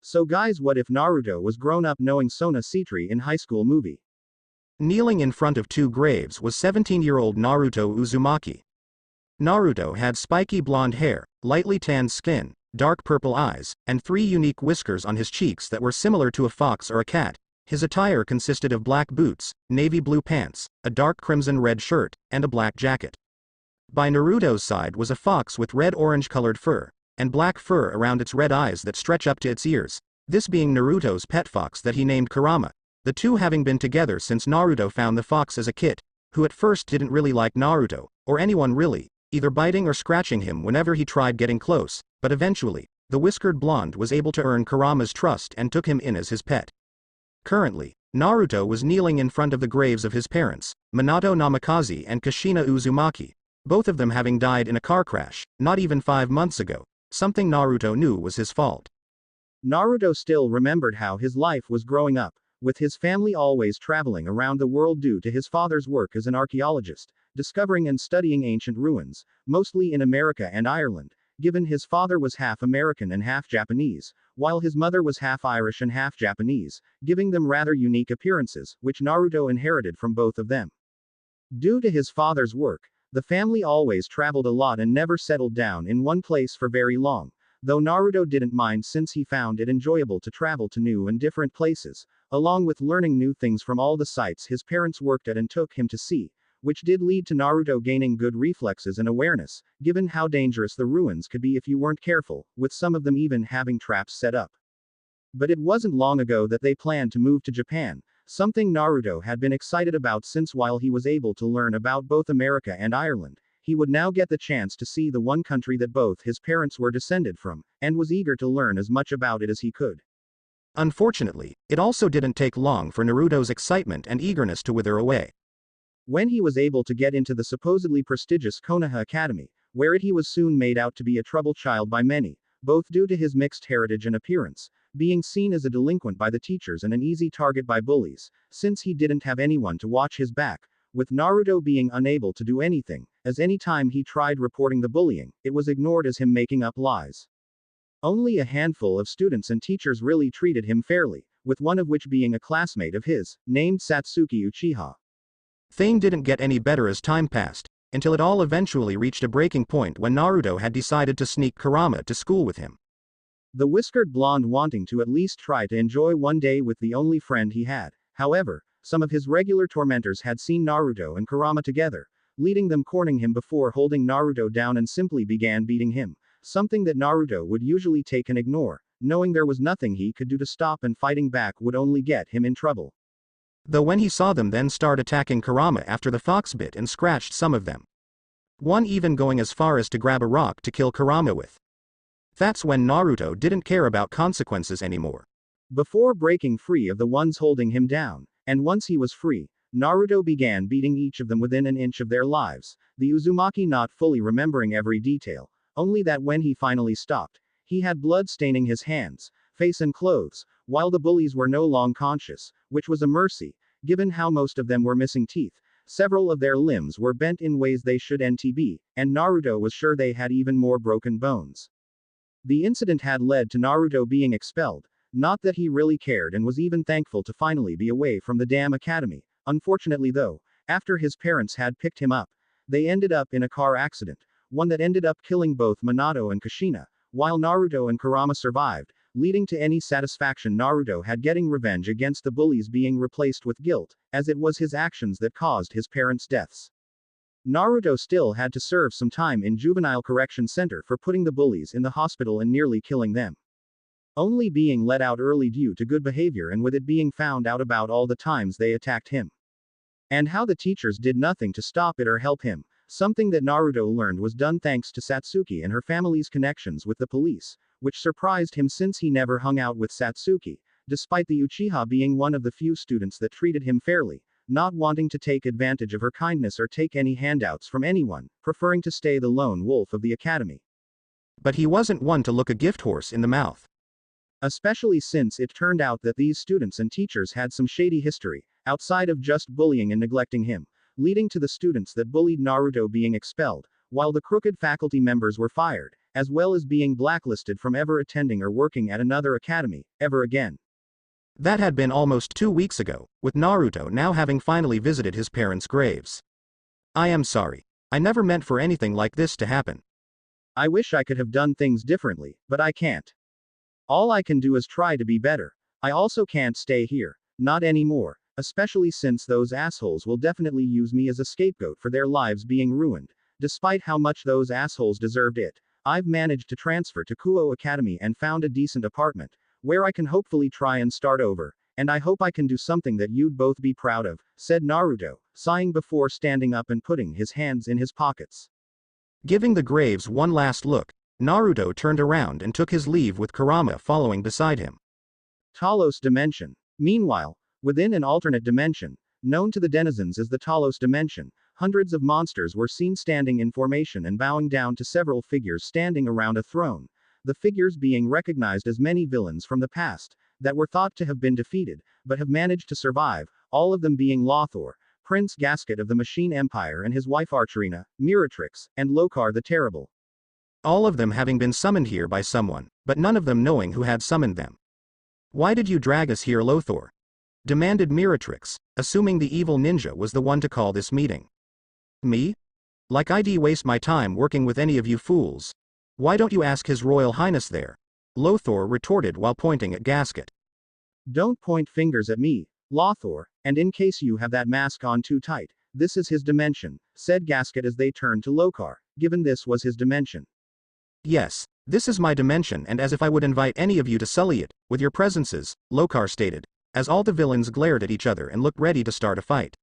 So guys, what if Naruto was grown up knowing Sona Sitri in High School movie? Kneeling in front of two graves was 17-year-old Naruto Uzumaki. Naruto had spiky blonde hair, lightly tanned skin, dark purple eyes, and three unique whiskers on his cheeks that were similar to a fox or a cat. His attire consisted of black boots, navy blue pants, a dark crimson-red shirt, and a black jacket. By Naruto's side was a fox with red-orange colored fur, and black fur around its red eyes that stretch up to its ears, this being Naruto's pet fox that he named Kurama, the two having been together since Naruto found the fox as a kid, who at first didn't really like Naruto, or anyone really, either biting or scratching him whenever he tried getting close, but eventually, the whiskered blonde was able to earn Kurama's trust and took him in as his pet. Currently, Naruto was kneeling in front of the graves of his parents, Minato Namikaze and Kushina Uzumaki, both of them having died in a car crash, not even 5 months ago, something Naruto knew was his fault. Naruto still remembered how his life was growing up, with his family always traveling around the world due to his father's work as an archaeologist, discovering and studying ancient ruins, mostly in America and Ireland, given his father was half American and half Japanese, while his mother was half Irish and half Japanese, giving them rather unique appearances, which Naruto inherited from both of them. Due to his father's work, the family always traveled a lot and never settled down in one place for very long, though Naruto didn't mind since he found it enjoyable to travel to new and different places, along with learning new things from all the sites his parents worked at and took him to see, which did lead to Naruto gaining good reflexes and awareness, given how dangerous the ruins could be if you weren't careful, with some of them even having traps set up. But it wasn't long ago that they planned to move to Japan, something Naruto had been excited about since while he was able to learn about both America and Ireland, he would now get the chance to see the one country that both his parents were descended from, and was eager to learn as much about it as he could. Unfortunately, it also didn't take long for Naruto's excitement and eagerness to wither away. When he was able to get into the supposedly prestigious Konoha Academy, where he was soon made out to be a troubled child by many, both due to his mixed heritage and appearance, being seen as a delinquent by the teachers and an easy target by bullies, since he didn't have anyone to watch his back, with Naruto being unable to do anything, as any time he tried reporting the bullying, it was ignored as him making up lies. Only a handful of students and teachers really treated him fairly, with one of which being a classmate of his, named Satsuki Uchiha. Thing didn't get any better as time passed, until it all eventually reached a breaking point when Naruto had decided to sneak Kurama to school with him. The whiskered blonde wanting to at least try to enjoy one day with the only friend he had. However, some of his regular tormentors had seen Naruto and Kurama together, leading them cornering him before holding Naruto down and simply began beating him, something that Naruto would usually take and ignore, knowing there was nothing he could do to stop and fighting back would only get him in trouble. Though when he saw them then start attacking Kurama after the fox bit and scratched some of them. One even going as far as to grab a rock to kill Kurama with. That's when Naruto didn't care about consequences anymore. Before breaking free of the ones holding him down, and once he was free, Naruto began beating each of them within an inch of their lives, the Uzumaki not fully remembering every detail, only that when he finally stopped, he had blood staining his hands, face and clothes, while the bullies were no longer conscious, which was a mercy, given how most of them were missing teeth, several of their limbs were bent in ways they shouldn't be, and Naruto was sure they had even more broken bones. The incident had led to Naruto being expelled, not that he really cared and was even thankful to finally be away from the damn academy. Unfortunately though, after his parents had picked him up, they ended up in a car accident, one that ended up killing both Minato and Kushina, while Naruto and Kurama survived, leading to any satisfaction Naruto had getting revenge against the bullies being replaced with guilt, as it was his actions that caused his parents' deaths. Naruto still had to serve some time in Juvenile Correction Center for putting the bullies in the hospital and nearly killing them. Only being let out early due to good behavior and with it being found out about all the times they attacked him. And how the teachers did nothing to stop it or help him, something that Naruto learned was done thanks to Satsuki and her family's connections with the police, which surprised him since he never hung out with Satsuki, despite the Uchiha being one of the few students that treated him fairly, not wanting to take advantage of her kindness or take any handouts from anyone, preferring to stay the lone wolf of the academy. But he wasn't one to look a gift horse in the mouth. Especially since it turned out that these students and teachers had some shady history, outside of just bullying and neglecting him, leading to the students that bullied Naruto being expelled, while the crooked faculty members were fired, as well as being blacklisted from ever attending or working at another academy, ever again. That had been almost 2 weeks ago, with Naruto now having finally visited his parents' graves. I am sorry. I never meant for anything like this to happen. I wish I could have done things differently, but I can't. All I can do is try to be better. I also can't stay here. Not anymore, especially since those assholes will definitely use me as a scapegoat for their lives being ruined. Despite how much those assholes deserved it, I've managed to transfer to Kuo Academy and found a decent apartment, where I can hopefully try and start over, and I hope I can do something that you'd both be proud of, said Naruto, sighing before standing up and putting his hands in his pockets. Giving the graves one last look, Naruto turned around and took his leave with Kurama following beside him. Talos Dimension. Meanwhile, within an alternate dimension, known to the denizens as the Talos Dimension, hundreds of monsters were seen standing in formation and bowing down to several figures standing around a throne, the figures being recognized as many villains from the past, that were thought to have been defeated, but have managed to survive, all of them being Lothor, Prince Gasket of the Machine Empire and his wife Archerina, Miratrix, and Lokar the Terrible. All of them having been summoned here by someone, but none of them knowing who had summoned them. Why did you drag us here, Lothor? Demanded Miratrix, assuming the evil ninja was the one to call this meeting. Me? Like I'd waste my time working with any of you fools. Why don't you ask His Royal Highness there? Lothor retorted while pointing at Gasket. Don't point fingers at me, Lothor, and in case you have that mask on too tight, this is his dimension, said Gasket as they turned to Lokar, given this was his dimension. Yes, this is my dimension, and as if I would invite any of you to sully it with your presences, Lokar stated, as all the villains glared at each other and looked ready to start a fight.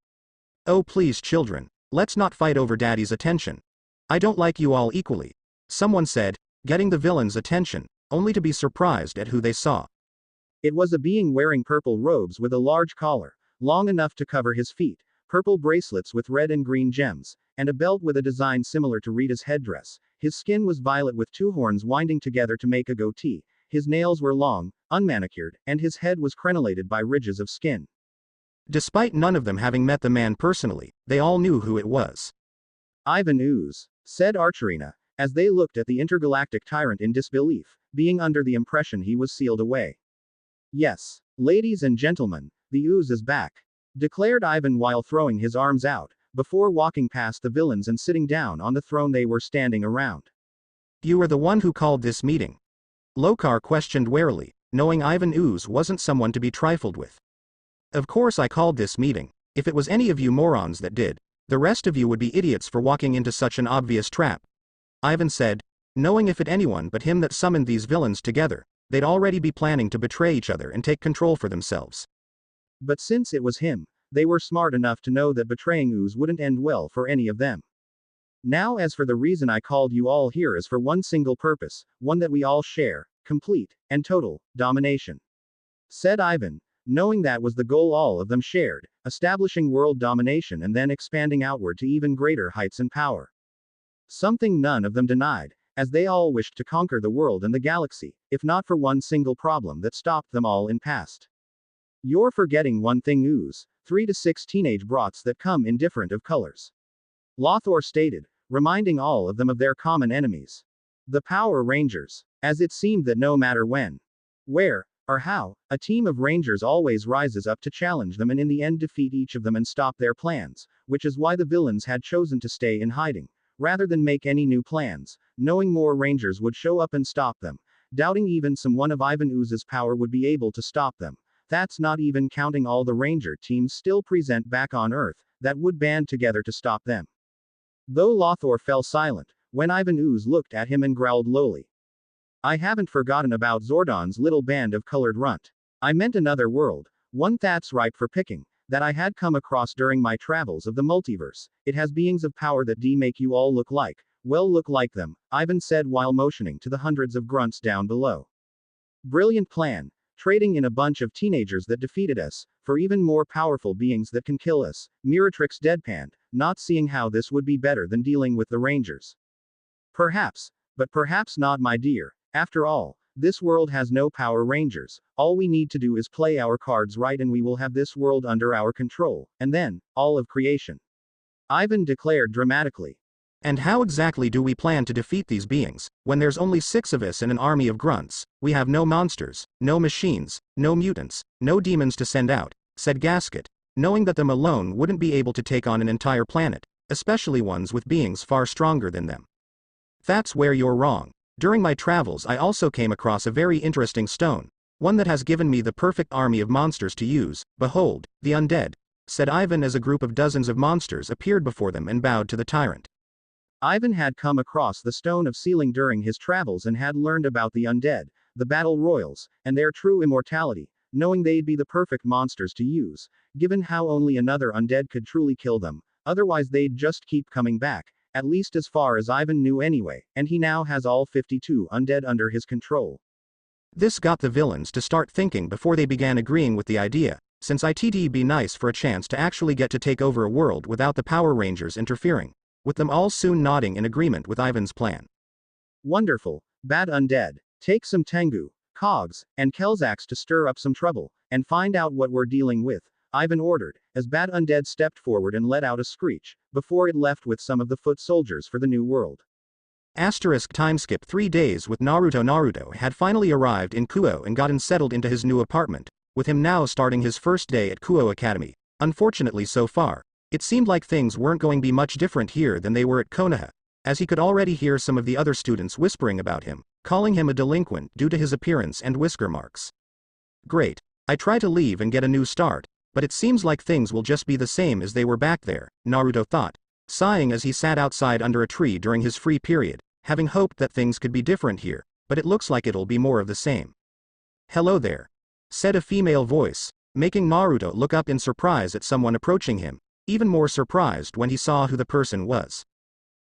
Oh please children, let's not fight over Daddy's attention. I don't like you all equally, someone said, getting the villains' attention, only to be surprised at who they saw. It was a being wearing purple robes with a large collar, long enough to cover his feet, purple bracelets with red and green gems, and a belt with a design similar to Rita's headdress. His skin was violet with two horns winding together to make a goatee, his nails were long, unmanicured, and his head was crenellated by ridges of skin. Despite none of them having met the man personally, they all knew who it was. Ivan Ooze, said Archerina, as they looked at the intergalactic tyrant in disbelief, being under the impression he was sealed away. Yes, ladies and gentlemen, the Ooze is back, declared Ivan while throwing his arms out, before walking past the villains and sitting down on the throne they were standing around. You are the one who called this meeting? Lokar questioned warily, knowing Ivan Ooze wasn't someone to be trifled with. Of course I called this meeting. If it was any of you morons that did, the rest of you would be idiots for walking into such an obvious trap, Ivan said, knowing if it anyone but him that summoned these villains together, they'd already be planning to betray each other and take control for themselves. But since it was him, they were smart enough to know that betraying Ooze wouldn't end well for any of them. Now as for the reason I called you all here is for one single purpose, one that we all share, complete, and total, domination. Said Ivan, knowing that was the goal all of them shared, establishing world domination and then expanding outward to even greater heights and power. Something none of them denied, as they all wished to conquer the world and the galaxy, if not for one single problem that stopped them all in past. You're forgetting one thing, Ooze, 3 to 6 teenage brats that come in different of colors. Lothor stated, reminding all of them of their common enemies. The Power Rangers. As it seemed that no matter when, where, or how, a team of Rangers always rises up to challenge them and in the end defeat each of them and stop their plans, which is why the villains had chosen to stay in hiding, rather than make any new plans, knowing more Rangers would show up and stop them, doubting even someone of Ivan Ooze's power would be able to stop them. That's not even counting all the Ranger teams still present back on Earth, that would band together to stop them. Though Lothor fell silent, when Ivan Ooze looked at him and growled lowly. I haven't forgotten about Zordon's little band of colored runt. I meant another world, one that's ripe for picking, that I had come across during my travels of the multiverse. It has beings of power that make you all look like, well look like them, Ivan said while motioning to the hundreds of grunts down below. Brilliant plan. Trading in a bunch of teenagers that defeated us, for even more powerful beings that can kill us, Miratrix deadpanned, not seeing how this would be better than dealing with the Rangers. Perhaps, but perhaps not, my dear. After all, this world has no Power Rangers. All we need to do is play our cards right and we will have this world under our control, and then, all of creation. Ivan declared dramatically. And how exactly do we plan to defeat these beings, when there's only 6 of us and an army of grunts? We have no monsters, no machines, no mutants, no demons to send out, said Gasket, knowing that them alone wouldn't be able to take on an entire planet, especially ones with beings far stronger than them. That's where you're wrong. During my travels I also came across a very interesting stone, one that has given me the perfect army of monsters to use. Behold, the undead, said Ivan as a group of dozens of monsters appeared before them and bowed to the tyrant. Ivan had come across the Stone of Sealing during his travels and had learned about the undead, the battle royals, and their true immortality, knowing they'd be the perfect monsters to use, given how only another undead could truly kill them, otherwise they'd just keep coming back, at least as far as Ivan knew anyway, and he now has all 52 undead under his control. This got the villains to start thinking before they began agreeing with the idea, since it'd be nice for a chance to actually get to take over a world without the Power Rangers interfering, with them all soon nodding in agreement with Ivan's plan. Wonderful, bad undead. Take some Tengu, Cogs, and Kelzax to stir up some trouble, and find out what we're dealing with, Ivan ordered, as Bad Undead stepped forward and let out a screech, before it left with some of the foot soldiers for the new world. Timeskip 3 days with Naruto. Naruto had finally arrived in Kuo and gotten settled into his new apartment, with him now starting his first day at Kuo Academy. Unfortunately so far, it seemed like things weren't going to be much different here than they were at Konoha, as he could already hear some of the other students whispering about him, calling him a delinquent due to his appearance and whisker marks. Great. I try to leave and get a new start, but it seems like things will just be the same as they were back there, Naruto thought, sighing as he sat outside under a tree during his free period, having hoped that things could be different here, but it looks like it'll be more of the same. Hello there, said a female voice, making Naruto look up in surprise at someone approaching him, even more surprised when he saw who the person was.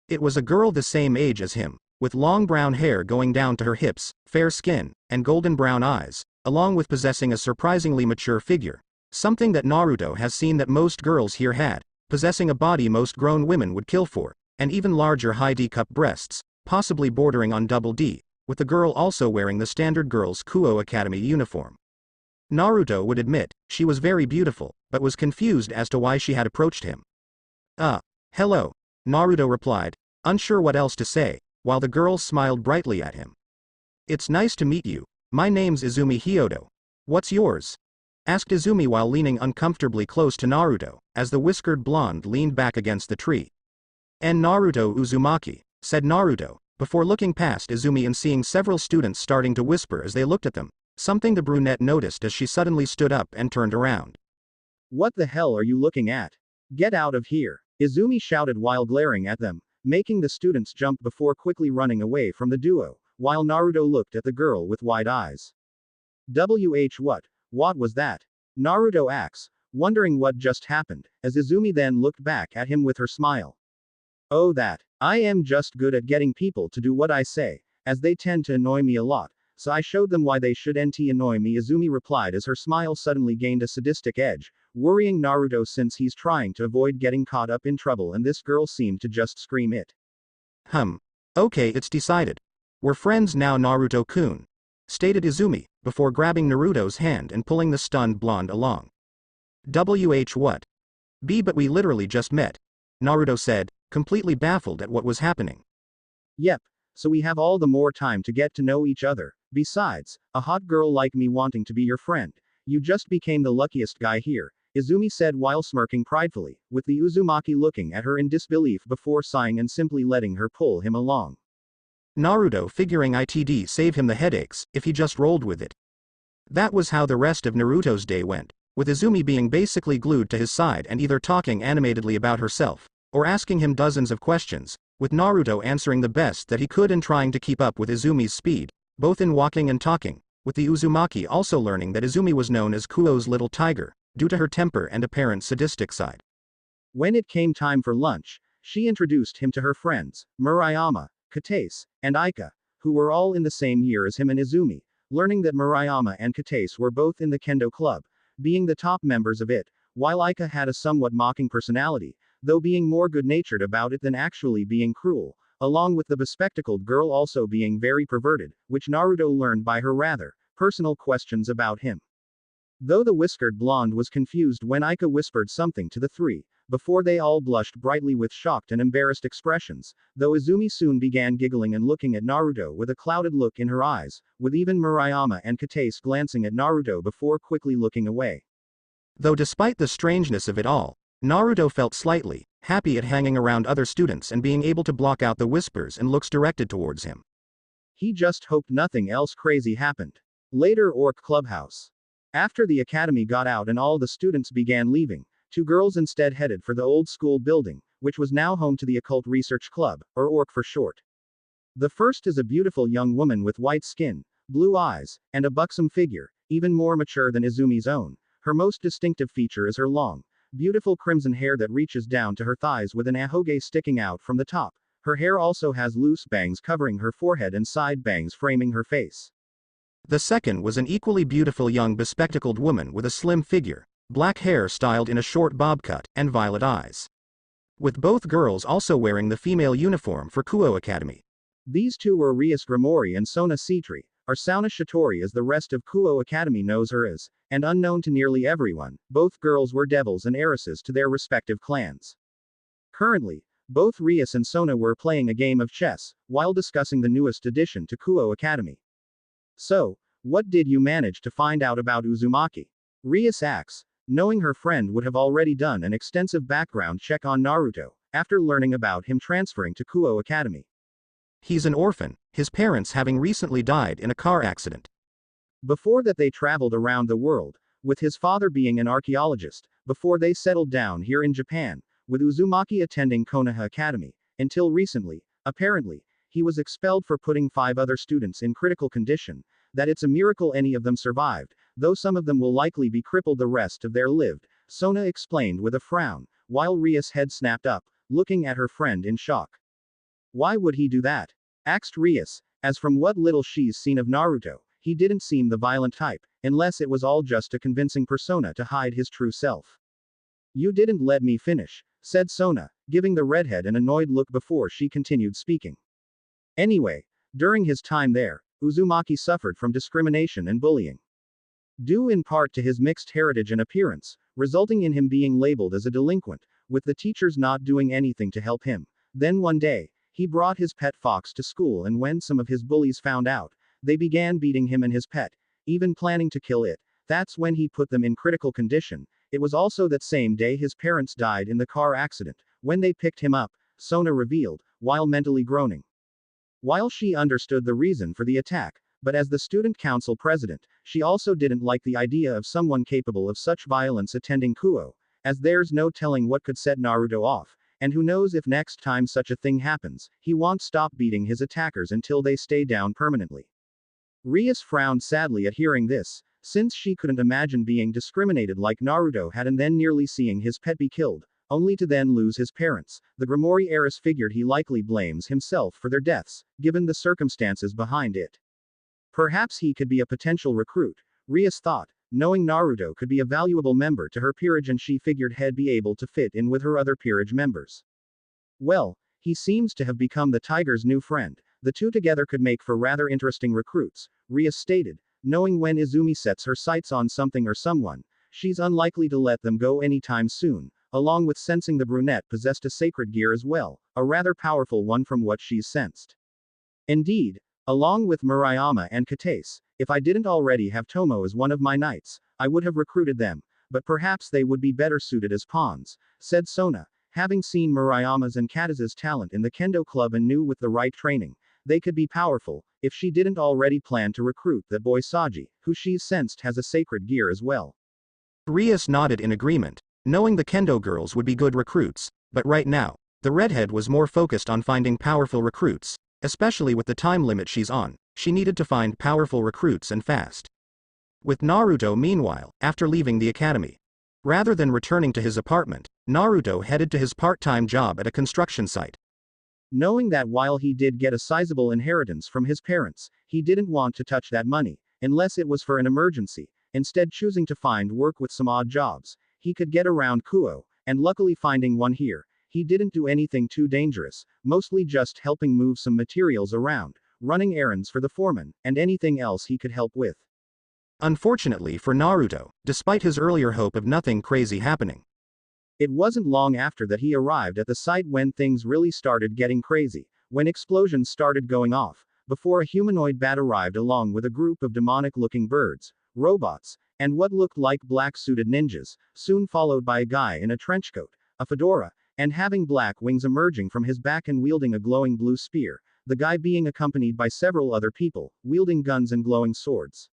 It was a girl the same age as him, with long brown hair going down to her hips, fair skin, and golden brown eyes, along with possessing a surprisingly mature figure, something that Naruto has seen that most girls here had, possessing a body most grown women would kill for, and even larger high D-cup breasts, possibly bordering on double D, with the girl also wearing the standard girls' Kuo Academy uniform. Naruto would admit, she was very beautiful, but was confused as to why she had approached him. Hello, Naruto replied, unsure what else to say, while the girl smiled brightly at him. It's nice to meet you, my name's Izumi Hyodo. What's yours? Asked Izumi while leaning uncomfortably close to Naruto, as the whiskered blonde leaned back against the tree. And Naruto Uzumaki, said Naruto, before looking past Izumi and seeing several students starting to whisper as they looked at them, something the brunette noticed as she suddenly stood up and turned around. What the hell are you looking at? Get out of here, Izumi shouted while glaring at them, making the students jump before quickly running away from the duo, while Naruto looked at the girl with wide eyes. What was that? Naruto asks, wondering what just happened, as Izumi then looked back at him with her smile. Oh, that. I am just good at getting people to do what I say, as they tend to annoy me a lot, so I showed them why they shouldn't annoy me, Izumi replied as her smile suddenly gained a sadistic edge, worrying Naruto since he's trying to avoid getting caught up in trouble and this girl seemed to just scream it. Okay, it's decided. We're friends now, Naruto-kun, stated Izumi, before grabbing Naruto's hand and pulling the stunned blonde along. But we literally just met, Naruto said, completely baffled at what was happening. Yep, so we have all the more time to get to know each other. Besides, a hot girl like me wanting to be your friend. You just became the luckiest guy here, Izumi said while smirking pridefully, with the Uzumaki looking at her in disbelief before sighing and simply letting her pull him along. Naruto figuring it'd save him the headaches if he just rolled with it. That was how the rest of Naruto's day went, with Izumi being basically glued to his side and either talking animatedly about herself, or asking him dozens of questions, with Naruto answering the best that he could and trying to keep up with Izumi's speed, both in walking and talking, with the Uzumaki also learning that Izumi was known as Kuo's little tiger, due to her temper and apparent sadistic side. When it came time for lunch, she introduced him to her friends, Murayama, Katase, and Aika, who were all in the same year as him and Izumi, learning that Murayama and Katase were both in the Kendo Club, being the top members of it, while Aika had a somewhat mocking personality, though being more good-natured about it than actually being cruel, along with the bespectacled girl also being very perverted, which Naruto learned by her rather personal questions about him. Though the whiskered blonde was confused when Aika whispered something to the three, before they all blushed brightly with shocked and embarrassed expressions, though Izumi soon began giggling and looking at Naruto with a clouded look in her eyes, with even Murayama and Katase glancing at Naruto before quickly looking away. Though despite the strangeness of it all, Naruto felt slightly happy at hanging around other students and being able to block out the whispers and looks directed towards him. He just hoped nothing else crazy happened. Later, Orc Clubhouse. After the academy got out and all the students began leaving, two girls instead headed for the old school building, which was now home to the Occult Research Club, or Orc for short. The first is a beautiful young woman with white skin, blue eyes, and a buxom figure, even more mature than Izumi's own. Her most distinctive feature is her long, beautiful crimson hair that reaches down to her thighs with an ahoge sticking out from the top. Her hair also has loose bangs covering her forehead and side bangs framing her face. The second was an equally beautiful young bespectacled woman with a slim figure, black hair styled in a short bob cut, and violet eyes. With both girls also wearing the female uniform for Kuo Academy. These two were Rias Grimori and Sona Sitri, or Sauna Shitori as the rest of Kuo Academy knows her as, and unknown to nearly everyone, both girls were devils and heiresses to their respective clans. Currently, both Rias and Sona were playing a game of chess, while discussing the newest addition to Kuo Academy. So, what did you manage to find out about Uzumaki? Rias asks, knowing her friend would have already done an extensive background check on Naruto, after learning about him transferring to Kuo Academy. He's an orphan, his parents having recently died in a car accident. Before that they traveled around the world, with his father being an archaeologist, before they settled down here in Japan, with Uzumaki attending Konoha Academy, until recently, apparently, he was expelled for putting 5 other students in critical condition, that it's a miracle any of them survived, though some of them will likely be crippled the rest of their lived, Sona explained with a frown, while Rias' head snapped up, looking at her friend in shock. Why would he do that? Asked Rias, as from what little she's seen of Naruto, he didn't seem the violent type, unless it was all just a convincing persona to hide his true self. You didn't let me finish, said Sona, giving the redhead an annoyed look before she continued speaking. Anyway, during his time there, Uzumaki suffered from discrimination and bullying. Due in part to his mixed heritage and appearance, resulting in him being labeled as a delinquent, with the teachers not doing anything to help him. Then one day, he brought his pet fox to school, and when some of his bullies found out, they began beating him and his pet, even planning to kill it. That's when he put them in critical condition. It was also that same day his parents died in the car accident, when they picked him up, Sona revealed, while mentally groaning. While she understood the reason for the attack, but as the student council president, she also didn't like the idea of someone capable of such violence attending Kuo, as there's no telling what could set Naruto off, and who knows if next time such a thing happens, he won't stop beating his attackers until they stay down permanently. Rias frowned sadly at hearing this, since she couldn't imagine being discriminated like Naruto had and then nearly seeing his pet be killed, only to then lose his parents. The Grimori heiress figured he likely blames himself for their deaths, given the circumstances behind it. Perhaps he could be a potential recruit, Rias thought, knowing Naruto could be a valuable member to her peerage and she figured he'd be able to fit in with her other peerage members. Well, he seems to have become the tiger's new friend. The two together could make for rather interesting recruits, Rias stated, knowing when Izumi sets her sights on something or someone, she's unlikely to let them go anytime soon, along with sensing the brunette possessed a sacred gear as well, a rather powerful one from what she's sensed. Indeed, along with Murayama and Katase, if I didn't already have Tomo as one of my knights, I would have recruited them, but perhaps they would be better suited as pawns, said Sona, having seen Murayama's and Katase's talent in the Kendo Club and knew with the right training, they could be powerful, if she didn't already plan to recruit that boy Saji, who she's sensed has a sacred gear as well. Rias nodded in agreement, knowing the Kendo girls would be good recruits, but right now, the redhead was more focused on finding powerful recruits, especially with the time limit she's on, she needed to find powerful recruits and fast. With Naruto meanwhile, after leaving the academy. Rather than returning to his apartment, Naruto headed to his part-time job at a construction site. Knowing that while he did get a sizable inheritance from his parents, he didn't want to touch that money, unless it was for an emergency, instead choosing to find work with some odd jobs he could get around Kuo, and luckily finding one here. He didn't do anything too dangerous, mostly just helping move some materials around, running errands for the foreman, and anything else he could help with. Unfortunately for Naruto, despite his earlier hope of nothing crazy happening. It wasn't long after that he arrived at the site when things really started getting crazy, when explosions started going off, before a humanoid bat arrived along with a group of demonic-looking birds, robots, and what looked like black-suited ninjas, soon followed by a guy in a trench coat, a fedora, and having black wings emerging from his back and wielding a glowing blue spear, the guy being accompanied by several other people, wielding guns and glowing swords.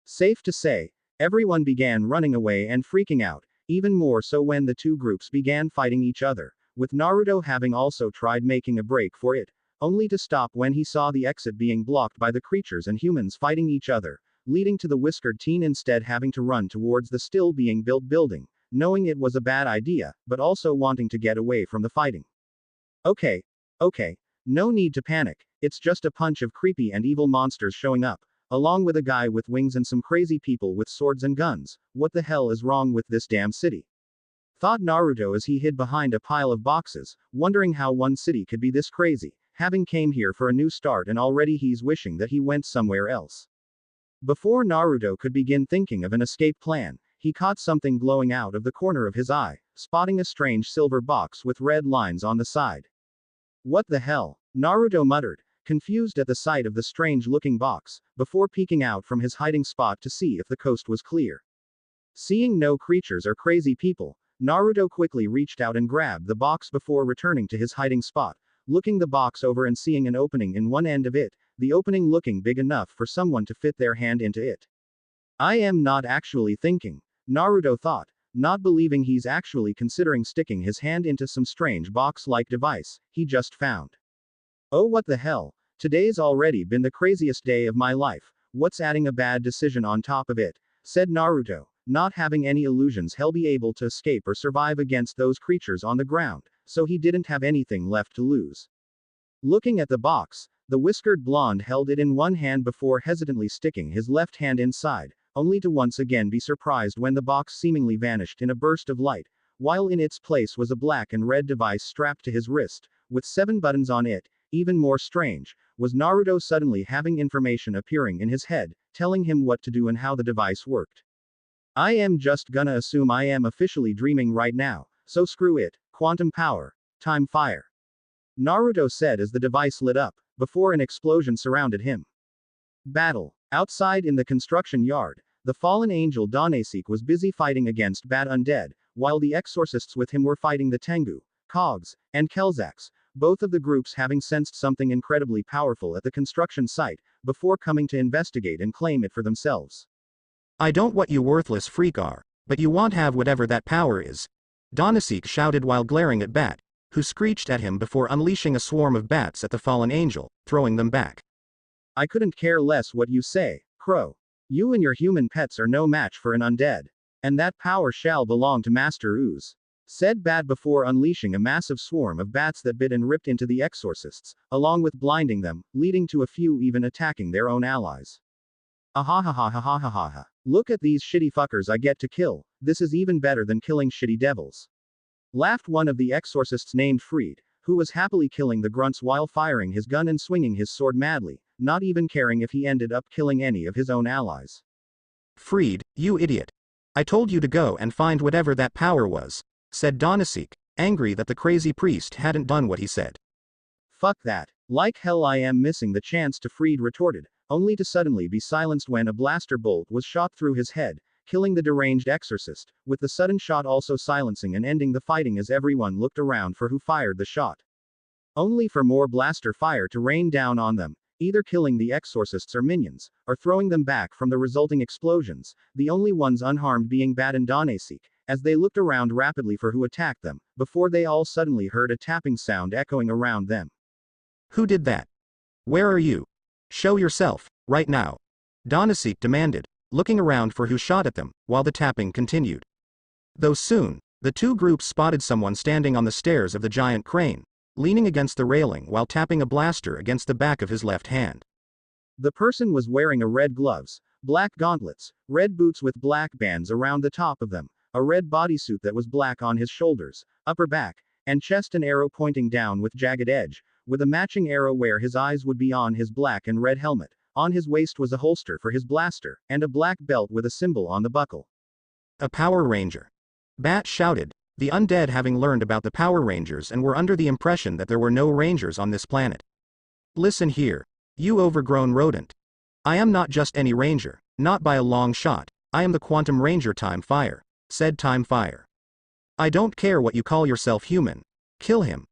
Safe to say, everyone began running away and freaking out, even more so when the two groups began fighting each other, with Naruto having also tried making a break for it, only to stop when he saw the exit being blocked by the creatures and humans fighting each other, leading to the whiskered teen instead having to run towards the still being built building, knowing it was a bad idea, but also wanting to get away from the fighting. Okay, no need to panic, it's just a bunch of creepy and evil monsters showing up, along with a guy with wings and some crazy people with swords and guns. What the hell is wrong with this damn city? Thought Naruto as he hid behind a pile of boxes, wondering how one city could be this crazy, having came here for a new start and already he's wishing that he went somewhere else. Before Naruto could begin thinking of an escape plan, he caught something glowing out of the corner of his eye, spotting a strange silver box with red lines on the side. What the hell? Naruto muttered, confused at the sight of the strange-looking box, before peeking out from his hiding spot to see if the coast was clear. Seeing no creatures or crazy people, Naruto quickly reached out and grabbed the box before returning to his hiding spot, looking the box over and seeing an opening in one end of it, the opening looking big enough for someone to fit their hand into it. I am not actually thinking, Naruto thought, not believing he's actually considering sticking his hand into some strange box-like device he just found. Oh, what the hell? Today's already been the craziest day of my life. What's adding a bad decision on top of it? Said Naruto, not having any illusions he'll be able to escape or survive against those creatures on the ground, so he didn't have anything left to lose. Looking at the box, the whiskered blonde held it in one hand before hesitantly sticking his left hand inside, only to once again be surprised when the box seemingly vanished in a burst of light, while in its place was a black and red device strapped to his wrist, with 7 buttons on it. Even more strange, was Naruto suddenly having information appearing in his head, telling him what to do and how the device worked. I am just gonna assume I am officially dreaming right now, so screw it, quantum power, time fire. Naruto said as the device lit up, before an explosion surrounded him. Battle. Outside in the construction yard, the fallen angel Danasik was busy fighting against bad undead, while the exorcists with him were fighting the Tengu, Kogs, and Kelzaks, both of the groups having sensed something incredibly powerful at the construction site, before coming to investigate and claim it for themselves. I don't what you worthless freak are, but you want have whatever that power is. Danasik shouted while glaring at Bat, who screeched at him before unleashing a swarm of bats at the fallen angel, throwing them back. I couldn't care less what you say, Crow. You and your human pets are no match for an undead. And that power shall belong to Master Ooze, said Bat before unleashing a massive swarm of bats that bit and ripped into the exorcists, along with blinding them, leading to a few even attacking their own allies. Ahahahahahahaha. Look at these shitty fuckers I get to kill, this is even better than killing shitty devils. Laughed one of the exorcists named Freed, who was happily killing the grunts while firing his gun and swinging his sword madly, not even caring if he ended up killing any of his own allies. Freed, you idiot. I told you to go and find whatever that power was, said Danasik, angry that the crazy priest hadn't done what he said. Fuck that. Like hell I am missing the chance to, Freed retorted, only to suddenly be silenced when a blaster bolt was shot through his head, killing the deranged exorcist, with the sudden shot also silencing and ending the fighting as everyone looked around for who fired the shot. Only for more blaster fire to rain down on them, either killing the exorcists or minions, or throwing them back from the resulting explosions, the only ones unharmed being Bat and Danasik, as they looked around rapidly for who attacked them, before they all suddenly heard a tapping sound echoing around them. Who did that? Where are you? Show yourself, right now. Danasik demanded, looking around for who shot at them, while the tapping continued. Though soon, the two groups spotted someone standing on the stairs of the giant crane, leaning against the railing while tapping a blaster against the back of his left hand. The person was wearing a red gloves, black gauntlets, red boots with black bands around the top of them, a red bodysuit that was black on his shoulders, upper back, and chest, an arrow pointing down with jagged edge, with a matching arrow where his eyes would be on his black and red helmet, On his waist was a holster for his blaster, and a black belt with a symbol on the buckle. A Power Ranger. Bat shouted, the undead having learned about the Power Rangers and were under the impression that there were no Rangers on this planet. Listen here, you overgrown rodent. I am not just any Ranger, not by a long shot, I am the Quantum Ranger Time Fire, said Time Fire. I don't care what you call yourself human. Kill him.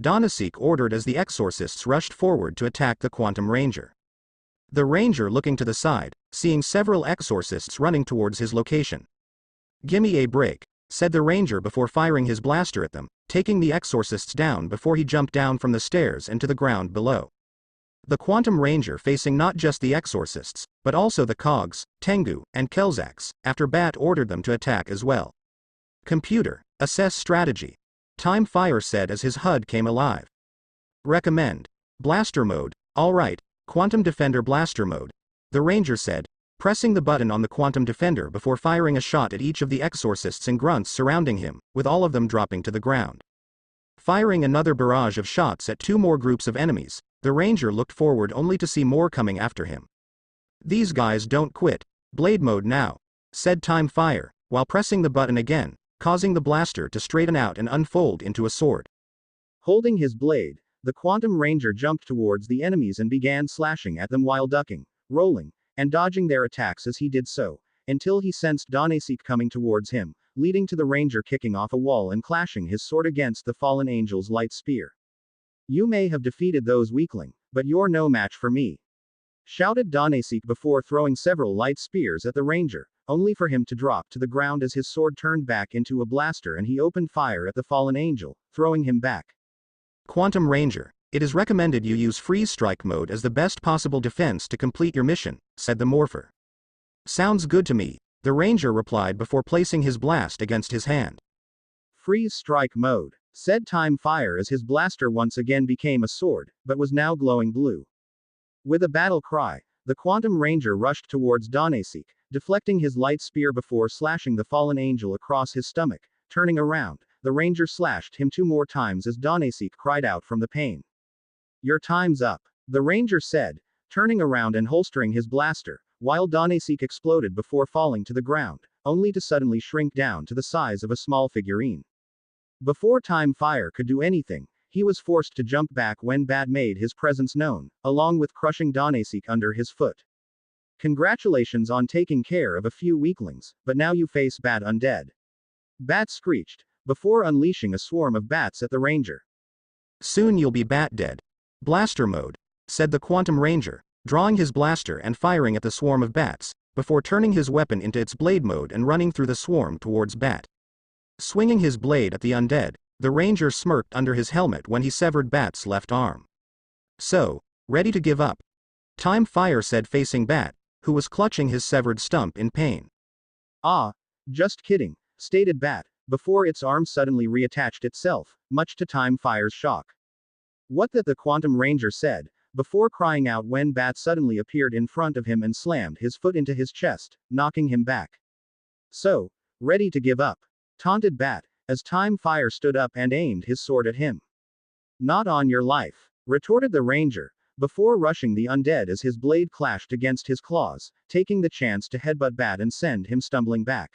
Donasek ordered as the exorcists rushed forward to attack the Quantum Ranger. The Ranger looking to the side, seeing several exorcists running towards his location. Gimme a break, said the Ranger before firing his blaster at them, taking the exorcists down before he jumped down from the stairs and to the ground below. The Quantum Ranger facing not just the exorcists, but also the Cogs, Tengu, and Kelzax, after Bat ordered them to attack as well. Computer, assess strategy. Time Fire said as his HUD came alive. Recommend. Blaster mode, alright, Quantum Defender Blaster mode. The Ranger said, pressing the button on the Quantum Defender before firing a shot at each of the exorcists and grunts surrounding him, with all of them dropping to the ground. Firing another barrage of shots at 2 more groups of enemies, the Ranger looked forward only to see more coming after him. These guys don't quit. Blade mode now, said Time Fire, while pressing the button again, causing the blaster to straighten out and unfold into a sword. Holding his blade, the Quantum Ranger jumped towards the enemies and began slashing at them while ducking, rolling, and dodging their attacks as he did so, until he sensed Donasek coming towards him, leading to the Ranger kicking off a wall and clashing his sword against the fallen angel's light spear. You may have defeated those weakling, but you're no match for me, shouted Donasek before throwing several light spears at the Ranger, only for him to drop to the ground as his sword turned back into a blaster and he opened fire at the fallen angel, throwing him back. Quantum Ranger, it is recommended you use Freeze Strike mode as the best possible defense to complete your mission, said the Morpher. Sounds good to me, the Ranger replied before placing his blast against his hand. Freeze Strike mode, said Time Fire as his blaster once again became a sword, but was now glowing blue. With a battle cry, the Quantum Ranger rushed towards Donasek, deflecting his light spear before slashing the fallen angel across his stomach. Turning around, the Ranger slashed him 2 more times as Donasek cried out from the pain. Your time's up, the Ranger said, turning around and holstering his blaster, while Donasek exploded before falling to the ground, only to suddenly shrink down to the size of a small figurine. Before Time Fire could do anything, he was forced to jump back when Bat made his presence known, along with crushing Donasek under his foot. Congratulations on taking care of a few weaklings, but now you face Bat undead. Bat screeched, before unleashing a swarm of bats at the Ranger. Soon you'll be Bat dead. Blaster mode, said the Quantum Ranger, drawing his blaster and firing at the swarm of bats, before turning his weapon into its blade mode and running through the swarm towards Bat. Swinging his blade at the undead, the Ranger smirked under his helmet when he severed Bat's left arm. So, ready to give up? Time Fire said facing Bat, who was clutching his severed stump in pain. Ah, just kidding, stated Bat, before its arm suddenly reattached itself, much to Time Fire's shock. What that the Quantum Ranger said, before crying out when Bat suddenly appeared in front of him and slammed his foot into his chest, knocking him back. So, ready to give up? Taunted Bat, as Time Fire stood up and aimed his sword at him. Not on your life, retorted the Ranger, before rushing the undead as his blade clashed against his claws, taking the chance to headbutt Bat and send him stumbling back.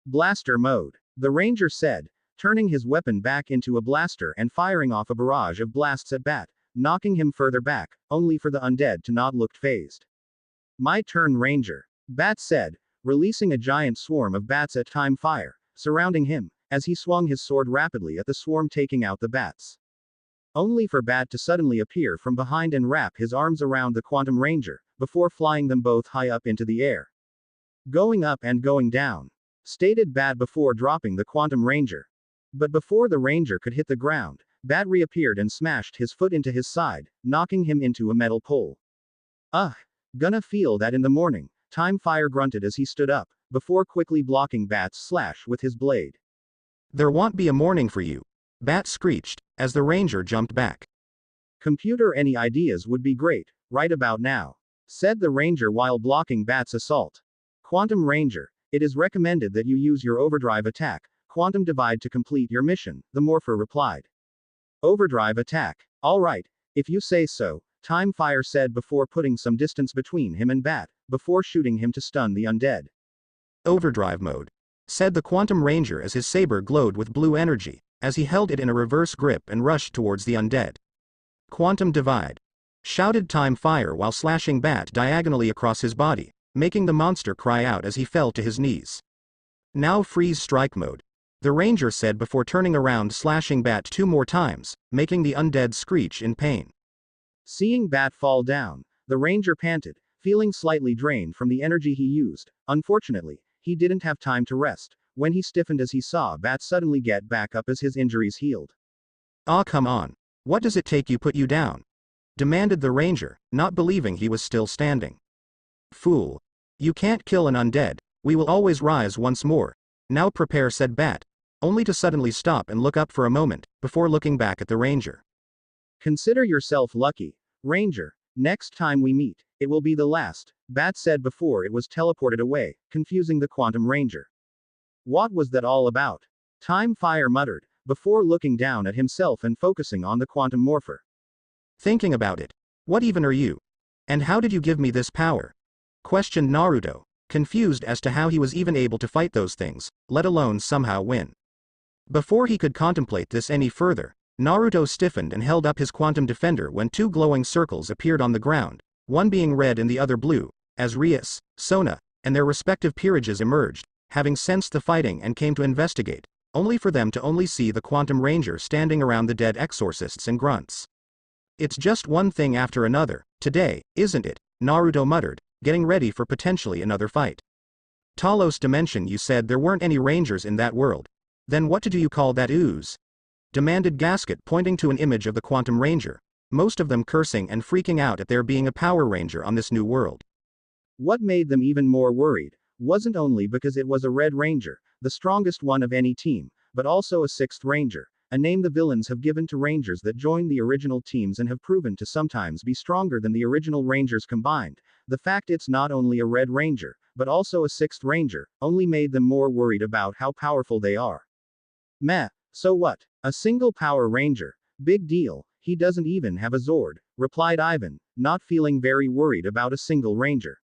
Blaster mode, the Ranger said, turning his weapon back into a blaster and firing off a barrage of blasts at Bat, knocking him further back, only for the undead to not look fazed. My turn, Ranger, Bat said, releasing a giant swarm of bats at Time Fire, surrounding him, as he swung his sword rapidly at the swarm, taking out the bats. Only for Bat to suddenly appear from behind and wrap his arms around the Quantum Ranger, before flying them both high up into the air. Going up and going down, stated Bat before dropping the Quantum Ranger. But before the Ranger could hit the ground, Bat reappeared and smashed his foot into his side, knocking him into a metal pole. Gonna feel that in the morning, Time Fire grunted as he stood up, before quickly blocking Bat's slash with his blade. There won't be a morning for you, Bat screeched, as the Ranger jumped back. Computer, any ideas would be great, right about now, said the Ranger while blocking Bat's assault. Quantum Ranger, it is recommended that you use your overdrive attack, Quantum Divide, to complete your mission, the Morpher replied. Overdrive attack, alright, if you say so, Time Fire said before putting some distance between him and Bat, before shooting him to stun the undead. Overdrive mode, said the Quantum Ranger as his saber glowed with blue energy, as he held it in a reverse grip and rushed towards the undead. Quantum Divide, shouted Time Fire while slashing Bat diagonally across his body, making the monster cry out as he fell to his knees. Now Freeze Strike mode, the Ranger said before turning around slashing Bat 2 more times, making the undead screech in pain. Seeing Bat fall down, the Ranger panted, feeling slightly drained from the energy he used. Unfortunately, he didn't have time to rest, when he stiffened as he saw Bat suddenly get back up as his injuries healed. "Aw, come on. What does it take you put you down?" demanded the Ranger, not believing he was still standing. "Fool. You can't kill an undead, we will always rise once more. Now prepare," said Bat, only to suddenly stop and look up for a moment, before looking back at the Ranger. Consider yourself lucky, Ranger. Next time we meet, it will be the last, Bat said before it was teleported away, confusing the Quantum Ranger. What was that all about? Time Fire muttered, before looking down at himself and focusing on the Quantum Morpher. "Thinking about it. What even are you? And how did you give me this power?" questioned Naruto, confused as to how he was even able to fight those things, let alone somehow win. Before he could contemplate this any further, Naruto stiffened and held up his Quantum Defender when 2 glowing circles appeared on the ground, one being red and the other blue, as Rias, Sona, and their respective peerages emerged, having sensed the fighting and came to investigate, only for them to only see the Quantum Ranger standing around the dead exorcists and grunts. "It's just one thing after another, today, isn't it?" Naruto muttered, getting ready for potentially another fight. "Talos Dimension, you said there weren't any rangers in that world. Then what do you call that ooze?" demanded Gasket, pointing to an image of the Quantum Ranger, most of them cursing and freaking out at there being a Power Ranger on this new world. What made them even more worried wasn't only because it was a Red Ranger, the strongest one of any team, but also a 6th Ranger, a name the villains have given to Rangers that joined the original teams and have proven to sometimes be stronger than the original Rangers combined. The fact it's not only a Red Ranger, but also a 6th Ranger, only made them more worried about how powerful they are. Meh, so what? A single Power Ranger. Big deal, he doesn't even have a Zord, replied Ivan, not feeling very worried about a single Ranger.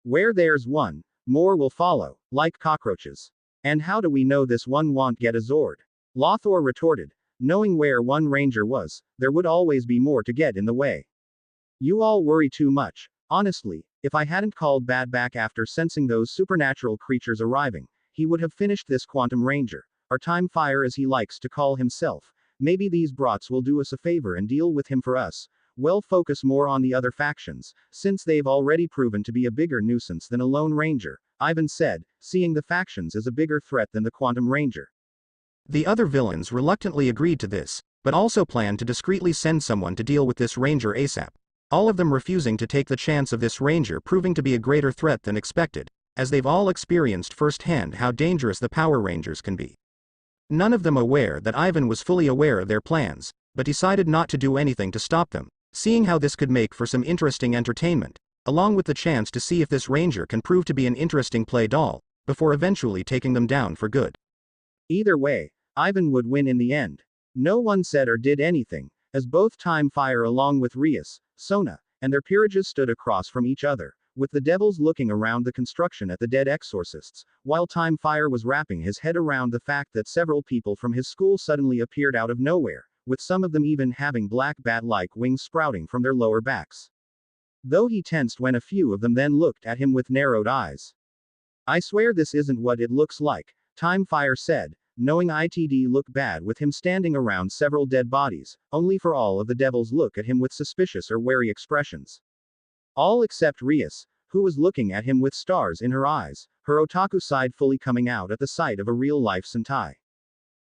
Where there's one, more will follow, like cockroaches. And how do we know this one won't get a Zord? Lothor retorted, knowing where one Ranger was, there would always be more to get in the way. You all worry too much. Honestly, if I hadn't called Bat back after sensing those supernatural creatures arriving, he would have finished this Quantum Ranger, or Time Fire as he likes to call himself. Maybe these brats will do us a favor and deal with him for us. Well, focus more on the other factions, since they've already proven to be a bigger nuisance than a lone Ranger, Ivan said, seeing the factions as a bigger threat than the Quantum Ranger. The other villains reluctantly agreed to this, but also planned to discreetly send someone to deal with this Ranger ASAP, all of them refusing to take the chance of this Ranger proving to be a greater threat than expected, as they've all experienced firsthand how dangerous the Power Rangers can be. None of them aware that Ivan was fully aware of their plans, but decided not to do anything to stop them, seeing how this could make for some interesting entertainment, along with the chance to see if this Ranger can prove to be an interesting play doll, before eventually taking them down for good. Either way, Ivan would win in the end. No one said or did anything, as both Time Fire along with Rias, Sona, and their peerages stood across from each other, with the devils looking around the construction at the dead exorcists, while Time Fire was wrapping his head around the fact that several people from his school suddenly appeared out of nowhere, with some of them even having black bat-like wings sprouting from their lower backs. Though he tensed when a few of them then looked at him with narrowed eyes. I swear this isn't what it looks like, Time Fire said, knowing it'd look bad with him standing around several dead bodies, only for all of the devils look at him with suspicious or wary expressions. All except Rias, who was looking at him with stars in her eyes, her otaku side fully coming out at the sight of a real-life Sentai.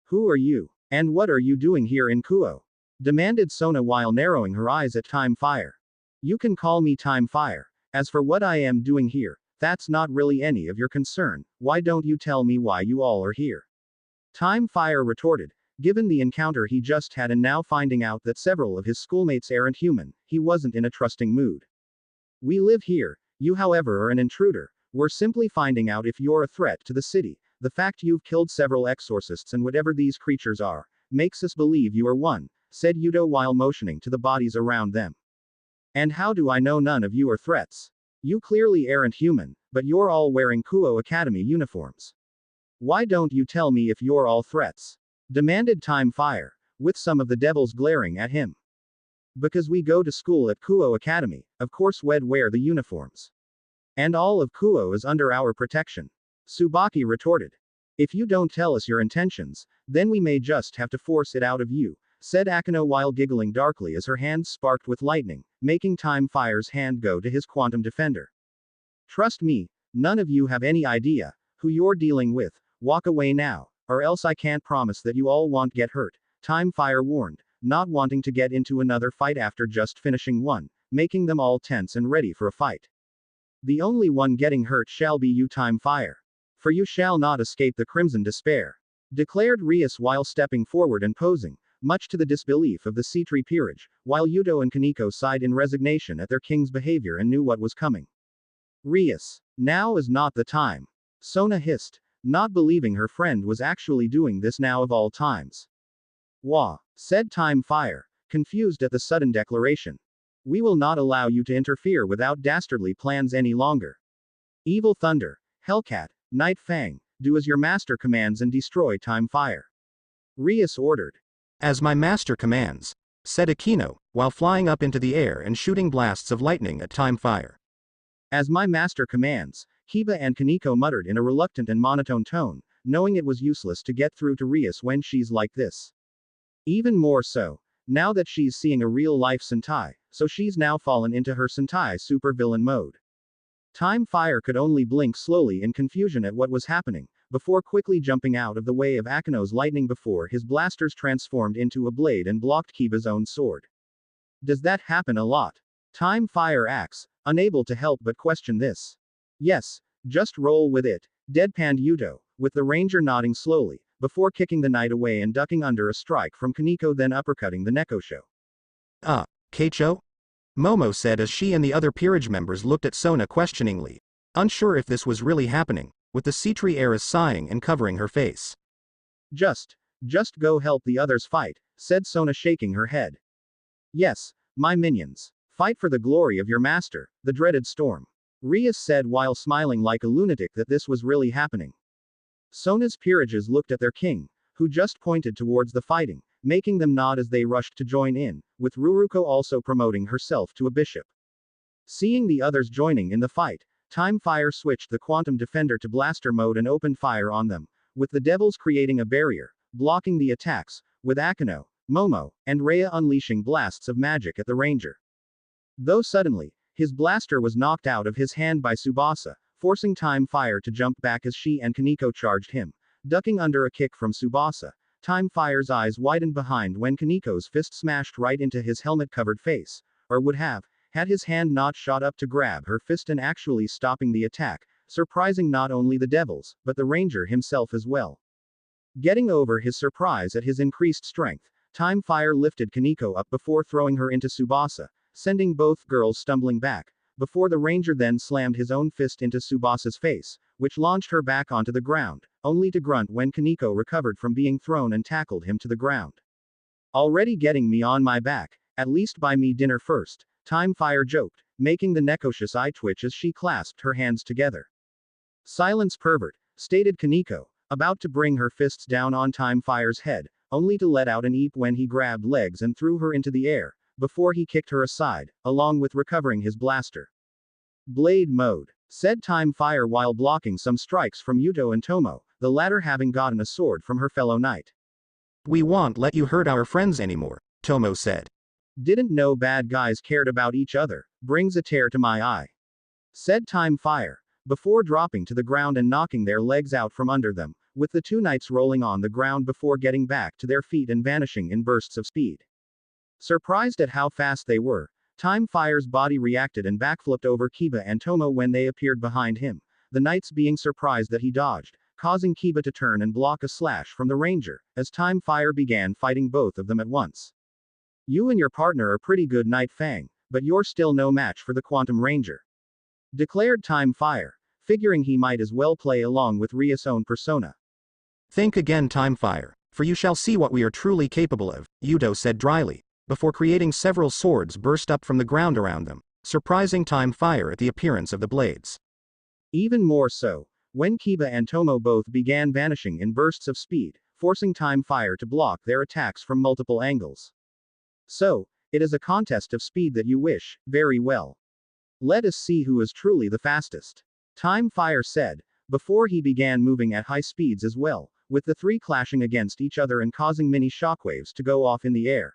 Who are you? And what are you doing here in Kuo? Demanded Sona while narrowing her eyes at Time Fire. You can call me Time Fire. As for what I am doing here, that's not really any of your concern. Why don't you tell me why you all are here? Time Fire retorted, given the encounter he just had and now finding out that several of his schoolmates aren't human, he wasn't in a trusting mood. We live here, you however are an intruder, we're simply finding out if you're a threat to the city. The fact you've killed several exorcists and whatever these creatures are, makes us believe you are one, said Yudo while motioning to the bodies around them. And how do I know none of you are threats? You clearly aren't human, but you're all wearing Kuo Academy uniforms. Why don't you tell me if you're all threats? Demanded Time Fire, with some of the devils glaring at him. Because we go to school at Kuo Academy, of course we'd wear the uniforms. And all of Kuo is under our protection. Tsubaki retorted. If you don't tell us your intentions, then we may just have to force it out of you, said Akano while giggling darkly as her hands sparked with lightning, making Time Fire's hand go to his quantum defender. Trust me, none of you have any idea who you're dealing with. Walk away now, or else I can't promise that you all won't get hurt, Time Fire warned, not wanting to get into another fight after just finishing one, making them all tense and ready for a fight. The only one getting hurt shall be you, Time Fire. For you shall not escape the crimson despair, declared Rias while stepping forward and posing, much to the disbelief of the Sitri peerage, while Yuto and Kaneko sighed in resignation at their king's behavior and knew what was coming. Rias, now is not the time. Sona hissed, not believing her friend was actually doing this now of all times. Wah, said Time Fire, confused at the sudden declaration. We will not allow you to interfere without dastardly plans any longer. Evil Thunder, Hellcat, Night Fang, do as your master commands and destroy Time Fire. Rias ordered. As my master commands, said Akino, while flying up into the air and shooting blasts of lightning at Time Fire. As my master commands, Kiba and Kaneko muttered in a reluctant and monotone tone, knowing it was useless to get through to Rias when she's like this. Even more so, now that she's seeing a real-life Sentai, so she's now fallen into her Sentai supervillain mode. Time Fire could only blink slowly in confusion at what was happening, before quickly jumping out of the way of Akino's lightning before his blasters transformed into a blade and blocked Kiba's own sword. Does that happen a lot? Time Fire acts, unable to help but question this. Yes, just roll with it, deadpanned Yuto, with the ranger nodding slowly, before kicking the knight away and ducking under a strike from Kaneko then uppercutting the Nekosho. Keicho? Momo said as she and the other peerage members looked at Sona questioningly, unsure if this was really happening, with the Sitri heiress sighing and covering her face. Just go help the others fight, said Sona shaking her head. Yes, my minions. Fight for the glory of your master, the dreaded storm. Rias said while smiling like a lunatic that this was really happening. Sona's peerages looked at their king, who just pointed towards the fighting, making them nod as they rushed to join in, with Ruruko also promoting herself to a bishop. Seeing the others joining in the fight, Time Fire switched the quantum defender to blaster mode and opened fire on them, with the devils creating a barrier, blocking the attacks, with Akino, Momo, and Rhea unleashing blasts of magic at the ranger. Though suddenly, his blaster was knocked out of his hand by Tsubasa, forcing Time Fire to jump back as she and Kaneko charged him, ducking under a kick from Tsubasa. Time Fire's eyes widened behind when Kaneko's fist smashed right into his helmet-covered face, or would have, had his hand not shot up to grab her fist and actually stopping the attack, surprising not only the devils, but the ranger himself as well. Getting over his surprise at his increased strength, Time Fire lifted Kaneko up before throwing her into Tsubasa, sending both girls stumbling back, before the ranger then slammed his own fist into Tsubasa's face, which launched her back onto the ground, only to grunt when Kaneko recovered from being thrown and tackled him to the ground. Already getting me on my back, at least buy me dinner first, Time Fire joked, making the Nekosha's eye twitch as she clasped her hands together. Silence pervert, stated Kaneko, about to bring her fists down on Time Fire's head, only to let out an eep when he grabbed legs and threw her into the air, before he kicked her aside, along with recovering his blaster. Blade mode, said Time Fire while blocking some strikes from Yuto and Tomo, the latter having gotten a sword from her fellow knight. We won't let you hurt our friends anymore, Tomo said. Didn't know bad guys cared about each other, brings a tear to my eye. Said Time Fire, before dropping to the ground and knocking their legs out from under them, with the two knights rolling on the ground before getting back to their feet and vanishing in bursts of speed. Surprised at how fast they were, Time Fire's body reacted and backflipped over Kiba and Tomo when they appeared behind him, the knights being surprised that he dodged, causing Kiba to turn and block a slash from the ranger, as Time Fire began fighting both of them at once. You and your partner are pretty good, Night Fang, but you're still no match for the Quantum Ranger. Declared Time Fire, figuring he might as well play along with Ria's own persona. Think again, Time Fire, for you shall see what we are truly capable of, Yuto said dryly, before creating several swords burst up from the ground around them, surprising Time Fire at the appearance of the blades. Even more so, when Kiba and Tomo both began vanishing in bursts of speed, forcing Time Fire to block their attacks from multiple angles. So, it is a contest of speed that you wish, very well. Let us see who is truly the fastest. Time Fire said, before he began moving at high speeds as well, with the three clashing against each other and causing mini shockwaves to go off in the air.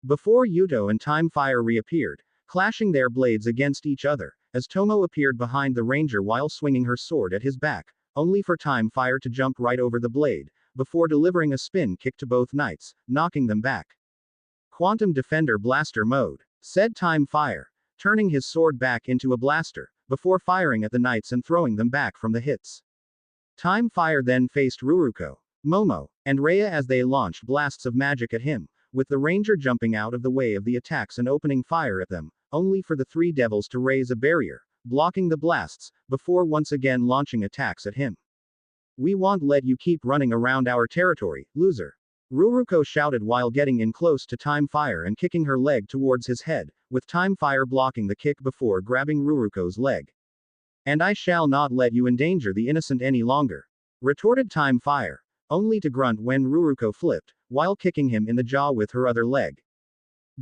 Before Yuto and Time Fire reappeared, clashing their blades against each other, as Tomo appeared behind the ranger while swinging her sword at his back, only for Time Fire to jump right over the blade, before delivering a spin kick to both knights, knocking them back. Quantum Defender Blaster Mode, said Time Fire, turning his sword back into a blaster, before firing at the knights and throwing them back from the hits. Time Fire then faced Ruruko, Momo, and Rhea as they launched blasts of magic at him, with the ranger jumping out of the way of the attacks and opening fire at them, only for the three devils to raise a barrier, blocking the blasts, before once again launching attacks at him. We won't let you keep running around our territory, loser. Ruruko shouted while getting in close to Time Fire and kicking her leg towards his head, with Time Fire blocking the kick before grabbing Ruruko's leg. And I shall not let you endanger the innocent any longer, retorted Time Fire, only to grunt when Ruruko flipped, while kicking him in the jaw with her other leg.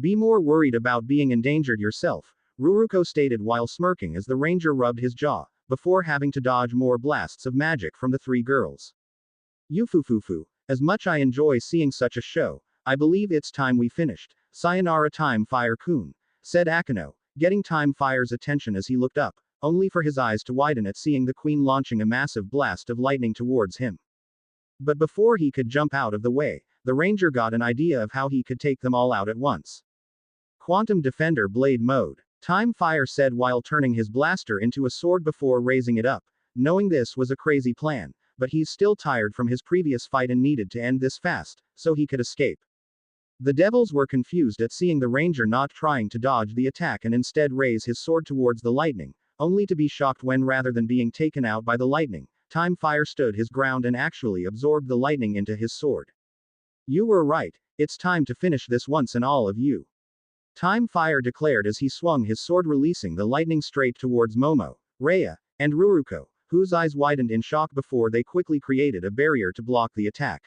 Be more worried about being endangered yourself, Ruruko stated while smirking as the ranger rubbed his jaw, before having to dodge more blasts of magic from the three girls. Yufufufu, as much I enjoy seeing such a show, I believe it's time we finished. Sayonara Time Fire-kun, said Akeno, getting Time Fire's attention as he looked up, only for his eyes to widen at seeing the queen launching a massive blast of lightning towards him. But before he could jump out of the way, the ranger got an idea of how he could take them all out at once. Quantum Defender Blade Mode, Time Fire said while turning his blaster into a sword before raising it up, knowing this was a crazy plan, but he's still tired from his previous fight and needed to end this fast, so he could escape. The devils were confused at seeing the ranger not trying to dodge the attack and instead raise his sword towards the lightning, only to be shocked when rather than being taken out by the lightning, Time Fire stood his ground and actually absorbed the lightning into his sword. You were right, it's time to finish this once and all of you. Time Fire declared as he swung his sword releasing the lightning straight towards Momo, Rhea, and Ruruko, whose eyes widened in shock before they quickly created a barrier to block the attack.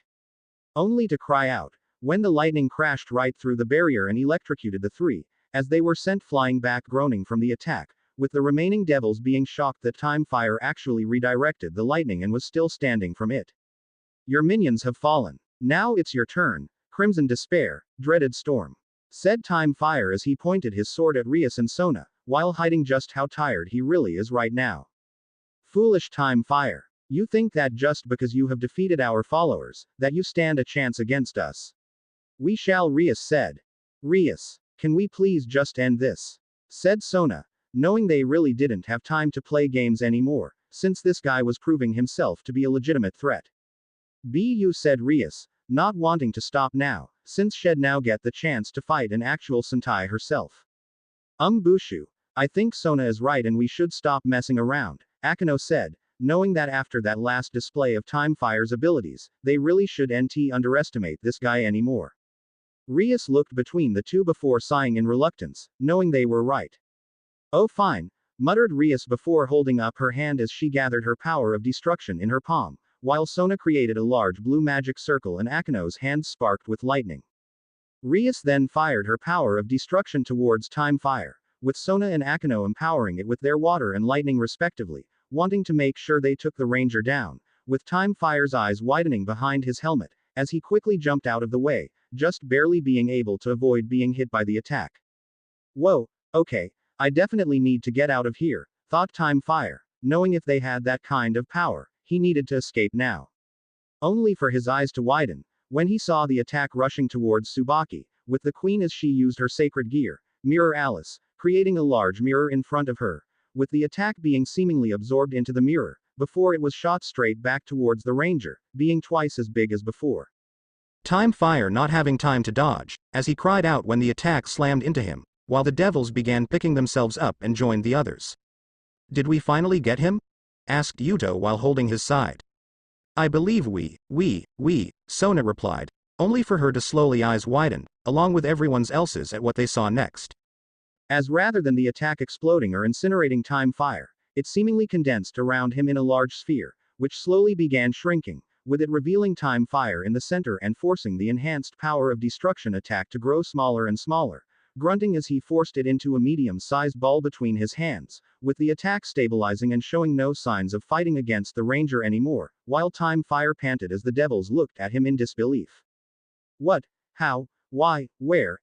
Only to cry out, when the lightning crashed right through the barrier and electrocuted the three, as they were sent flying back groaning from the attack, with the remaining devils being shocked that Time Fire actually redirected the lightning and was still standing from it. Your minions have fallen. Now it's your turn, Crimson Despair, Dreaded Storm, said Time Fire as he pointed his sword at Rias and Sona, while hiding just how tired he really is right now. Foolish Time Fire. You think that just because you have defeated our followers, that you stand a chance against us. We shall, Rias said. Rias, can we please just end this? Said Sona, knowing they really didn't have time to play games anymore, since this guy was proving himself to be a legitimate threat. Bu said Rias, not wanting to stop now, since she'd now get the chance to fight an actual Sentai herself. Bushu, I think Sona is right and we should stop messing around, Akeno said, knowing that after that last display of Time Fire's abilities, they really shouldn't underestimate this guy anymore. Rias looked between the two before sighing in reluctance, knowing they were right. Oh fine, muttered Rias before holding up her hand as she gathered her power of destruction in her palm, while Sona created a large blue magic circle and Akeno's hand sparked with lightning. Rias then fired her power of destruction towards Time Fire, with Sona and Akeno empowering it with their water and lightning respectively, wanting to make sure they took the ranger down, with Time Fire's eyes widening behind his helmet, as he quickly jumped out of the way, just barely being able to avoid being hit by the attack. Whoa, okay, I definitely need to get out of here, thought Time Fire, knowing if they had that kind of power, he needed to escape now. Only for his eyes to widen, when he saw the attack rushing towards Tsubaki, with the queen as she used her sacred gear, Mirror Alice, creating a large mirror in front of her, with the attack being seemingly absorbed into the mirror, before it was shot straight back towards the ranger, being twice as big as before. Time Fire not having time to dodge, as he cried out when the attack slammed into him, while the devils began picking themselves up and joined the others. Did we finally get him? Asked Yuto while holding his side. I believe we, Sona replied, only for her to slowly eyes widen, along with everyone else's at what they saw next. As rather than the attack exploding or incinerating Time Fire, it seemingly condensed around him in a large sphere, which slowly began shrinking, with it revealing Time Fire in the center and forcing the enhanced power of destruction attack to grow smaller and smaller, grunting as he forced it into a medium-sized ball between his hands, with the attack stabilizing and showing no signs of fighting against the Ranger anymore, while Time Fire panted as the devils looked at him in disbelief. What? How? Why? Where?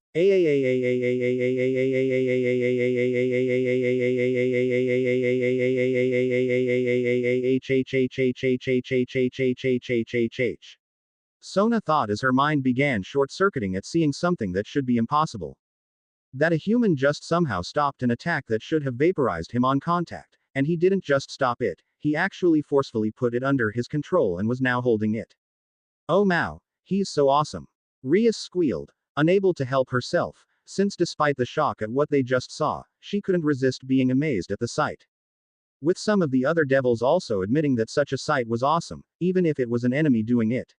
Sona thought as her mind began short-circuiting at seeing something that should be impossible. That a human just somehow stopped an attack that should have vaporized him on contact, and he didn't just stop it, he actually forcefully put it under his control and was now holding it. Oh Mao, he's so awesome. Rias squealed, unable to help herself, since despite the shock at what they just saw, she couldn't resist being amazed at the sight. With some of the other devils also admitting that such a sight was awesome, even if it was an enemy doing it.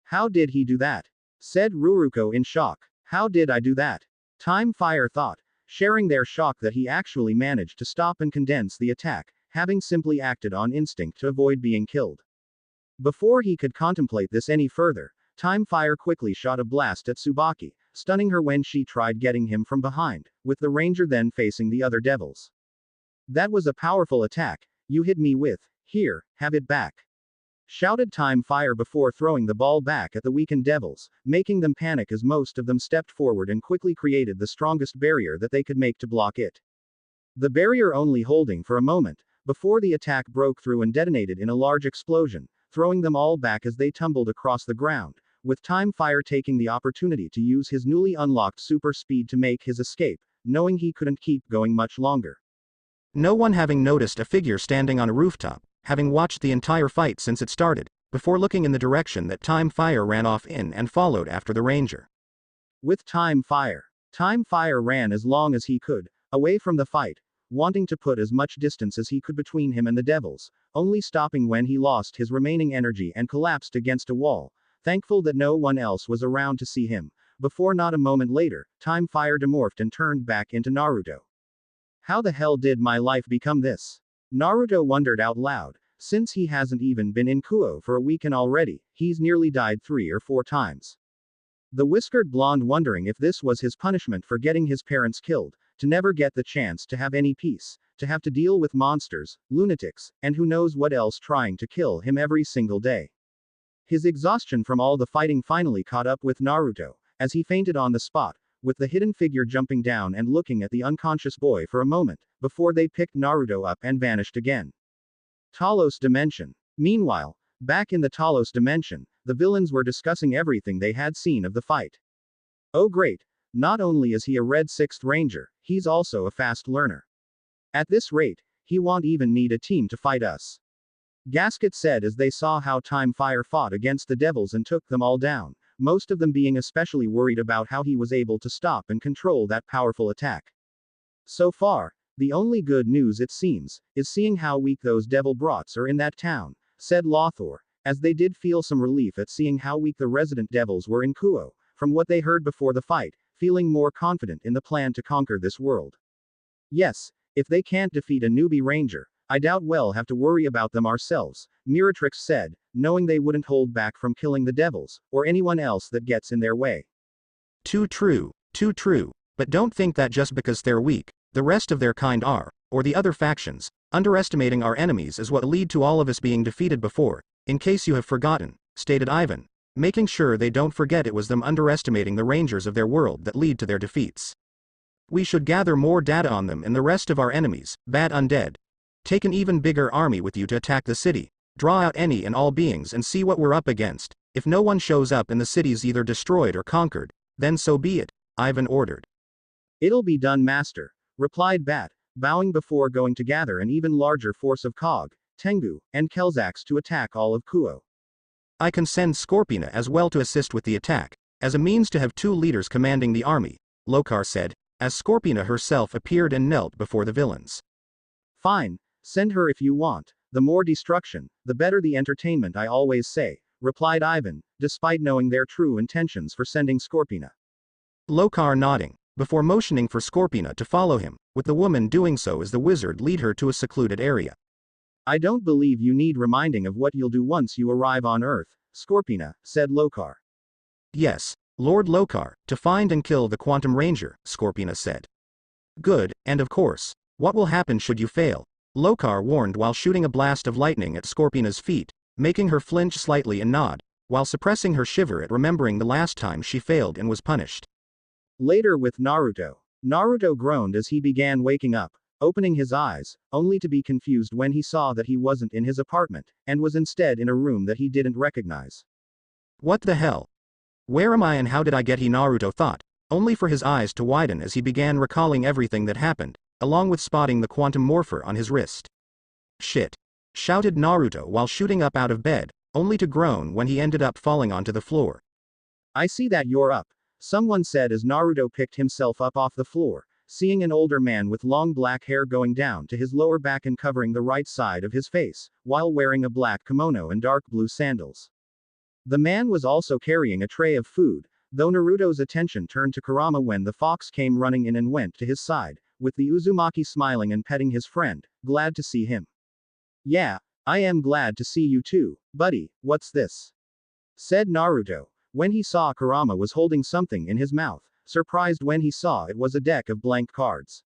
How did he do that? Said Ruruko in shock. How did I do that? Time Fire thought, sharing their shock that he actually managed to stop and condense the attack, having simply acted on instinct to avoid being killed. Before he could contemplate this any further, Time Fire quickly shot a blast at Tsubaki, stunning her when she tried getting him from behind, with the Ranger then facing the other devils. That was a powerful attack, you hit me with, here, have it back. Shouted Time Fire before throwing the ball back at the weakened devils, making them panic as most of them stepped forward and quickly created the strongest barrier that they could make to block it. The barrier only holding for a moment, before the attack broke through and detonated in a large explosion, throwing them all back as they tumbled across the ground, with Time Fire taking the opportunity to use his newly unlocked super speed to make his escape, knowing he couldn't keep going much longer. No one having noticed a figure standing on a rooftop, having watched the entire fight since it started, before looking in the direction that Time Fire ran off in and followed after the Ranger. With Time Fire ran as long as he could, away from the fight, wanting to put as much distance as he could between him and the devils, only stopping when he lost his remaining energy and collapsed against a wall, thankful that no one else was around to see him, before not a moment later, Time Fire demorphed and turned back into Naruto. How the hell did my life become this? Naruto wondered out loud, since he hasn't even been in Kuo for a week and already, he's nearly died 3 or 4 times. The whiskered blonde wondering if this was his punishment for getting his parents killed, to never get the chance to have any peace, to have to deal with monsters, lunatics, and who knows what else trying to kill him every single day. His exhaustion from all the fighting finally caught up with Naruto, as he fainted on the spot, with the hidden figure jumping down and looking at the unconscious boy for a moment, before they picked Naruto up and vanished again. Talos Dimension. Meanwhile, back in the Talos Dimension, the villains were discussing everything they had seen of the fight. Oh great, not only is he a Red 6th Ranger, he's also a fast learner. At this rate, he won't even need a team to fight us. Gasket said as they saw how Time Fire fought against the devils and took them all down, most of them being especially worried about how he was able to stop and control that powerful attack. So far, the only good news it seems, is seeing how weak those devil brats are in that town, said Lothor, as they did feel some relief at seeing how weak the resident devils were in Kuo, from what they heard before the fight, feeling more confident in the plan to conquer this world. Yes, if they can't defeat a newbie ranger, I doubt we'll have to worry about them ourselves, Miratrix said, knowing they wouldn't hold back from killing the devils, or anyone else that gets in their way. Too true, but don't think that just because they're weak, the rest of their kind are, or the other factions, underestimating our enemies is what lead to all of us being defeated before, in case you have forgotten, stated Ivan, making sure they don't forget it was them underestimating the rangers of their world that lead to their defeats. We should gather more data on them and the rest of our enemies, bad undead. Take an even bigger army with you to attack the city, draw out any and all beings and see what we're up against. If no one shows up and the city's either destroyed or conquered, then so be it, Ivan ordered. It'll be done, master, replied Bat, bowing before going to gather an even larger force of Kog, Tengu, and Kelzax to attack all of Kuo. I can send Scorpina as well to assist with the attack, as a means to have 2 leaders commanding the army, Lokar said, as Scorpina herself appeared and knelt before the villains. Fine, send her if you want, the more destruction, the better the entertainment I always say, replied Ivan, despite knowing their true intentions for sending Scorpina. Lokar nodding, before motioning for Scorpina to follow him, with the woman doing so as the wizard lead her to a secluded area. I don't believe you need reminding of what you'll do once you arrive on Earth, Scorpina, said Lokar. Yes, Lord Lokar, to find and kill the Quantum Ranger, Scorpina said. Good, and of course, what will happen should you fail? Lokar warned while shooting a blast of lightning at Scorpina's feet, making her flinch slightly and nod, while suppressing her shiver at remembering the last time she failed and was punished. Later with Naruto. Naruto groaned as he began waking up, opening his eyes, only to be confused when he saw that he wasn't in his apartment, and was instead in a room that he didn't recognize. What the hell? Where am I and how did I get here? Naruto thought, only for his eyes to widen as he began recalling everything that happened, along with spotting the quantum morpher on his wrist. Shit! Shouted Naruto while shooting up out of bed, only to groan when he ended up falling onto the floor. I see that you're up, someone said as Naruto picked himself up off the floor, seeing an older man with long black hair going down to his lower back and covering the right side of his face, while wearing a black kimono and dark blue sandals. The man was also carrying a tray of food, though Naruto's attention turned to Kurama when the fox came running in and went to his side, with the Uzumaki smiling and petting his friend, glad to see him. Yeah, I am glad to see you too, buddy, what's this? Said Naruto, when he saw Kurama was holding something in his mouth, surprised when he saw it was a deck of blank cards.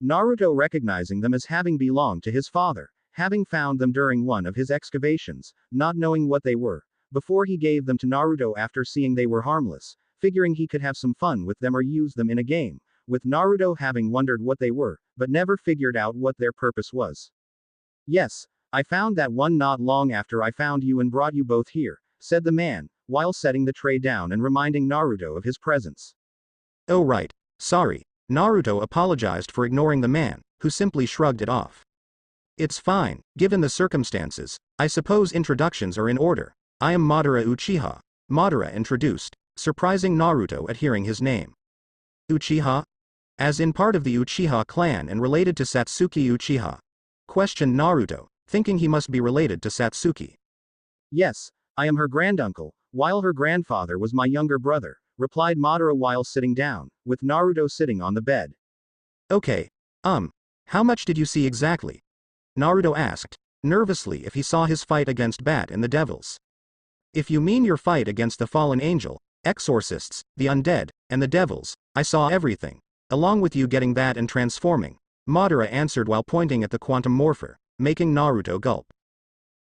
Naruto recognizing them as having belonged to his father, having found them during one of his excavations, not knowing what they were, before he gave them to Naruto after seeing they were harmless, figuring he could have some fun with them or use them in a game, with Naruto having wondered what they were, but never figured out what their purpose was. Yes, I found that one not long after I found you and brought you both here, said the man, while setting the tray down and reminding Naruto of his presence. Oh right, sorry, Naruto apologized for ignoring the man, who simply shrugged it off. It's fine, given the circumstances, I suppose introductions are in order. I am Madara Uchiha, Madara introduced, surprising Naruto at hearing his name. Uchiha? As in part of the Uchiha clan and related to Satsuki Uchiha? Questioned Naruto, thinking he must be related to Satsuki. Yes, I am her granduncle, while her grandfather was my younger brother, replied Madara while sitting down, with Naruto sitting on the bed. Okay, how much did you see exactly? Naruto asked, nervously if he saw his fight against Bat and the devils. If you mean your fight against the fallen angel, exorcists, the undead, and the devils, I saw everything, along with you getting that and transforming, Madara answered while pointing at the quantum morpher, making Naruto gulp.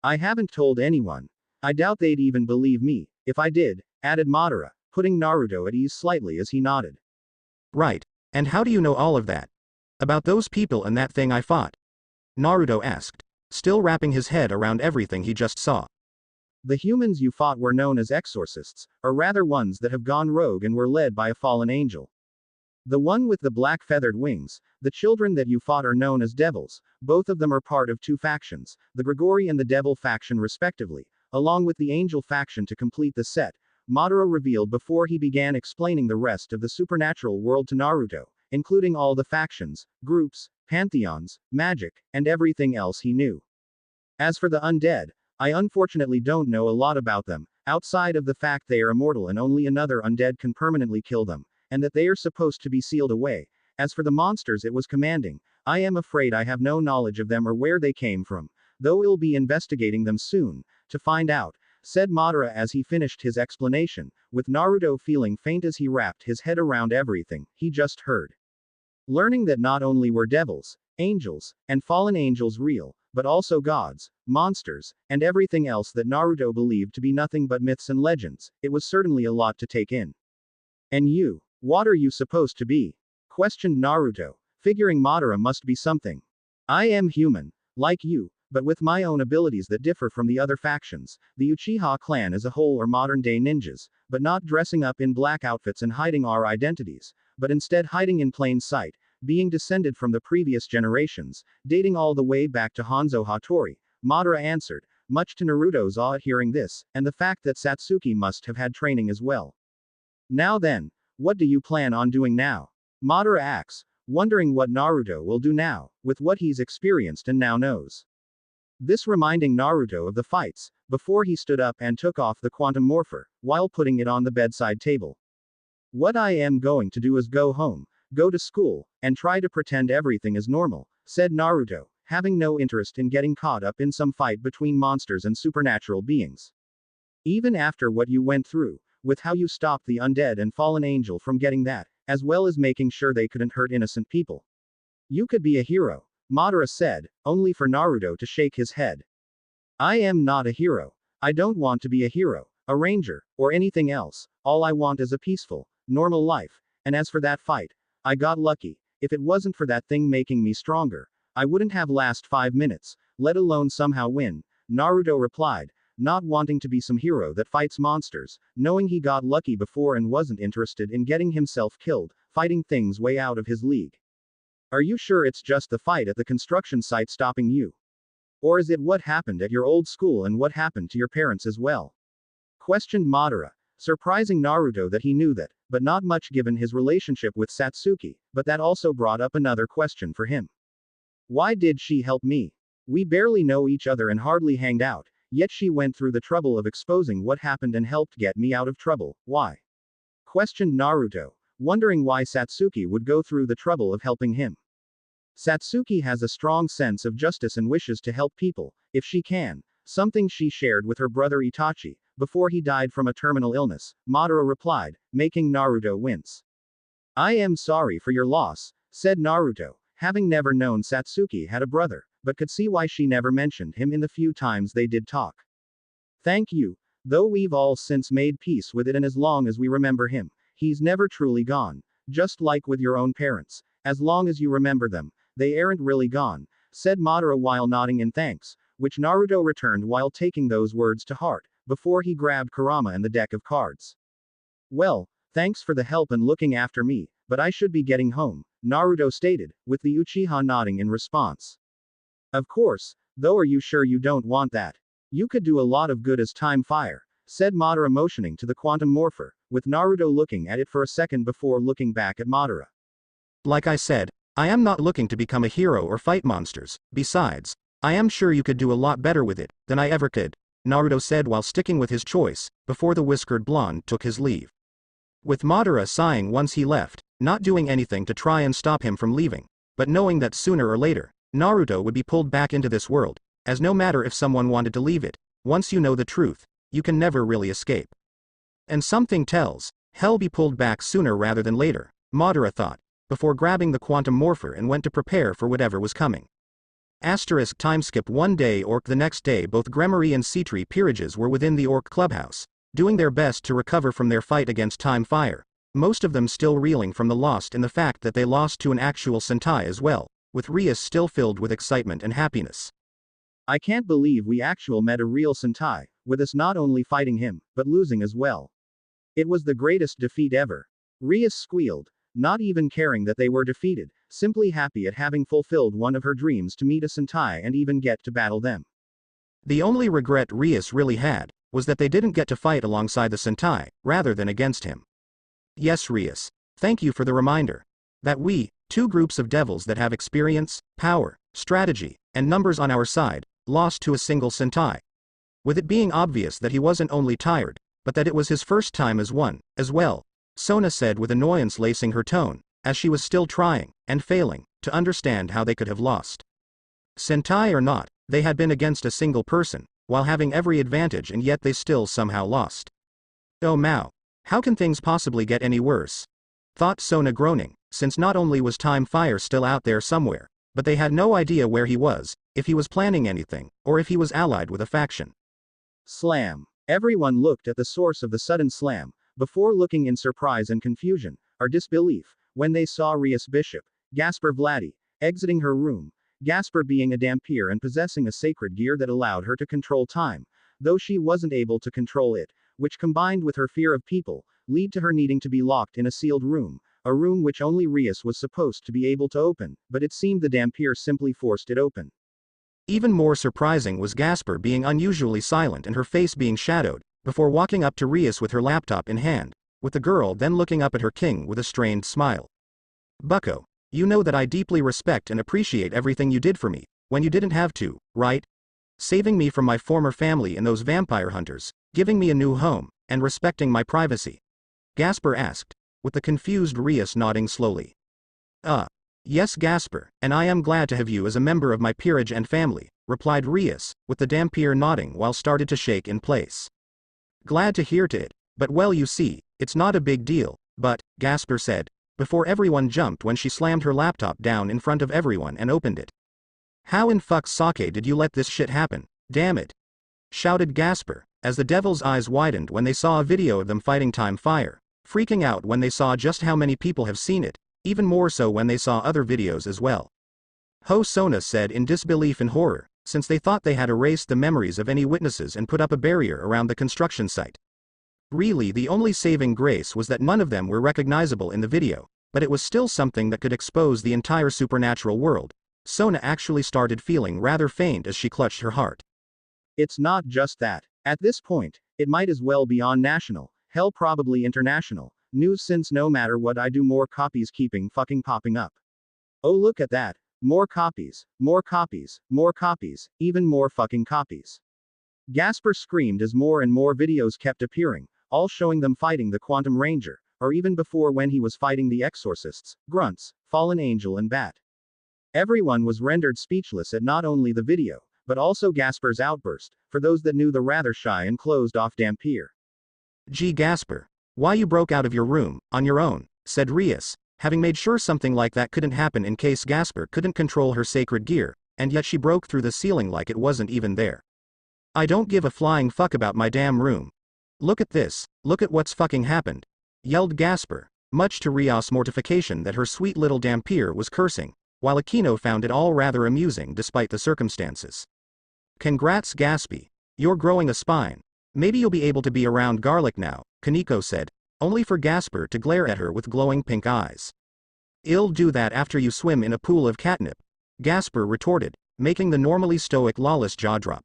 I haven't told anyone. I doubt they'd even believe me, if I did, added Madara, putting Naruto at ease slightly as he nodded. Right, and how do you know all of that? About those people and that thing I fought? Naruto asked, still wrapping his head around everything he just saw. The humans you fought were known as exorcists, or rather ones that have gone rogue and were led by a fallen angel. The one with the black feathered wings, the children that you fought are known as devils, both of them are part of two factions, the Grigori and the Devil faction respectively, along with the angel faction to complete the set, Madara revealed before he began explaining the rest of the supernatural world to Naruto, including all the factions, groups, pantheons, magic, and everything else he knew. As for the undead, I unfortunately don't know a lot about them, outside of the fact they are immortal and only another undead can permanently kill them, and that they are supposed to be sealed away. As for the monsters it was commanding, I am afraid I have no knowledge of them or where they came from, though we'll be investigating them soon, to find out, said Madara as he finished his explanation, with Naruto feeling faint as he wrapped his head around everything he just heard. Learning that not only were devils, angels, and fallen angels real, but also gods, monsters, and everything else that Naruto believed to be nothing but myths and legends, it was certainly a lot to take in. And you, what are you supposed to be? Questioned Naruto, figuring Madara must be something. I am human, like you, but with my own abilities that differ from the other factions. The Uchiha clan as a whole are modern-day ninjas, but not dressing up in black outfits and hiding our identities, but instead hiding in plain sight, being descended from the previous generations, dating all the way back to Hanzo Hattori, Madara answered, much to Naruto's awe at hearing this, and the fact that Satsuki must have had training as well. Now then, what do you plan on doing now? Madara asks, wondering what Naruto will do now, with what he's experienced and now knows. This reminding Naruto of the fights, before he stood up and took off the quantum morpher, while putting it on the bedside table. What I am going to do is go home, go to school, and try to pretend everything is normal, said Naruto, having no interest in getting caught up in some fight between monsters and supernatural beings. Even after what you went through, with how you stopped the undead and fallen angel from getting that, as well as making sure they couldn't hurt innocent people. You could be a hero, Madara said, only for Naruto to shake his head. I am not a hero. I don't want to be a hero, a ranger, or anything else. All I want is a peaceful, normal life. And as for that fight, I got lucky. If it wasn't for that thing making me stronger, I wouldn't have last 5 minutes, let alone somehow win, Naruto replied, not wanting to be some hero that fights monsters, knowing he got lucky before and wasn't interested in getting himself killed, fighting things way out of his league. Are you sure it's just the fight at the construction site stopping you? Or is it what happened at your old school and what happened to your parents as well? Questioned Madara, surprising Naruto that he knew that, but not much given his relationship with Satsuki, but that also brought up another question for him. Why did she help me? We barely know each other and hardly hanged out, yet she went through the trouble of exposing what happened and helped get me out of trouble, why? Questioned Naruto, wondering why Satsuki would go through the trouble of helping him. Satsuki has a strong sense of justice and wishes to help people, if she can, something she shared with her brother Itachi, before he died from a terminal illness, Madara replied, making Naruto wince. I am sorry for your loss, said Naruto, having never known Satsuki had a brother, but could see why she never mentioned him in the few times they did talk. Thank you, though we've all since made peace with it, and as long as we remember him, he's never truly gone, just like with your own parents, as long as you remember them, they aren't really gone, said Madara while nodding in thanks, which Naruto returned while taking those words to heart, before he grabbed Kurama and the deck of cards. Well, thanks for the help and looking after me, but I should be getting home, Naruto stated, with the Uchiha nodding in response. Of course, though, are you sure you don't want that? You could do a lot of good as time fire, said Madara, motioning to the quantum morpher, with Naruto looking at it for a second before looking back at Madara. Like I said, I am not looking to become a hero or fight monsters. Besides, I am sure you could do a lot better with it than I ever could, Naruto said while sticking with his choice, before the whiskered blonde took his leave. With Madara sighing once he left, not doing anything to try and stop him from leaving, but knowing that sooner or later, Naruto would be pulled back into this world, as no matter if someone wanted to leave it, once you know the truth, you can never really escape. And something tells, he'll be pulled back sooner rather than later, Madara thought, before grabbing the quantum morpher and went to prepare for whatever was coming. Asterisk timeskip one day Orc the next day both Gremory and Sitri peerages were within the Orc clubhouse, doing their best to recover from their fight against Time Fire, most of them still reeling from the loss and the fact that they lost to an actual Sentai as well, with Rias still filled with excitement and happiness. I can't believe we actual met a real Sentai, with us not only fighting him, but losing as well. It was the greatest defeat ever. Rias squealed, not even caring that they were defeated, simply happy at having fulfilled one of her dreams to meet a Sentai and even get to battle them. The only regret Rias really had, was that they didn't get to fight alongside the Sentai, rather than against him. Yes, Rias. Thank you for the reminder. That we, two groups of devils that have experience, power, strategy, and numbers on our side, lost to a single Sentai. With it being obvious that he wasn't only tired, but that it was his first time as one, as well, Sona said with annoyance lacing her tone, as she was still trying, and failing, to understand how they could have lost. Sentai or not, they had been against a single person, while having every advantage, and yet they still somehow lost. Oh Mao. How can things possibly get any worse? Thought Sona, groaning, since not only was Time Fire still out there somewhere, but they had no idea where he was, if he was planning anything, or if he was allied with a faction. Slam. Everyone looked at the source of the sudden slam, before looking in surprise and confusion, or disbelief, when they saw Rias Bishop, Gasper Vladdy, exiting her room, Gasper being a Dampier and possessing a sacred gear that allowed her to control time, though she wasn't able to control it, which combined with her fear of people, lead to her needing to be locked in a sealed room, a room which only Rias was supposed to be able to open, but it seemed the Dampier simply forced it open. Even more surprising was Gasper being unusually silent and her face being shadowed, before walking up to Rias with her laptop in hand, with the girl then looking up at her king with a strained smile. Bucko, you know that I deeply respect and appreciate everything you did for me, when you didn't have to, right? saving me from my former family and those vampire hunters, giving me a new home, and respecting my privacy? Gasper asked, with the confused Rias nodding slowly. Yes Gasper, and I am glad to have you as a member of my peerage and family, replied Rias, with the Dampier nodding while started to shake in place. Glad to hear it, but well you see, it's not a big deal, but, Gasper said, before everyone jumped when she slammed her laptop down in front of everyone and opened it. How in fuck's sake did you let this shit happen, damn it? Shouted Gasper, as the devil's eyes widened when they saw a video of them fighting Time Fire, freaking out when they saw just how many people have seen it, even more so when they saw other videos as well. Sona said in disbelief and horror, since they thought they had erased the memories of any witnesses and put up a barrier around the construction site. Really the only saving grace was that none of them were recognizable in the video, but it was still something that could expose the entire supernatural world. Sona actually started feeling rather faint as she clutched her heart. It's not just that. At this point, it might as well be on national, hell probably international, news since no matter what I do more copies keeping fucking popping up. Oh look at that. More copies, more copies, more copies, even more fucking copies. Gasper screamed as more and more videos kept appearing, all showing them fighting the Quantum Ranger, or even before when he was fighting the Exorcists, Grunts, Fallen Angel and Bat. Everyone was rendered speechless at not only the video, but also Gasper's outburst, for those that knew the rather shy and closed-off Dampier. Gee Gasper, why you broke out of your room, on your own, said Rias, having made sure something like that couldn't happen in case Gasper couldn't control her sacred gear, and yet she broke through the ceiling like it wasn't even there. I don't give a flying fuck about my damn room. Look at this, look at what's fucking happened, yelled Gasper, much to Rias' mortification that her sweet little Dampier was cursing, while Aquino found it all rather amusing despite the circumstances. Congrats Gaspy, you're growing a spine. Maybe you'll be able to be around garlic now, Kaneko said, only for Gasper to glare at her with glowing pink eyes. I'll do that after you swim in a pool of catnip, Gasper retorted, making the normally stoic Lawless jaw drop.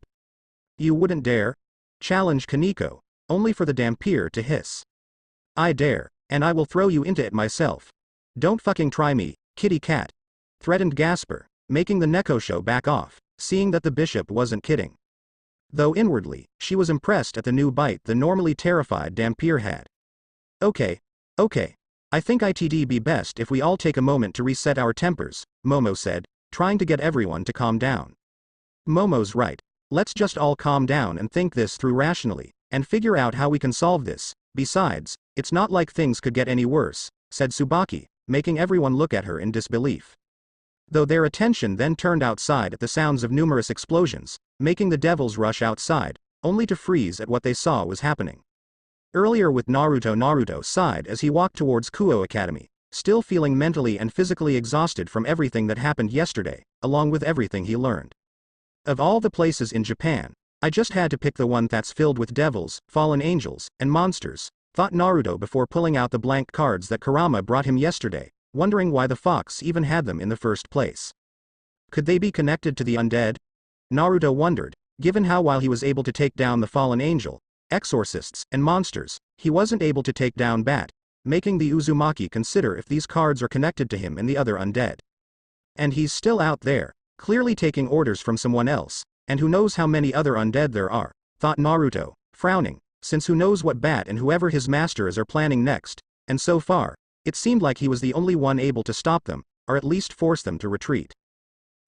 You wouldn't dare? Challenged Kaneko, only for the Dampier to hiss. I dare, and I will throw you into it myself. Don't fucking try me, kitty cat, threatened Gasper, making the Neko show back off, seeing that the bishop wasn't kidding. Though inwardly, she was impressed at the new bite the normally terrified Dampier had. Okay. I think it'd be best if we all take a moment to reset our tempers, Momo said, trying to get everyone to calm down. Momo's right. Let's just all calm down and think this through rationally, and figure out how we can solve this. Besides, it's not like things could get any worse, said Tsubaki, making everyone look at her in disbelief. Though their attention then turned outside at the sounds of numerous explosions, making the devils rush outside, only to freeze at what they saw was happening. Earlier with Naruto sighed as he walked towards Kuo Academy, still feeling mentally and physically exhausted from everything that happened yesterday, along with everything he learned. Of all the places in Japan, I just had to pick the one that's filled with devils, fallen angels, and monsters, thought Naruto before pulling out the blank cards that Kurama brought him yesterday, wondering why the fox even had them in the first place. Could they be connected to the undead? Naruto wondered, given how while he was able to take down the fallen angel, exorcists, and monsters, he wasn't able to take down Bat, making the Uzumaki consider if these cards are connected to him and the other undead. And he's still out there, clearly taking orders from someone else, and who knows how many other undead there are, thought Naruto, frowning, since who knows what Bat and whoever his master is are planning next, and so far, it seemed like he was the only one able to stop them, or at least force them to retreat.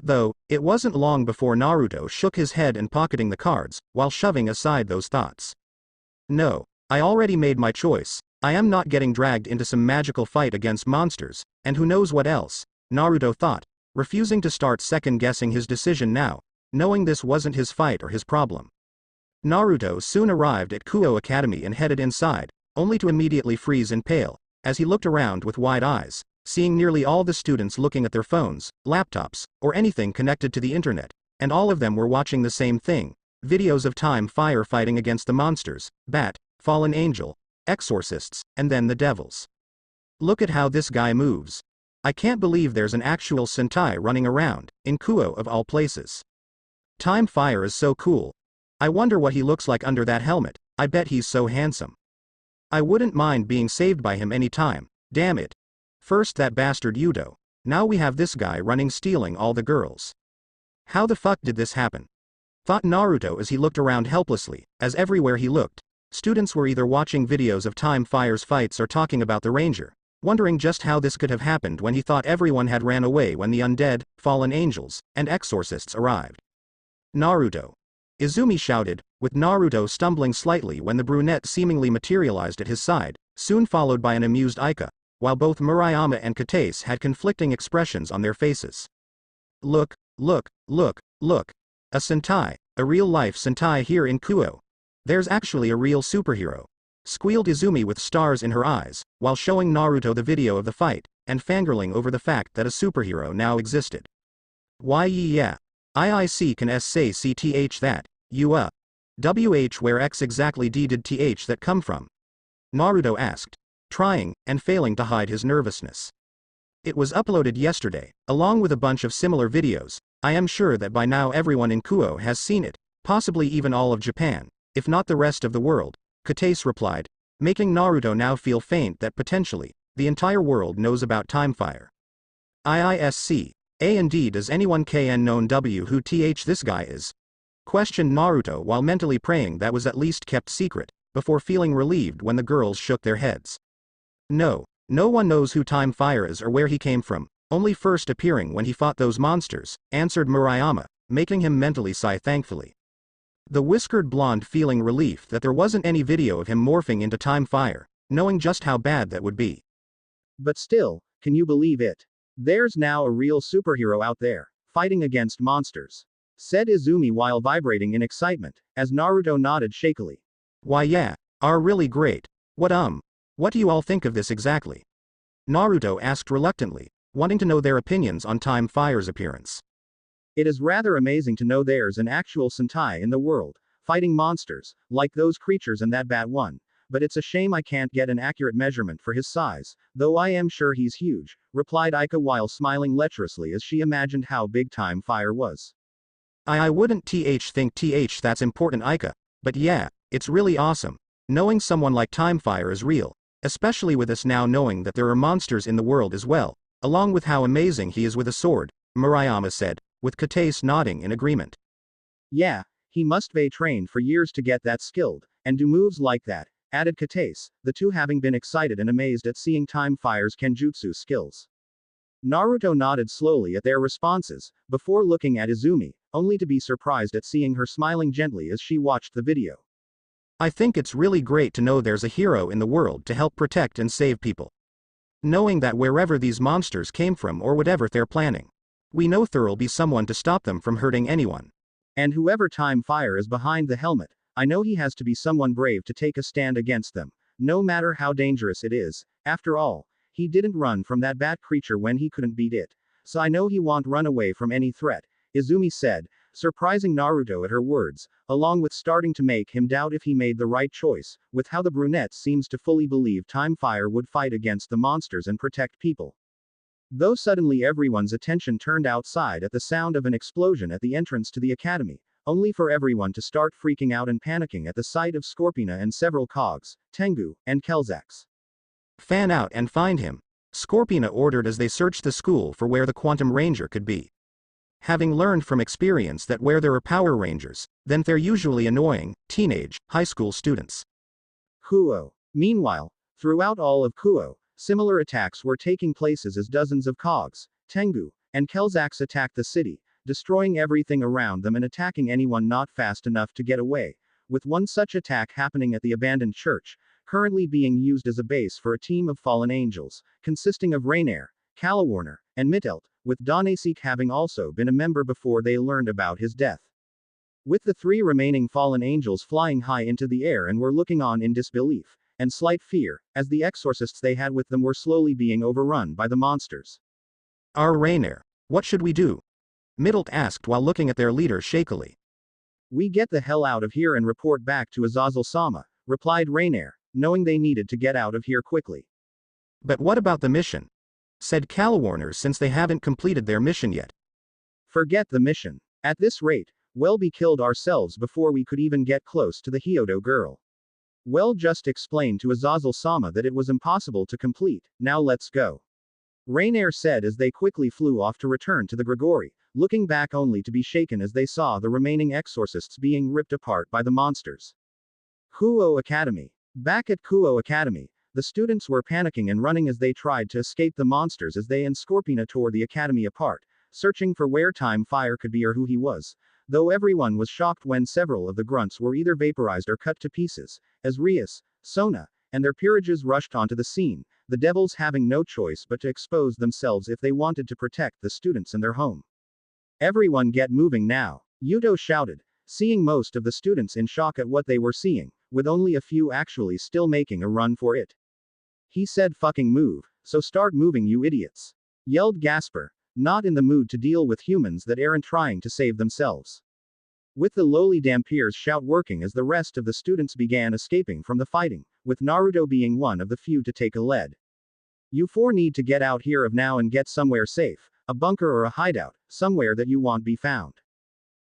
Though, it wasn't long before Naruto shook his head and pocketing the cards, while shoving aside those thoughts. No, I already made my choice, I am not getting dragged into some magical fight against monsters, and who knows what else, Naruto thought, refusing to start second-guessing his decision now, knowing this wasn't his fight or his problem. Naruto soon arrived at Kuo Academy and headed inside, only to immediately freeze and pale, as he looked around with wide eyes, seeing nearly all the students looking at their phones, laptops, or anything connected to the internet, and all of them were watching the same thing, videos of Time Fire fighting against the monsters, Bat, Fallen Angel, exorcists, and then the devils. Look at how this guy moves. I can't believe there's an actual Sentai running around, in Kuo of all places. Time Fire is so cool. I wonder what he looks like under that helmet, I bet he's so handsome. I wouldn't mind being saved by him any time, damn it. First that bastard Yudo, now we have this guy running stealing all the girls. How the fuck did this happen? thought Naruto as he looked around helplessly, as everywhere he looked, students were either watching videos of Time Fire's fights or talking about the ranger, wondering just how this could have happened when he thought everyone had ran away when the undead, fallen angels, and exorcists arrived. Naruto! Izumi shouted, with Naruto stumbling slightly when the brunette seemingly materialized at his side, soon followed by an amused Aika, while both Murayama and Katase had conflicting expressions on their faces. Look, look, look, look. A Sentai, a real-life Sentai here in Kuo. There's actually a real superhero. Squealed Izumi with stars in her eyes, while showing Naruto the video of the fight, and fangirling over the fact that a superhero now existed. Why yeah. IIC can say cth that, WH where X exactly D did th that come from? Naruto asked, trying, and failing to hide his nervousness. It was uploaded yesterday, along with a bunch of similar videos. I am sure that by now everyone in Kuo has seen it, possibly even all of Japan, if not the rest of the world, Katase replied, making Naruto now feel faint that potentially, the entire world knows about Time Fire. IISC, A and D does anyone kn known who this guy is? Questioned Naruto while mentally praying that was at least kept secret, before feeling relieved when the girls shook their heads. No, no one knows who Time Fire is or where he came from, only first appearing when he fought those monsters, answered Murayama, making him mentally sigh thankfully. The whiskered blonde feeling relief that there wasn't any video of him morphing into Time Fire, knowing just how bad that would be. But still, can you believe it? There's now a real superhero out there, fighting against monsters, said Izumi while vibrating in excitement, as Naruto nodded shakily. Why yeah, are really great. What do you all think of this exactly? Naruto asked reluctantly, wanting to know their opinions on Time Fire's appearance. It is rather amazing to know there's an actual Sentai in the world, fighting monsters, like those creatures and that bad one, but it's a shame I can't get an accurate measurement for his size, though I am sure he's huge, replied Aika while smiling lecherously as she imagined how big Time Fire was. I wouldn't think that's important Aika, but yeah, it's really awesome, knowing someone like Time Fire is real, especially with us now knowing that there are monsters in the world as well, along with how amazing he is with a sword, Murayama said, with Katase nodding in agreement. Yeah, he must be trained for years to get that skilled, and do moves like that, added Katase, the two having been excited and amazed at seeing Time Fire's Kenjutsu skills. Naruto nodded slowly at their responses, before looking at Izumi, only to be surprised at seeing her smiling gently as she watched the video. I think it's really great to know there's a hero in the world to help protect and save people. Knowing that wherever these monsters came from or whatever they're planning, we know there'll be someone to stop them from hurting anyone. And whoever Time Fire is behind the helmet, I know he has to be someone brave to take a stand against them, no matter how dangerous it is. After all, he didn't run from that bat creature when he couldn't beat it, so I know he won't run away from any threat, Izumi said, surprising Naruto at her words, along with starting to make him doubt if he made the right choice, with how the brunette seems to fully believe Time Fire would fight against the monsters and protect people. Though suddenly everyone's attention turned outside at the sound of an explosion at the entrance to the academy, only for everyone to start freaking out and panicking at the sight of Scorpina and several Kogs, Tengu, and Kelzax. Fan out and find him, Scorpina ordered as they searched the school for where the Quantum Ranger could be. Having learned from experience that where there are Power Rangers, then they're usually annoying, teenage, high school students. Kuo. Meanwhile, throughout all of Kuo, similar attacks were taking place as dozens of Kogs, Tengu, and Kelzax attacked the city, destroying everything around them and attacking anyone not fast enough to get away, with one such attack happening at the abandoned church, currently being used as a base for a team of fallen angels, consisting of Rainier, Kalawarner, and Mittelt, with Donasek having also been a member before they learned about his death. With the three remaining fallen angels flying high into the air and were looking on in disbelief, and slight fear, as the exorcists they had with them were slowly being overrun by the monsters. Our Rainier, what should we do? Mittelt asked while looking at their leader shakily. We get the hell out of here and report back to Azazel-sama, replied Rainier, knowing they needed to get out of here quickly. But what about the mission? Said Kalawarner, since they haven't completed their mission yet. Forget the mission. At this rate, we'll be killed ourselves before we could even get close to the Hyodo girl. Well, just explain to Azazel-sama that it was impossible to complete, now let's go. Rainier said as they quickly flew off to return to the Grigori, looking back only to be shaken as they saw the remaining exorcists being ripped apart by the monsters. Kuo Academy. Back at Kuo Academy, the students were panicking and running as they tried to escape the monsters as they and Scorpina tore the academy apart, searching for where Time Fire could be or who he was. Though everyone was shocked when several of the grunts were either vaporized or cut to pieces, as Rias, Sona, and their peerages rushed onto the scene, the devils having no choice but to expose themselves if they wanted to protect the students and their home. Everyone get moving now, Yuto shouted, seeing most of the students in shock at what they were seeing, with only a few actually still making a run for it. He said fucking move, so start moving you idiots, yelled Gasper, not in the mood to deal with humans that aren't trying to save themselves. With the lowly Dampier's shout working as the rest of the students began escaping from the fighting, with Naruto being one of the few to take a lead. You four need to get out here of now and get somewhere safe, a bunker or a hideout, somewhere that you won't be found,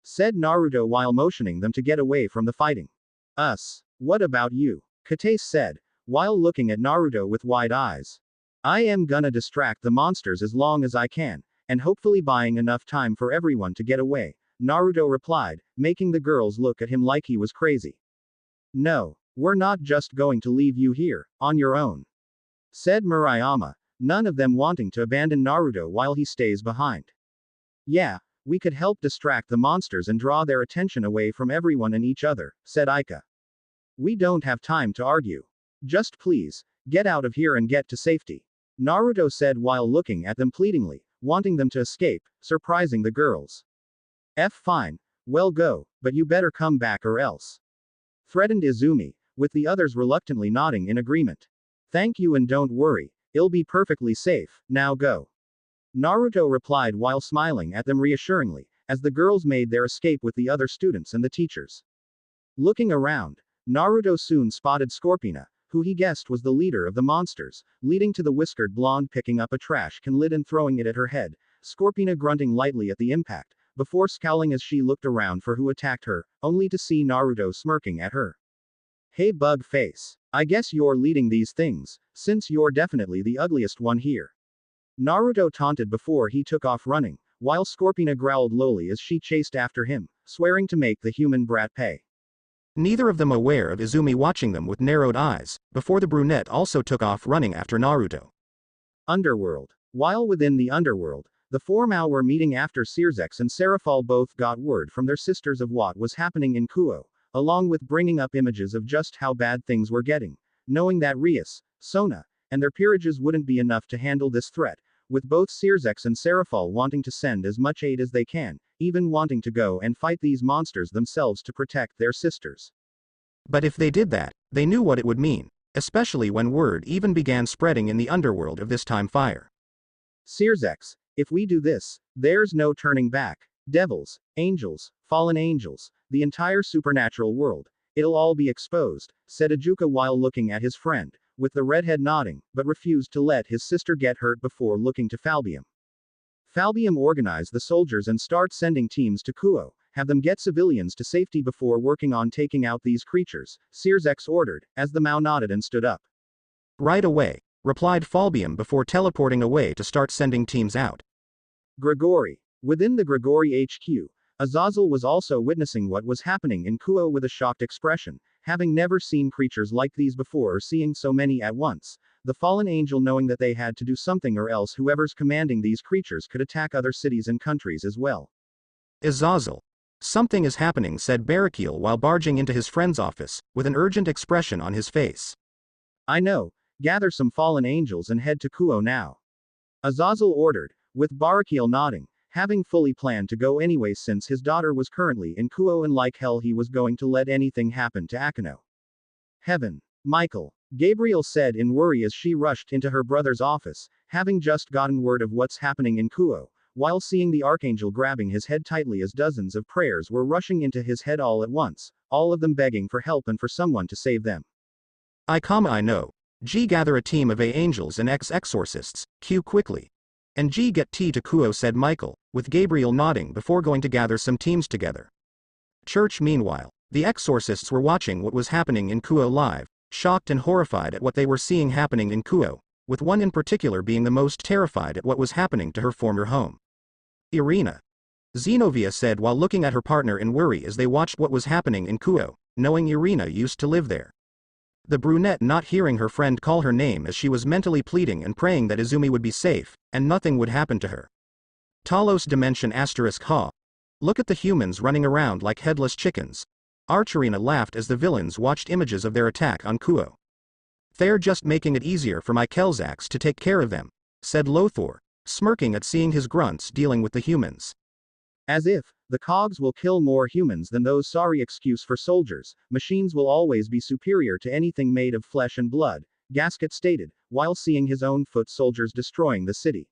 said Naruto while motioning them to get away from the fighting. Us. What about you? Kate said, while looking at Naruto with wide eyes. I am gonna distract the monsters as long as I can, and hopefully buying enough time for everyone to get away, Naruto replied, making the girls look at him like he was crazy. No, we're not just going to leave you here, on your own, said Murayama, none of them wanting to abandon Naruto while he stays behind. Yeah, we could help distract the monsters and draw their attention away from everyone and each other, said Aika. We don't have time to argue. Just please, get out of here and get to safety, Naruto said while looking at them pleadingly, wanting them to escape, surprising the girls. Fine, well go, but you better come back or else, threatened Izumi, with the others reluctantly nodding in agreement. Thank you and don't worry, it'll be perfectly safe, now go, Naruto replied while smiling at them reassuringly, as the girls made their escape with the other students and the teachers. Looking around, Naruto soon spotted Scorpina, who he guessed was the leader of the monsters, leading to the whiskered blonde picking up a trash can lid and throwing it at her head, Scorpina grunting lightly at the impact, before scowling as she looked around for who attacked her, only to see Naruto smirking at her. Hey bug face, I guess you're leading these things, since you're definitely the ugliest one here, Naruto taunted before he took off running, while Scorpina growled lowly as she chased after him, swearing to make the human brat pay. Neither of them aware of Izumi watching them with narrowed eyes, before the brunette also took off running after Naruto. Underworld. While within the underworld, the four Mao were meeting after Sirzex and Serafal both got word from their sisters of what was happening in Kuo, along with bringing up images of just how bad things were getting, knowing that Rias, Sona, and their peerages wouldn't be enough to handle this threat, with both Sirzex and Serafal wanting to send as much aid as they can, even wanting to go and fight these monsters themselves to protect their sisters. But if they did that, they knew what it would mean, especially when word even began spreading in the underworld of this Time Fire. Sirzex, if we do this, there's no turning back. Devils, angels, fallen angels, the entire supernatural world, it'll all be exposed, said Ajuka while looking at his friend, with the redhead nodding, but refused to let his sister get hurt before looking to Falbium. Falbium organize the soldiers and start sending teams to Kuo, have them get civilians to safety before working on taking out these creatures, Sirzex ordered, as the Mao nodded and stood up. Right away, replied Falbium before teleporting away to start sending teams out. Grigori. Within the Grigori HQ, Azazel was also witnessing what was happening in Kuo with a shocked expression, having never seen creatures like these before or seeing so many at once, the fallen angel knowing that they had to do something or else whoever's commanding these creatures could attack other cities and countries as well. Azazel. Something is happening, said Barakiel while barging into his friend's office, with an urgent expression on his face. I know, gather some fallen angels and head to Kuo now, Azazel ordered, with Barakiel nodding, having fully planned to go anyway since his daughter was currently in Kuo and like hell he was going to let anything happen to Akano. Heaven. Michael. Gabriel said in worry as she rushed into her brother's office, having just gotten word of what's happening in Kuo, while seeing the archangel grabbing his head tightly as dozens of prayers were rushing into his head all at once, all of them begging for help and for someone to save them. I know. G gather a team of A angels and X exorcists, Q quickly. And G get T to Kuo, said Michael, with Gabriel nodding before going to gather some teams together. Church. Meanwhile, the exorcists were watching what was happening in Kuo live, shocked and horrified at what they were seeing happening in Kuo, with one in particular being the most terrified at what was happening to her former home. Irina. Zenobia said while looking at her partner in worry as they watched what was happening in Kuo, knowing Irina used to live there. The brunette not hearing her friend call her name as she was mentally pleading and praying that Izumi would be safe, and nothing would happen to her. Talos Dimension *Ha. Look at the humans running around like headless chickens. Archerina laughed as the villains watched images of their attack on Kuo. They're just making it easier for my Kelzax to take care of them, said Lothor, smirking at seeing his grunts dealing with the humans. As if, the cogs will kill more humans than those. Sorry, excuse for soldiers, machines will always be superior to anything made of flesh and blood, Gasket stated, while seeing his own foot soldiers destroying the city.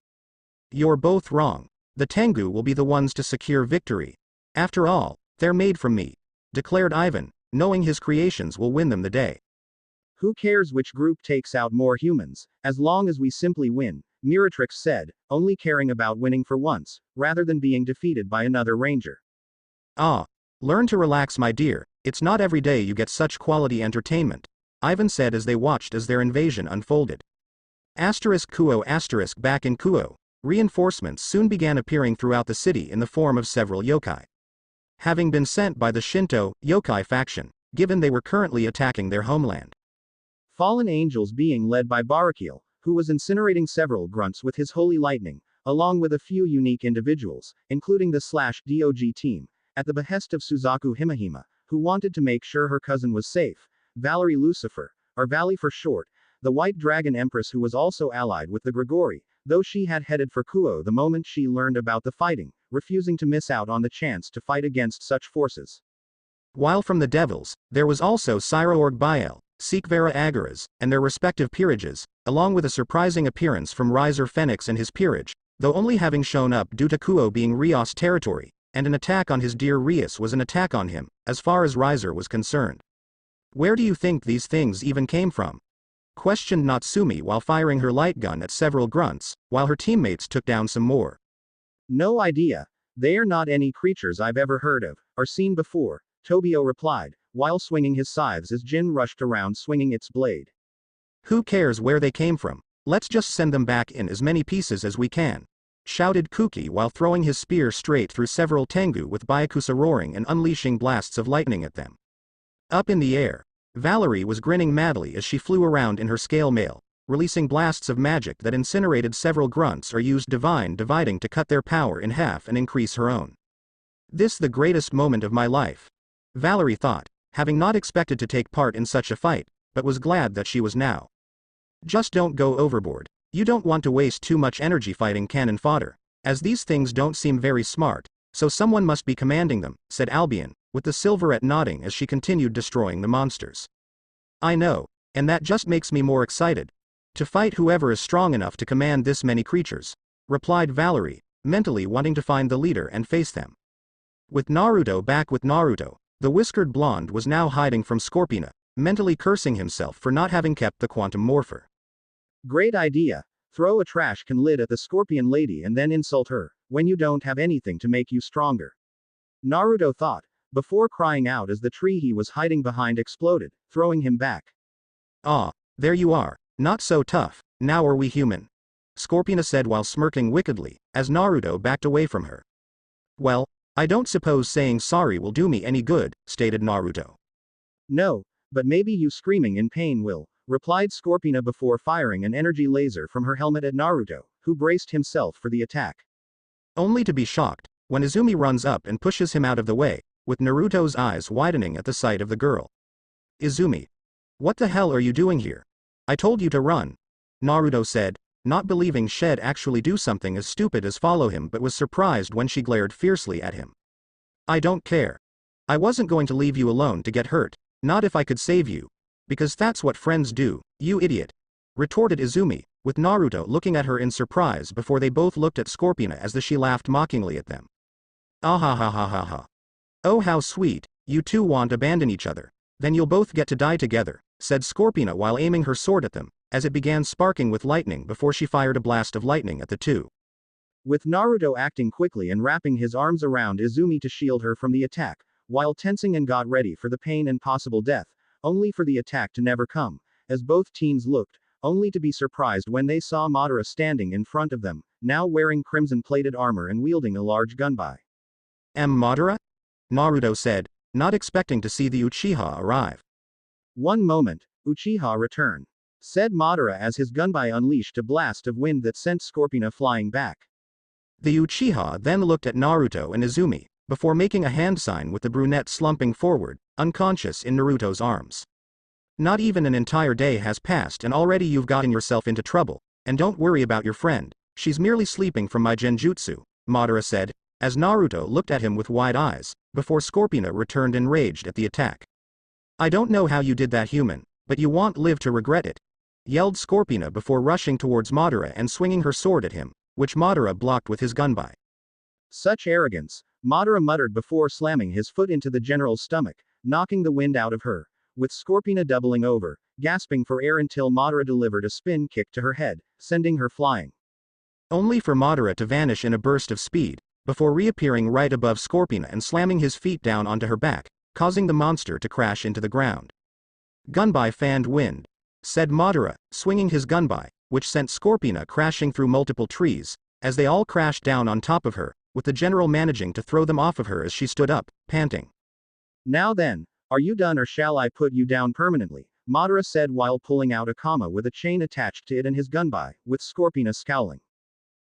You're both wrong. The Tengu will be the ones to secure victory. After all, they're made from me, declared Ivan, knowing his creations will win them the day. Who cares which group takes out more humans, as long as we simply win, Miratrix said, only caring about winning for once, rather than being defeated by another ranger. Ah, learn to relax, my dear, it's not every day you get such quality entertainment, Ivan said as they watched as their invasion unfolded. Kuo back in Kuo, reinforcements soon began appearing throughout the city in the form of several yokai. Having been sent by the Shinto yokai faction, given they were currently attacking their homeland. Fallen angels being led by Barakiel, who was incinerating several grunts with his holy lightning, along with a few unique individuals, including the /DOG team, at the behest of Suzaku Himahima, who wanted to make sure her cousin was safe, Valerie Lucifer, or Valley for short, the White Dragon Empress who was also allied with the Grigori, though she had headed for Kuo the moment she learned about the fighting, refusing to miss out on the chance to fight against such forces. While from the Devils, there was also Cyroorg Bael, Sikvera Agaras, and their respective peerages, along with a surprising appearance from Riser Phoenix and his peerage, though only having shown up due to Kuo being Rios territory, and an attack on his dear Rios was an attack on him, as far as Riser was concerned. Where do you think these things even came from? Questioned Natsumi while firing her light gun at several grunts, while her teammates took down some more. No idea. They are not any creatures I've ever heard of, or seen before, Tobio replied, while swinging his scythes as Jin rushed around swinging its blade. Who cares where they came from? Let's just send them back in as many pieces as we can, shouted Kuki while throwing his spear straight through several Tengu with Byakusa roaring and unleashing blasts of lightning at them. Up in the air, Valerie was grinning madly as she flew around in her scale mail, releasing blasts of magic that incinerated several grunts or used divine dividing to cut their power in half and increase her own. This the greatest moment of my life, Valerie thought, having not expected to take part in such a fight, but was glad that she was now. Just don't go overboard. You don't want to waste too much energy fighting cannon fodder, as these things don't seem very smart, so someone must be commanding them, said Albion, with the silverette nodding as she continued destroying the monsters. I know, and that just makes me more excited. To fight whoever is strong enough to command this many creatures, replied Valerie, mentally wanting to find the leader and face them. With Naruto back with Naruto, the whiskered blonde was now hiding from Scorpina, mentally cursing himself for not having kept the quantum morpher. Great idea. Throw a trash can lid at the scorpion lady and then insult her, when you don't have anything to make you stronger. Naruto thought, before crying out as the tree he was hiding behind exploded, throwing him back. Ah, there you are, not so tough, now are we human? Scorpina said while smirking wickedly, as Naruto backed away from her. Well, I don't suppose saying sorry will do me any good, stated Naruto. No, but maybe you screaming in pain will, replied Scorpina before firing an energy laser from her helmet at Naruto, who braced himself for the attack. Only to be shocked, when Izumi runs up and pushes him out of the way, with Naruto's eyes widening at the sight of the girl. Izumi. What the hell are you doing here? I told you to run, Naruto said, not believing she'd actually do something as stupid as follow him but was surprised when she glared fiercely at him. I don't care. I wasn't going to leave you alone to get hurt, not if I could save you. Because that's what friends do, you idiot, retorted Izumi, with Naruto looking at her in surprise before they both looked at Scorpina as she laughed mockingly at them. Ah. Oh how sweet, you two won't abandon each other, then you'll both get to die together, said Scorpina while aiming her sword at them, as it began sparking with lightning before she fired a blast of lightning at the two. With Naruto acting quickly and wrapping his arms around Izumi to shield her from the attack, while tensing and got ready for the pain and possible death, only for the attack to never come, as both teens looked, only to be surprised when they saw Madara standing in front of them, now wearing crimson-plated armor and wielding a large gunbai. Madara? Naruto said, not expecting to see the Uchiha arrive. One moment, Uchiha return, said Madara as his gunbai unleashed a blast of wind that sent Scorpina flying back. The Uchiha then looked at Naruto and Izumi, before making a hand sign with the brunette slumping forward, unconscious in Naruto's arms. Not even an entire day has passed and already you've gotten yourself into trouble, and don't worry about your friend, she's merely sleeping from my genjutsu, Madara said, as Naruto looked at him with wide eyes, before Scorpina returned enraged at the attack. I don't know how you did that, human, but you won't live to regret it, yelled Scorpina before rushing towards Madara and swinging her sword at him, which Madara blocked with his gunbai. Such arrogance, Madara muttered before slamming his foot into the general's stomach, knocking the wind out of her, with Scorpina doubling over, gasping for air until Madara delivered a spin kick to her head, sending her flying. Only for Madara to vanish in a burst of speed, before reappearing right above Scorpina and slamming his feet down onto her back, causing the monster to crash into the ground. Gunbai fanned wind, said Madara, swinging his gunbai, which sent Scorpina crashing through multiple trees, as they all crashed down on top of her, with the general managing to throw them off of her as she stood up, panting. Now then, are you done or shall I put you down permanently? Madara said while pulling out a kama with a chain attached to it and his gunbai, with Scorpina scowling.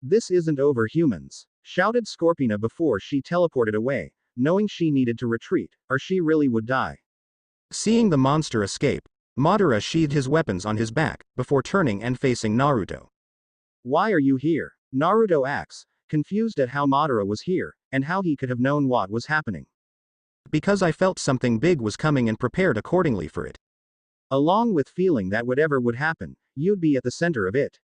This isn't over, humans, shouted Scorpina before she teleported away, knowing she needed to retreat, or she really would die. Seeing the monster escape, Madara sheathed his weapons on his back, before turning and facing Naruto. Why are you here? Naruto asks, confused at how Madara was here, and how he could have known what was happening. Because I felt something big was coming and prepared accordingly for it. Along with feeling that whatever would happen, you'd be at the center of it.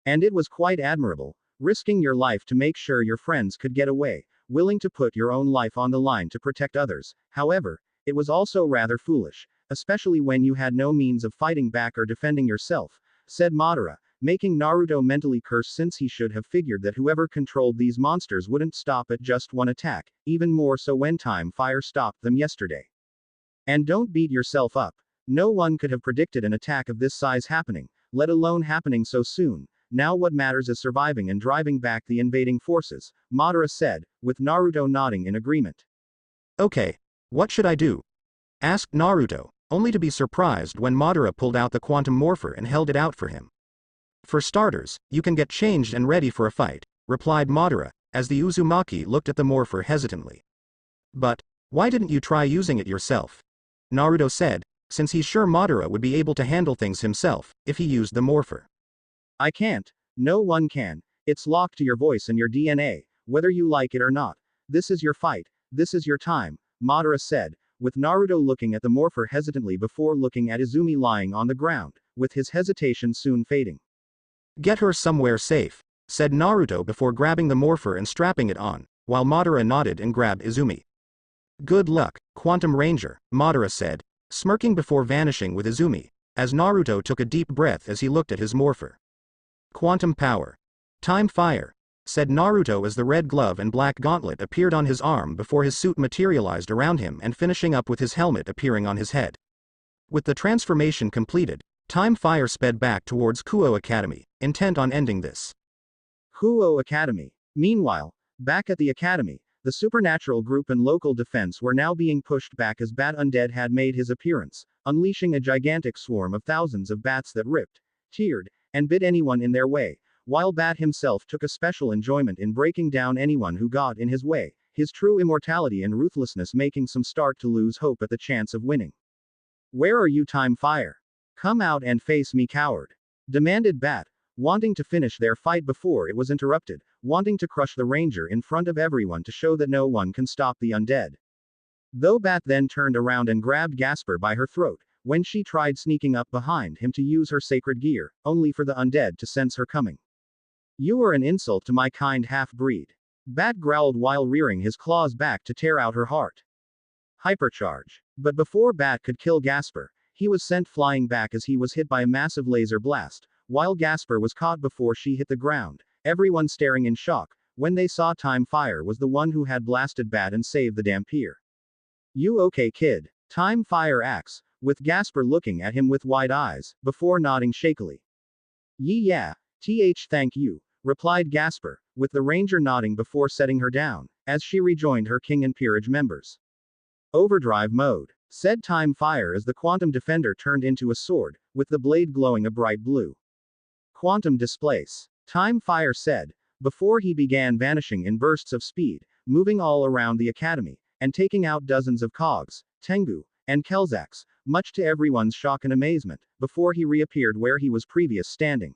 And it was quite admirable, risking your life to make sure your friends could get away, willing to put your own life on the line to protect others. However, it was also rather foolish, especially when you had no means of fighting back or defending yourself, said Madara, making Naruto mentally curse since he should have figured that whoever controlled these monsters wouldn't stop at just one attack, even more so when Time Fire stopped them yesterday. And don't beat yourself up. No one could have predicted an attack of this size happening, let alone happening so soon. Now what matters is surviving and driving back the invading forces, Madara said, with Naruto nodding in agreement. Okay, what should I do? Asked Naruto, only to be surprised when Madara pulled out the quantum morpher and held it out for him. For starters, you can get changed and ready for a fight, replied Madara, as the Uzumaki looked at the morpher hesitantly. But, why didn't you try using it yourself? Naruto said, since he's sure Madara would be able to handle things himself, if he used the morpher. I can't. No one can. It's locked to your voice and your DNA, whether you like it or not. This is your fight. This is your time, Madara said, with Naruto looking at the morpher hesitantly before looking at Izumi lying on the ground, with his hesitation soon fading. Get her somewhere safe, said Naruto before grabbing the morpher and strapping it on, while Madara nodded and grabbed Izumi. Good luck, Quantum Ranger, Madara said, smirking before vanishing with Izumi, as Naruto took a deep breath as he looked at his morpher. Quantum power. Time fire, said Naruto as the red glove and black gauntlet appeared on his arm before his suit materialized around him and finishing up with his helmet appearing on his head. With the transformation completed, Time Fire sped back towards Kuo Academy, intent on ending this. Kuo Academy. Meanwhile, back at the academy, the supernatural group and local defense were now being pushed back as Bat Undead had made his appearance, unleashing a gigantic swarm of thousands of bats that ripped, teared, and bit anyone in their way, while Bat himself took a special enjoyment in breaking down anyone who got in his way, his true immortality and ruthlessness making some start to lose hope at the chance of winning. Where are you, Time Fire? Come out and face me, coward, demanded Bat, wanting to finish their fight before it was interrupted, wanting to crush the ranger in front of everyone to show that no one can stop the undead. Though Bat then turned around and grabbed Gasper by her throat, when she tried sneaking up behind him to use her sacred gear, only for the undead to sense her coming. You are an insult to my kind half-breed. Bat growled while rearing his claws back to tear out her heart. Hypercharge. But before Bat could kill Gasper, he was sent flying back as he was hit by a massive laser blast, while Gasper was caught before she hit the ground, everyone staring in shock, when they saw Time Fire was the one who had blasted Bat and saved the Dampier. You okay, kid? Time Fire asks, with Gasper looking at him with wide eyes, before nodding shakily. Yeah, thank you, replied Gasper, with the ranger nodding before setting her down, as she rejoined her king and peerage members. Overdrive mode, said Time Fire as the Quantum Defender turned into a sword, with the blade glowing a bright blue. Quantum Displace, Time Fire said, before he began vanishing in bursts of speed, moving all around the academy, and taking out dozens of Cogs, Tengu, and Kelzaks, much to everyone's shock and amazement, before he reappeared where he was previous standing.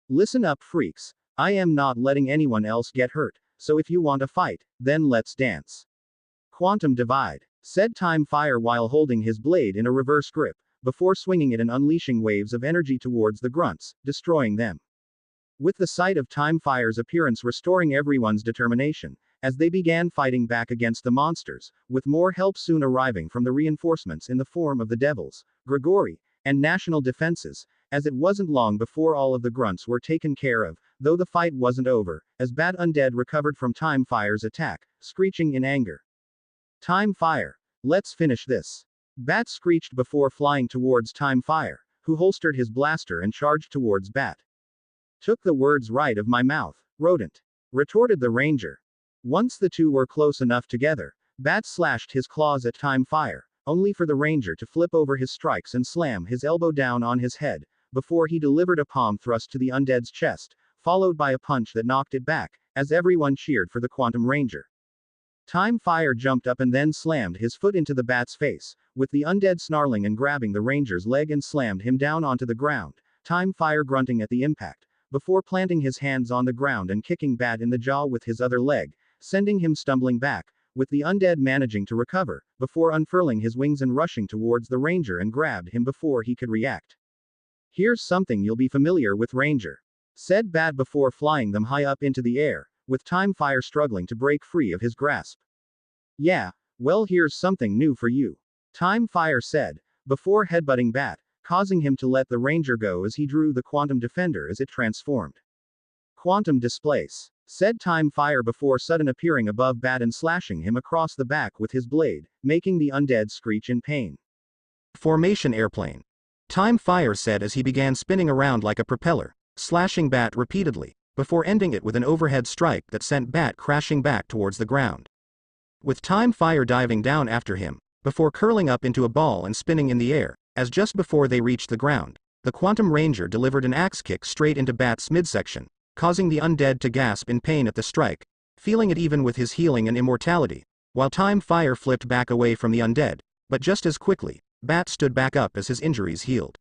Listen up, freaks. I am not letting anyone else get hurt, so if you want a fight, then let's dance. Quantum Divide, said Time Fire while holding his blade in a reverse grip, before swinging it and unleashing waves of energy towards the grunts, destroying them. With the sight of Time Fire's appearance restoring everyone's determination, as they began fighting back against the monsters, with more help soon arriving from the reinforcements in the form of the Devils, Grigori, and National Defenses, as it wasn't long before all of the grunts were taken care of, though the fight wasn't over, as Bat Undead recovered from Time Fire's attack, screeching in anger. Time Fire. Let's finish this. Bat screeched before flying towards Time Fire, who holstered his blaster and charged towards Bat. Took the words right of my mouth, rodent, retorted the ranger. Once the two were close enough together, Bat slashed his claws at Time Fire, only for the ranger to flip over his strikes and slam his elbow down on his head, before he delivered a palm thrust to the undead's chest, followed by a punch that knocked it back, as everyone cheered for the Quantum Ranger. Time Fire jumped up and then slammed his foot into the bat's face, with the undead snarling and grabbing the ranger's leg and slammed him down onto the ground, Time Fire grunting at the impact, before planting his hands on the ground and kicking Bat in the jaw with his other leg, sending him stumbling back, with the undead managing to recover, before unfurling his wings and rushing towards the ranger and grabbed him before he could react. Here's something you'll be familiar with, Ranger, said Bat before flying them high up into the air, with Time Fire struggling to break free of his grasp. Yeah, well, here's something new for you, Time Fire said, before headbutting Bat, causing him to let the ranger go as he drew the Quantum Defender as it transformed. Quantum Displace, said Time Fire before sudden appearing above Bat and slashing him across the back with his blade, making the undead screech in pain. Formation Airplane, Time Fire said as he began spinning around like a propeller, slashing Bat repeatedly, before ending it with an overhead strike that sent Bat crashing back towards the ground. With Time Fire diving down after him, before curling up into a ball and spinning in the air, as just before they reached the ground, the Quantum Ranger delivered an axe kick straight into Bat's midsection, causing the undead to gasp in pain at the strike, feeling it even with his healing and immortality, while Time Fire flipped back away from the undead, but just as quickly, Bat stood back up as his injuries healed.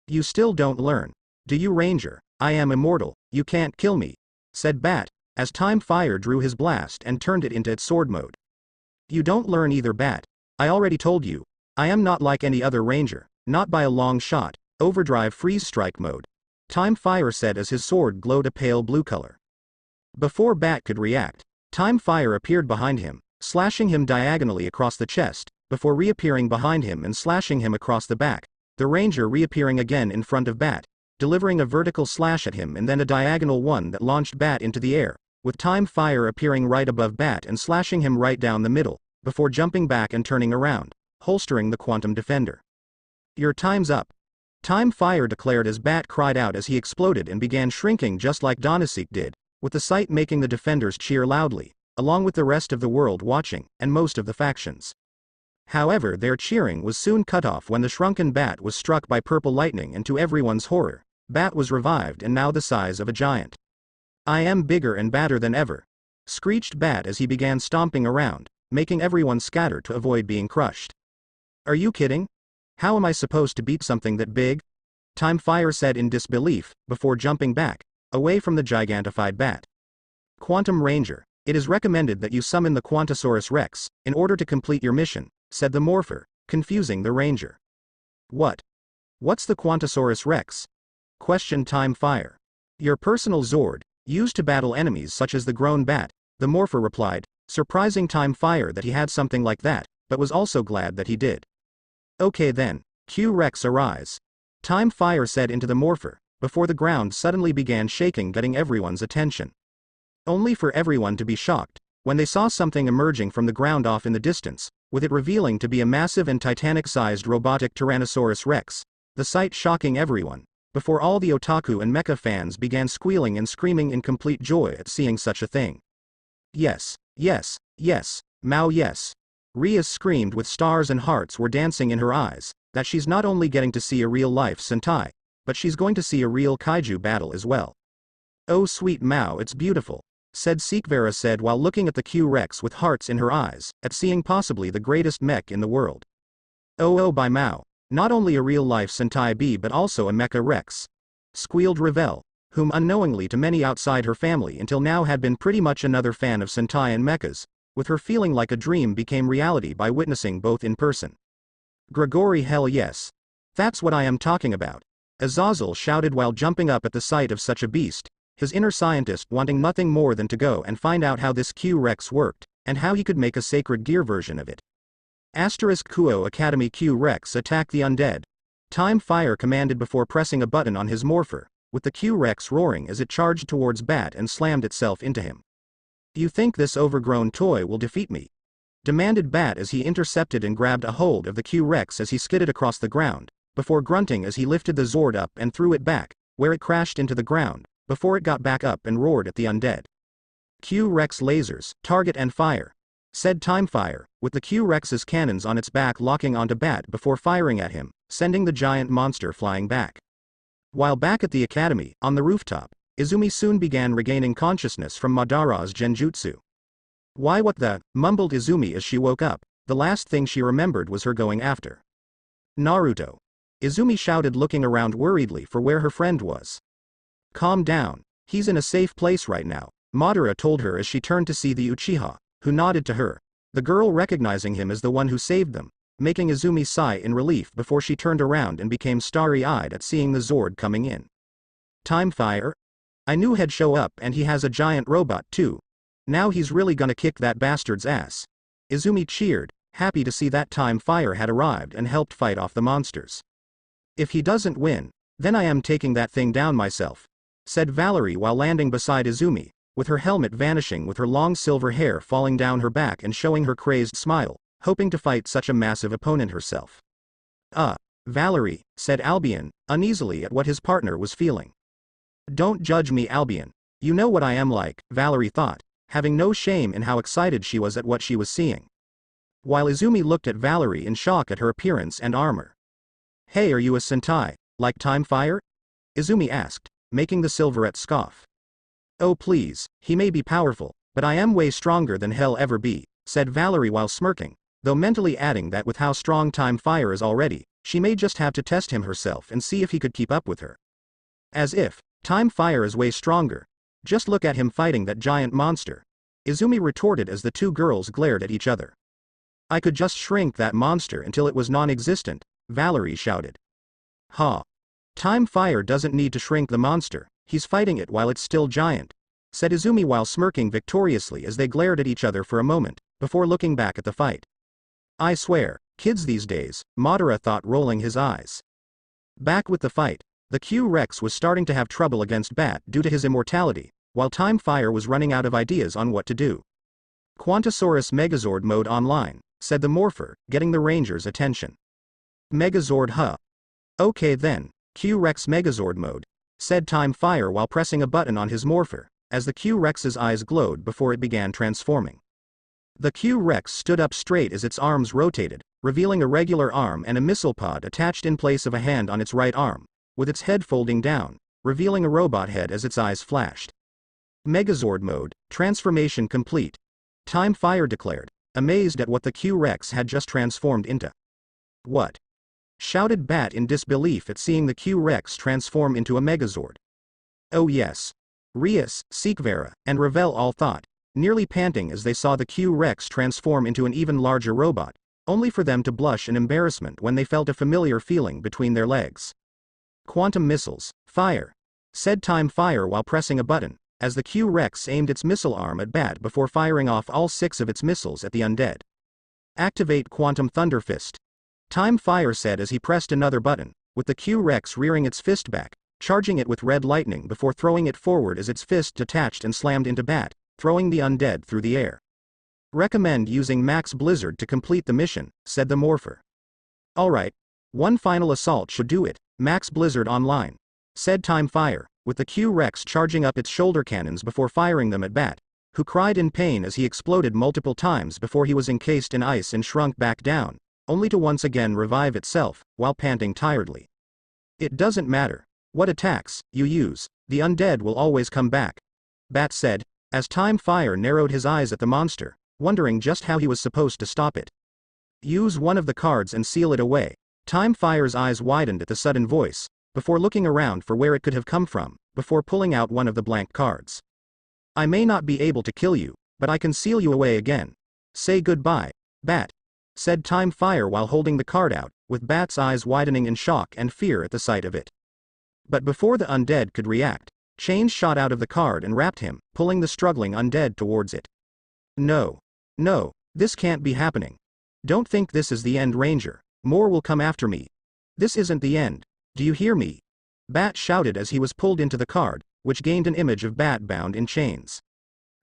You still don't learn, do you, Ranger? I am immortal, you can't kill me, said Bat, as Time Fire drew his blast and turned it into its sword mode. You don't learn either, Bat. I already told you, I am not like any other ranger, not by a long shot. Overdrive freeze strike mode, Time Fire said as his sword glowed a pale blue color. Before Bat could react, Time Fire appeared behind him, slashing him diagonally across the chest, before reappearing behind him and slashing him across the back, the ranger reappearing again in front of Bat, delivering a vertical slash at him and then a diagonal one that launched Bat into the air, with Time Fire appearing right above Bat and slashing him right down the middle, before jumping back and turning around, holstering the Quantum Defender. Your time's up, Time Fire declared as Bat cried out as he exploded and began shrinking just like Donaseek did, with the sight making the defenders cheer loudly, along with the rest of the world watching, and most of the factions. However, their cheering was soon cut off when the shrunken Bat was struck by purple lightning, and to everyone's horror, Bat was revived and now the size of a giant. I am bigger and badder than ever, screeched Bat as he began stomping around, making everyone scatter to avoid being crushed. Are you kidding? How am I supposed to beat something that big? Time Fire said in disbelief, before jumping back, away from the gigantified Bat. Quantum Ranger, it is recommended that you summon the Quantosaurus Rex, in order to complete your mission, said the Morpher, confusing the Ranger. What? What's the Quantosaurus Rex? Questioned Time Fire. Your personal Zord, used to battle enemies such as the grown Bat, the Morpher replied, surprising Time Fire that he had something like that, but was also glad that he did. Okay then, Q-Rex arise, Time Fire said into the Morpher, before the ground suddenly began shaking, getting everyone's attention. Only for everyone to be shocked, when they saw something emerging from the ground off in the distance, with it revealing to be a massive and Titanic-sized robotic Tyrannosaurus Rex, the sight shocking everyone, before all the otaku and mecha fans began squealing and screaming in complete joy at seeing such a thing. Yes, yes, yes, Mao yes. Rias screamed with stars and hearts were dancing in her eyes, that she's not only getting to see a real-life Sentai, but she's going to see a real kaiju battle as well. Oh sweet Mao, it's beautiful, said Sikvera said while looking at the Q-Rex with hearts in her eyes, at seeing possibly the greatest mech in the world. Oh by Mao, not only a real-life Sentai B but also a mecha Rex, squealed Ravel, whom unknowingly to many outside her family until now had been pretty much another fan of Sentai and mechas, with her feeling like a dream became reality by witnessing both in person. Grigori, hell yes. That's what I am talking about. Azazel shouted while jumping up at the sight of such a beast, his inner scientist wanting nothing more than to go and find out how this Q-Rex worked, and how he could make a sacred gear version of it. Kuo Academy Q-Rex attack the undead. Time Fire commanded before pressing a button on his morpher, with the Q-Rex roaring as it charged towards Bat and slammed itself into him. You think this overgrown toy will defeat me? Demanded Bat as he intercepted and grabbed a hold of the Q-Rex as he skidded across the ground, before grunting as he lifted the Zord up and threw it back, where it crashed into the ground, before it got back up and roared at the undead. Q-Rex lasers, target and fire, said Time Fire, with the Q-Rex's cannons on its back locking onto Bat before firing at him, sending the giant monster flying back. While back at the academy, on the rooftop, Izumi soon began regaining consciousness from Madara's genjutsu. Why what the, mumbled Izumi as she woke up, the last thing she remembered was her going after Naruto. Izumi shouted looking around worriedly for where her friend was. Calm down, he's in a safe place right now, Madara told her as she turned to see the Uchiha, who nodded to her, the girl recognizing him as the one who saved them, making Izumi sigh in relief before she turned around and became starry-eyed at seeing the Zord coming in. Time Fire? I knew he'd show up and he has a giant robot too. Now he's really gonna kick that bastard's ass. Izumi cheered, happy to see that Time Fire had arrived and helped fight off the monsters. If he doesn't win, then I am taking that thing down myself, said Valerie while landing beside Izumi, with her helmet vanishing with her long silver hair falling down her back and showing her crazed smile, hoping to fight such a massive opponent herself. Valerie, said Albion, uneasily at what his partner was feeling. Don't judge me, Albion. You know what I am like, Valerie thought, having no shame in how excited she was at what she was seeing. While Izumi looked at Valerie in shock at her appearance and armor. Hey, are you a Sentai, like Time Fire? Izumi asked, making the Silverette scoff. Oh please, he may be powerful, but I am way stronger than he'll ever be, said Valerie while smirking, though mentally adding that with how strong Time Fire is already, she may just have to test him herself and see if he could keep up with her. As if, Time Fire is way stronger. Just look at him fighting that giant monster, Izumi retorted as the two girls glared at each other. I could just shrink that monster until it was non-existent, Valerie shouted. Ha! Time Fire doesn't need to shrink the monster, he's fighting it while it's still giant, said Izumi while smirking victoriously as they glared at each other for a moment, before looking back at the fight. I swear, kids these days, Madara thought rolling his eyes. Back with the fight, the Q-Rex was starting to have trouble against Bat due to his immortality, while Time Fire was running out of ideas on what to do. Quantosaurus Megazord mode online, said the Morpher, getting the Ranger's attention. Megazord huh? Okay then, Q-Rex Megazord mode, said Time Fire while pressing a button on his Morpher, as the Q-Rex's eyes glowed before it began transforming. The Q-Rex stood up straight as its arms rotated, revealing a regular arm and a missile pod attached in place of a hand on its right arm, with its head folding down, revealing a robot head as its eyes flashed. Megazord mode, transformation complete, Time Fire declared, amazed at what the Q-Rex had just transformed into. What? Shouted Bat in disbelief at seeing the Q-Rex transform into a Megazord. Oh yes. Rias, Sikvera, and Ravel all thought, nearly panting as they saw the Q-Rex transform into an even larger robot, only for them to blush in embarrassment when they felt a familiar feeling between their legs. Quantum missiles, fire, said Time Fire while pressing a button, as the Q-Rex aimed its missile arm at Bat before firing off all 6 of its missiles at the undead. Activate Quantum Thunder Fist, Time Fire said as he pressed another button, with the Q-Rex rearing its fist back, charging it with red lightning before throwing it forward as its fist detached and slammed into Bat, throwing the undead through the air. Recommend using Max Blizzard to complete the mission, said the morpher. Alright. One final assault should do it, Max Blizzard online, said Time Fire, with the Q-Rex charging up its shoulder cannons before firing them at Bat, who cried in pain as he exploded multiple times before he was encased in ice and shrunk back down, only to once again revive itself, while panting tiredly. It doesn't matter what attacks you use, the undead will always come back, Bat said, as Time Fire narrowed his eyes at the monster, wondering just how he was supposed to stop it. Use one of the cards and seal it away. Time Fire's eyes widened at the sudden voice, before looking around for where it could have come from, before pulling out one of the blank cards. I may not be able to kill you, but I can seal you away again. Say goodbye, Bat, said Time Fire while holding the card out, with Bat's eyes widening in shock and fear at the sight of it. But before the undead could react, chains shot out of the card and wrapped him, pulling the struggling undead towards it. No. No, this can't be happening. Don't think this is the end, Ranger. More will come after me. This isn't the end. Do you hear me? Bat shouted as he was pulled into the card, which gained an image of Bat bound in chains.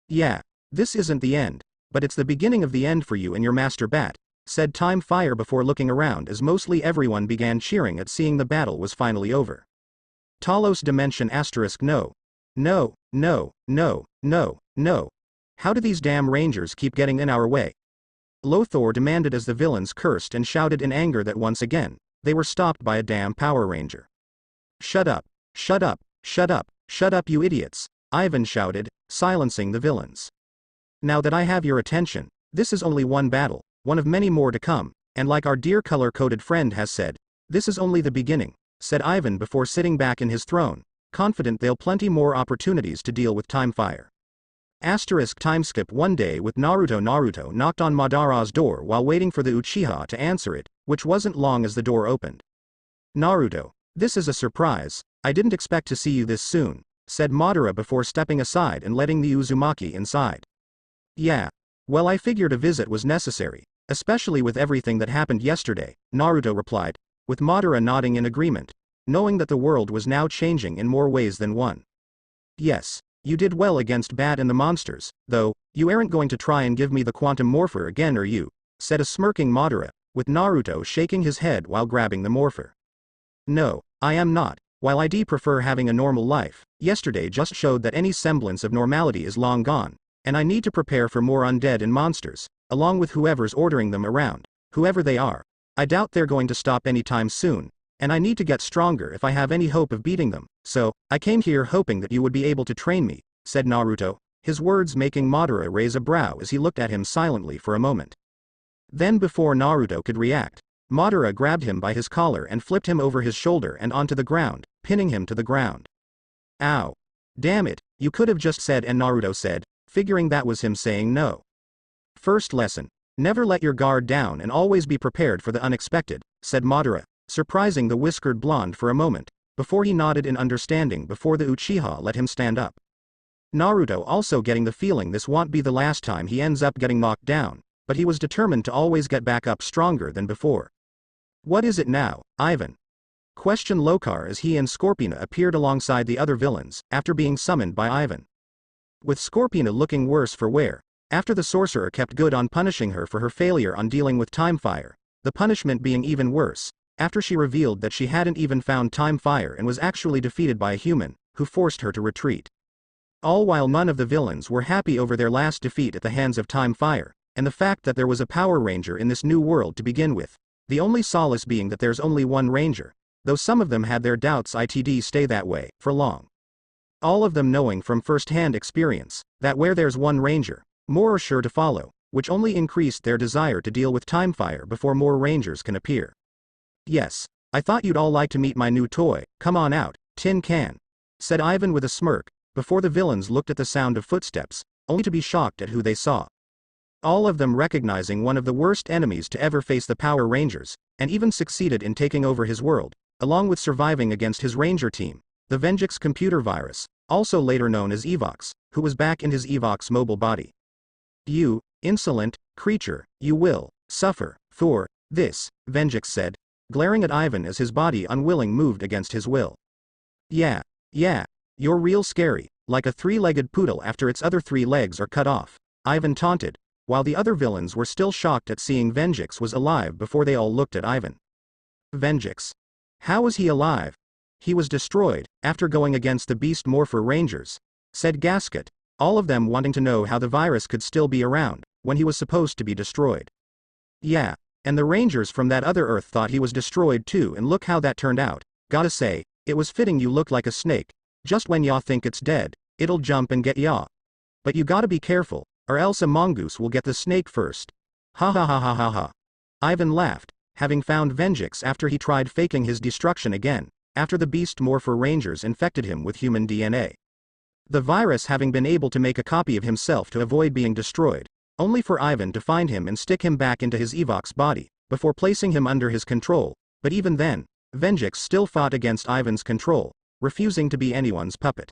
Yeah, this isn't the end, but it's the beginning of the end for you and your master Bat, said Time Fire before looking around as mostly everyone began cheering at seeing the battle was finally over. Talos Dimension ** no. No, no, no, no, no. How do these damn Rangers keep getting in our way? Lothor demanded as the villains cursed and shouted in anger that once again, they were stopped by a damn Power Ranger. Shut up, shut up, shut up, shut up you idiots, Ivan shouted, silencing the villains. Now that I have your attention, this is only one battle, one of many more to come, and like our dear color-coded friend has said, this is only the beginning, said Ivan before sitting back in his throne, confident they'll plenty more opportunities to deal with Time Fire. Timeskip one day with Naruto knocked on Madara's door while waiting for the Uchiha to answer it, which wasn't long as the door opened. Naruto, this is a surprise, I didn't expect to see you this soon, said Madara before stepping aside and letting the Uzumaki inside. Yeah. Well, I figured a visit was necessary, especially with everything that happened yesterday, Naruto replied, with Madara nodding in agreement, knowing that the world was now changing in more ways than one. Yes. You did well against Bat and the monsters, though, you aren't going to try and give me the quantum morpher again, are you? Said a smirking Madara, with Naruto shaking his head while grabbing the morpher. No, I am not. While I do prefer having a normal life, yesterday just showed that any semblance of normality is long gone, and I need to prepare for more undead and monsters, along with whoever's ordering them around, whoever they are. I doubt they're going to stop anytime soon, and I need to get stronger if I have any hope of beating them, so, I came here hoping that you would be able to train me, said Naruto, his words making Madara raise a brow as he looked at him silently for a moment. Then before Naruto could react, Madara grabbed him by his collar and flipped him over his shoulder and onto the ground, pinning him to the ground. Ow. Damn it, you could have just said, and Naruto said, figuring that was him saying no. First lesson, never let your guard down and always be prepared for the unexpected, said Madara, surprising the whiskered blonde for a moment, before he nodded in understanding before the Uchiha let him stand up. Naruto also getting the feeling this won't be the last time he ends up getting knocked down, but he was determined to always get back up stronger than before. What is it now, Ivan? Questioned Lokar as he and Scorpina appeared alongside the other villains, after being summoned by Ivan. With Scorpina looking worse for wear, after the sorcerer kept good on punishing her for her failure on dealing with Time Fire, the punishment being even worse, after she revealed that she hadn't even found Time Fire and was actually defeated by a human, who forced her to retreat. All while none of the villains were happy over their last defeat at the hands of Time Fire, and the fact that there was a Power Ranger in this new world to begin with, the only solace being that there's only one Ranger, though some of them had their doubts it'd stay that way, for long. All of them knowing from first-hand experience, that where there's one Ranger, more are sure to follow, which only increased their desire to deal with Time Fire before more Rangers can appear. Yes, I thought you'd all like to meet my new toy, come on out, Tin Can, said Ivan with a smirk, before the villains looked at the sound of footsteps, only to be shocked at who they saw. All of them recognizing one of the worst enemies to ever face the Power Rangers, and even succeeded in taking over his world, along with surviving against his Ranger team, the Venjix computer virus, also later known as Evox, who was back in his Evox mobile body. You, insolent creature, you will suffer for this, Venjix said, glaring at Ivan as his body unwilling moved against his will. Yeah, you're real scary, like a three-legged poodle after its other three legs are cut off, Ivan taunted, while the other villains were still shocked at seeing Venjix was alive before they all looked at Ivan. Venjix. How was he alive? He was destroyed, after going against the Beast Morpher Rangers, said Gasket, all of them wanting to know how the virus could still be around, when he was supposed to be destroyed. Yeah, and the Rangers from that other Earth thought he was destroyed too, and look how that turned out. Gotta say, it was fitting you looked like a snake. Just when y'all think it's dead, it'll jump and get y'all. But you gotta be careful, or else a mongoose will get the snake first. Ha ha ha ha ha ha. Ivan laughed, having found Venjix after he tried faking his destruction again, after the Beast Morpher Rangers infected him with human DNA. The virus having been able to make a copy of himself to avoid being destroyed, only for Ivan to find him and stick him back into his Evox body, before placing him under his control, but even then, Venjix still fought against Ivan's control, refusing to be anyone's puppet.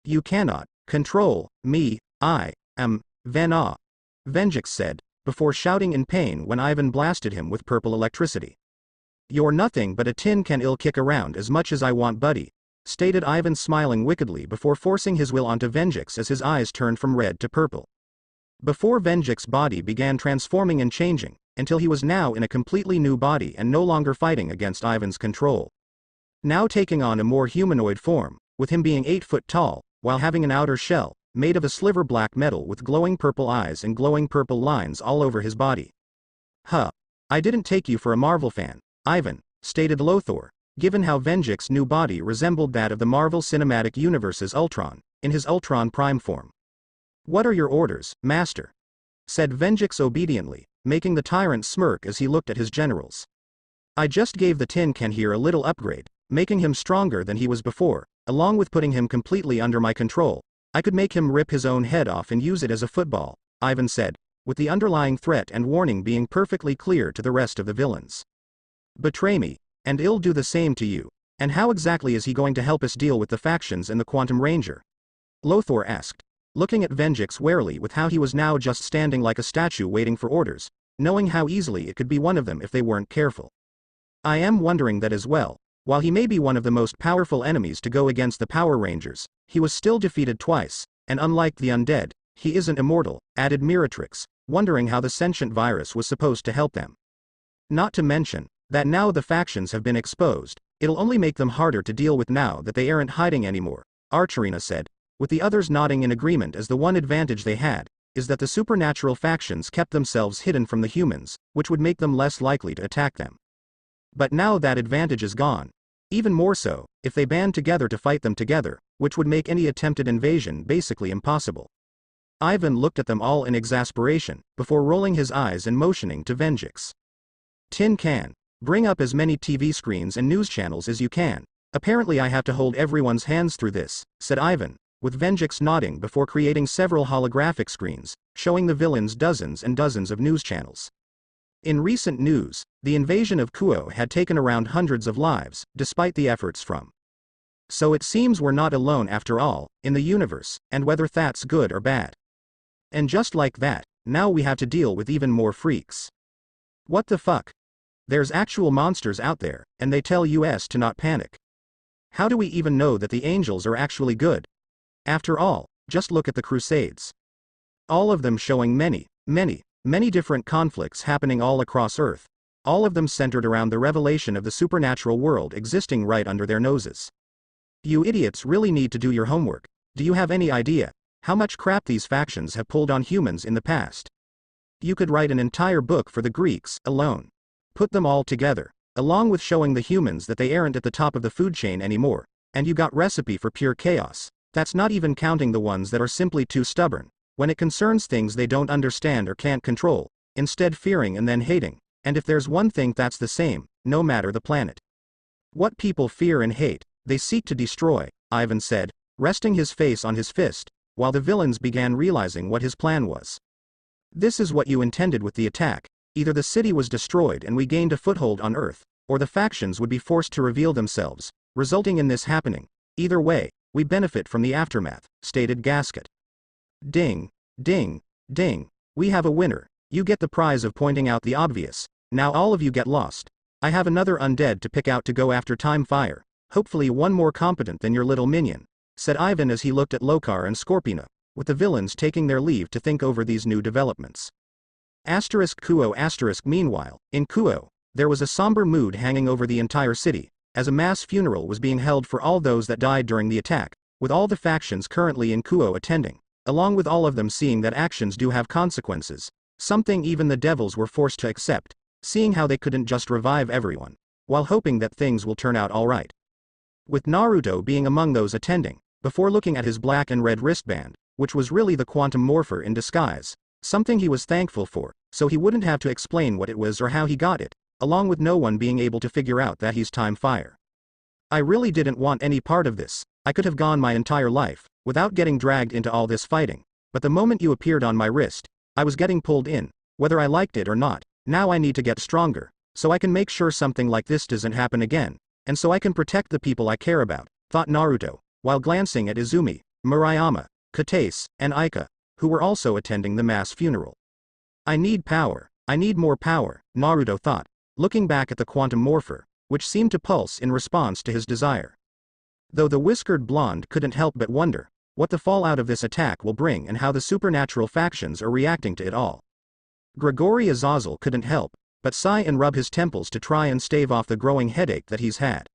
You cannot control me, I am Venom, Venjix said, before shouting in pain when Ivan blasted him with purple electricity. You're nothing but a tin can. I'll kick around as much as I want, buddy, stated Ivan, smiling wickedly before forcing his will onto Venjix as his eyes turned from red to purple. Before Venjix's body began transforming and changing, until he was now in a completely new body and no longer fighting against Ivan's control. Now taking on a more humanoid form, with him being 8 foot tall, while having an outer shell, made of a sliver black metal with glowing purple eyes and glowing purple lines all over his body. Huh. I didn't take you for a Marvel fan, Ivan, stated Lothar, given how Venjix's new body resembled that of the Marvel Cinematic Universe's Ultron, in his Ultron Prime form. What are your orders, Master? Said Venjix obediently, making the tyrant smirk as he looked at his generals. I just gave the tin can here a little upgrade, making him stronger than he was before, along with putting him completely under my control. I could make him rip his own head off and use it as a football, Ivan said, with the underlying threat and warning being perfectly clear to the rest of the villains. Betray me, and I'll do the same to you. And how exactly is he going to help us deal with the factions and the Quantum Ranger? Lothar asked, looking at Venjix warily with how he was now just standing like a statue waiting for orders, knowing how easily it could be one of them if they weren't careful. I am wondering that as well. While he may be one of the most powerful enemies to go against the Power Rangers, he was still defeated twice, and unlike the undead, he isn't immortal, added Miratrix, wondering how the sentient virus was supposed to help them. Not to mention, that now the factions have been exposed, it'll only make them harder to deal with now that they aren't hiding anymore, Archerina said, with the others nodding in agreement, as the one advantage they had, is that the supernatural factions kept themselves hidden from the humans, which would make them less likely to attack them. But now that advantage is gone. Even more so, if they band together to fight them together, which would make any attempted invasion basically impossible. Ivan looked at them all in exasperation, before rolling his eyes and motioning to Venjix. Tin Can, bring up as many TV screens and news channels as you can. Apparently I have to hold everyone's hands through this, said Ivan, with Venjix nodding before creating several holographic screens, showing the villains dozens and dozens of news channels. In recent news, the invasion of Kuo had taken around hundreds of lives, despite the efforts from. So it seems we're not alone after all, in the universe, and whether that's good or bad. And just like that, now we have to deal with even more freaks. What the fuck? There's actual monsters out there, and they tell us to not panic. How do we even know that the angels are actually good? After all, just look at the Crusades. All of them showing many different conflicts happening all across Earth, all of them centered around the revelation of the supernatural world existing right under their noses. You idiots really need to do your homework. Do you have any idea how much crap these factions have pulled on humans in the past? You could write an entire book for the Greeks alone. Put them all together, along with showing the humans that they aren't at the top of the food chain anymore, and you got recipe for pure chaos. That's not even counting the ones that are simply too stubborn when it concerns things they don't understand or can't control, instead fearing and then hating. And if there's one thing that's the same, no matter the planet. What people fear and hate, they seek to destroy, Ivan said, resting his face on his fist, while the villains began realizing what his plan was. This is what you intended with the attack. Either the city was destroyed and we gained a foothold on Earth, or the factions would be forced to reveal themselves, resulting in this happening. Either way, we benefit from the aftermath, stated Gasket. Ding, ding, ding. We have a winner. You get the prize of pointing out the obvious. Now all of you get lost. I have another undead to pick out to go after Time Fire. Hopefully one more competent than your little minion, said Ivan as he looked at Lokar and Scorpina, with the villains taking their leave to think over these new developments. Kuo. Meanwhile, in Kuo, there was a somber mood hanging over the entire city, as a mass funeral was being held for all those that died during the attack, with all the factions currently in Kuo attending, along with all of them seeing that actions do have consequences, something even the devils were forced to accept, seeing how they couldn't just revive everyone, while hoping that things will turn out alright. With Naruto being among those attending, before looking at his black and red wristband, which was really the quantum morpher in disguise, something he was thankful for, so he wouldn't have to explain what it was or how he got it, along with no one being able to figure out that he's Time Fire. I really didn't want any part of this. I could have gone my entire life, without getting dragged into all this fighting, but the moment you appeared on my wrist, I was getting pulled in, whether I liked it or not. Now I need to get stronger, so I can make sure something like this doesn't happen again, and so I can protect the people I care about, thought Naruto, while glancing at Izumi, Murayama, Katase, and Aika, who were also attending the mass funeral. I need power, I need more power, Naruto thought, looking back at the quantum morpher, which seemed to pulse in response to his desire. Though the whiskered blonde couldn't help but wonder what the fallout of this attack will bring and how the supernatural factions are reacting to it all. Gregory Azazel couldn't help but sigh and rub his temples to try and stave off the growing headache that he's had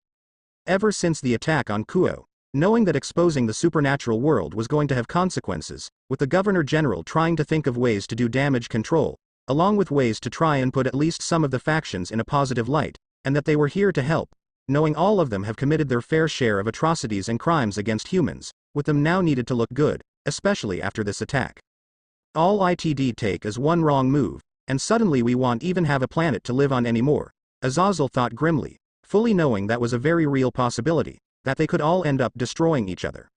ever since the attack on Kuo, knowing that exposing the supernatural world was going to have consequences, with the Governor General trying to think of ways to do damage control, along with ways to try and put at least some of the factions in a positive light, and that they were here to help, knowing all of them have committed their fair share of atrocities and crimes against humans, with them now needed to look good, especially after this attack. All it'd take is one wrong move, and suddenly we won't even have a planet to live on anymore, Azazel thought grimly, fully knowing that was a very real possibility, that they could all end up destroying each other.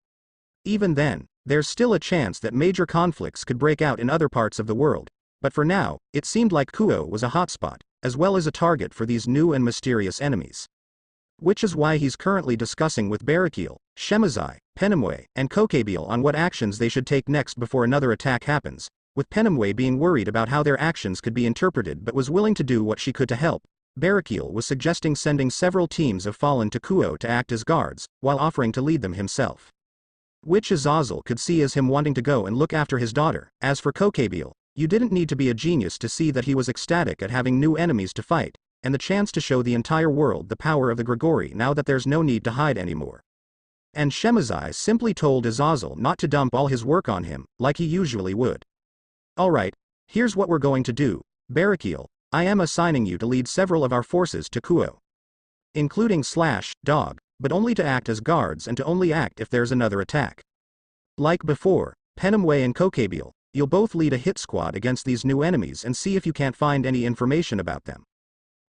Even then, there's still a chance that major conflicts could break out in other parts of the world, but for now, it seemed like Kuo was a hotspot, as well as a target for these new and mysterious enemies. Which is why he's currently discussing with Barakiel, Shemazai, Penumwe, and Kokebiel on what actions they should take next before another attack happens, with Penumwe being worried about how their actions could be interpreted but was willing to do what she could to help. Barakiel was suggesting sending several teams of Fallen to Kuo to act as guards, while offering to lead them himself. Which Azazel could see as him wanting to go and look after his daughter. As for Kokebiel, you didn't need to be a genius to see that he was ecstatic at having new enemies to fight, and the chance to show the entire world the power of the Gregory now that there's no need to hide anymore. And Shemazai simply told Azazel not to dump all his work on him, like he usually would. Alright, here's what we're going to do, Barakiel, I am assigning you to lead several of our forces to Kuo. Including Dog, but only to act as guards and to only act if there's another attack. Like before, Penumwe and Kokebiel, you'll both lead a hit squad against these new enemies and see if you can't find any information about them.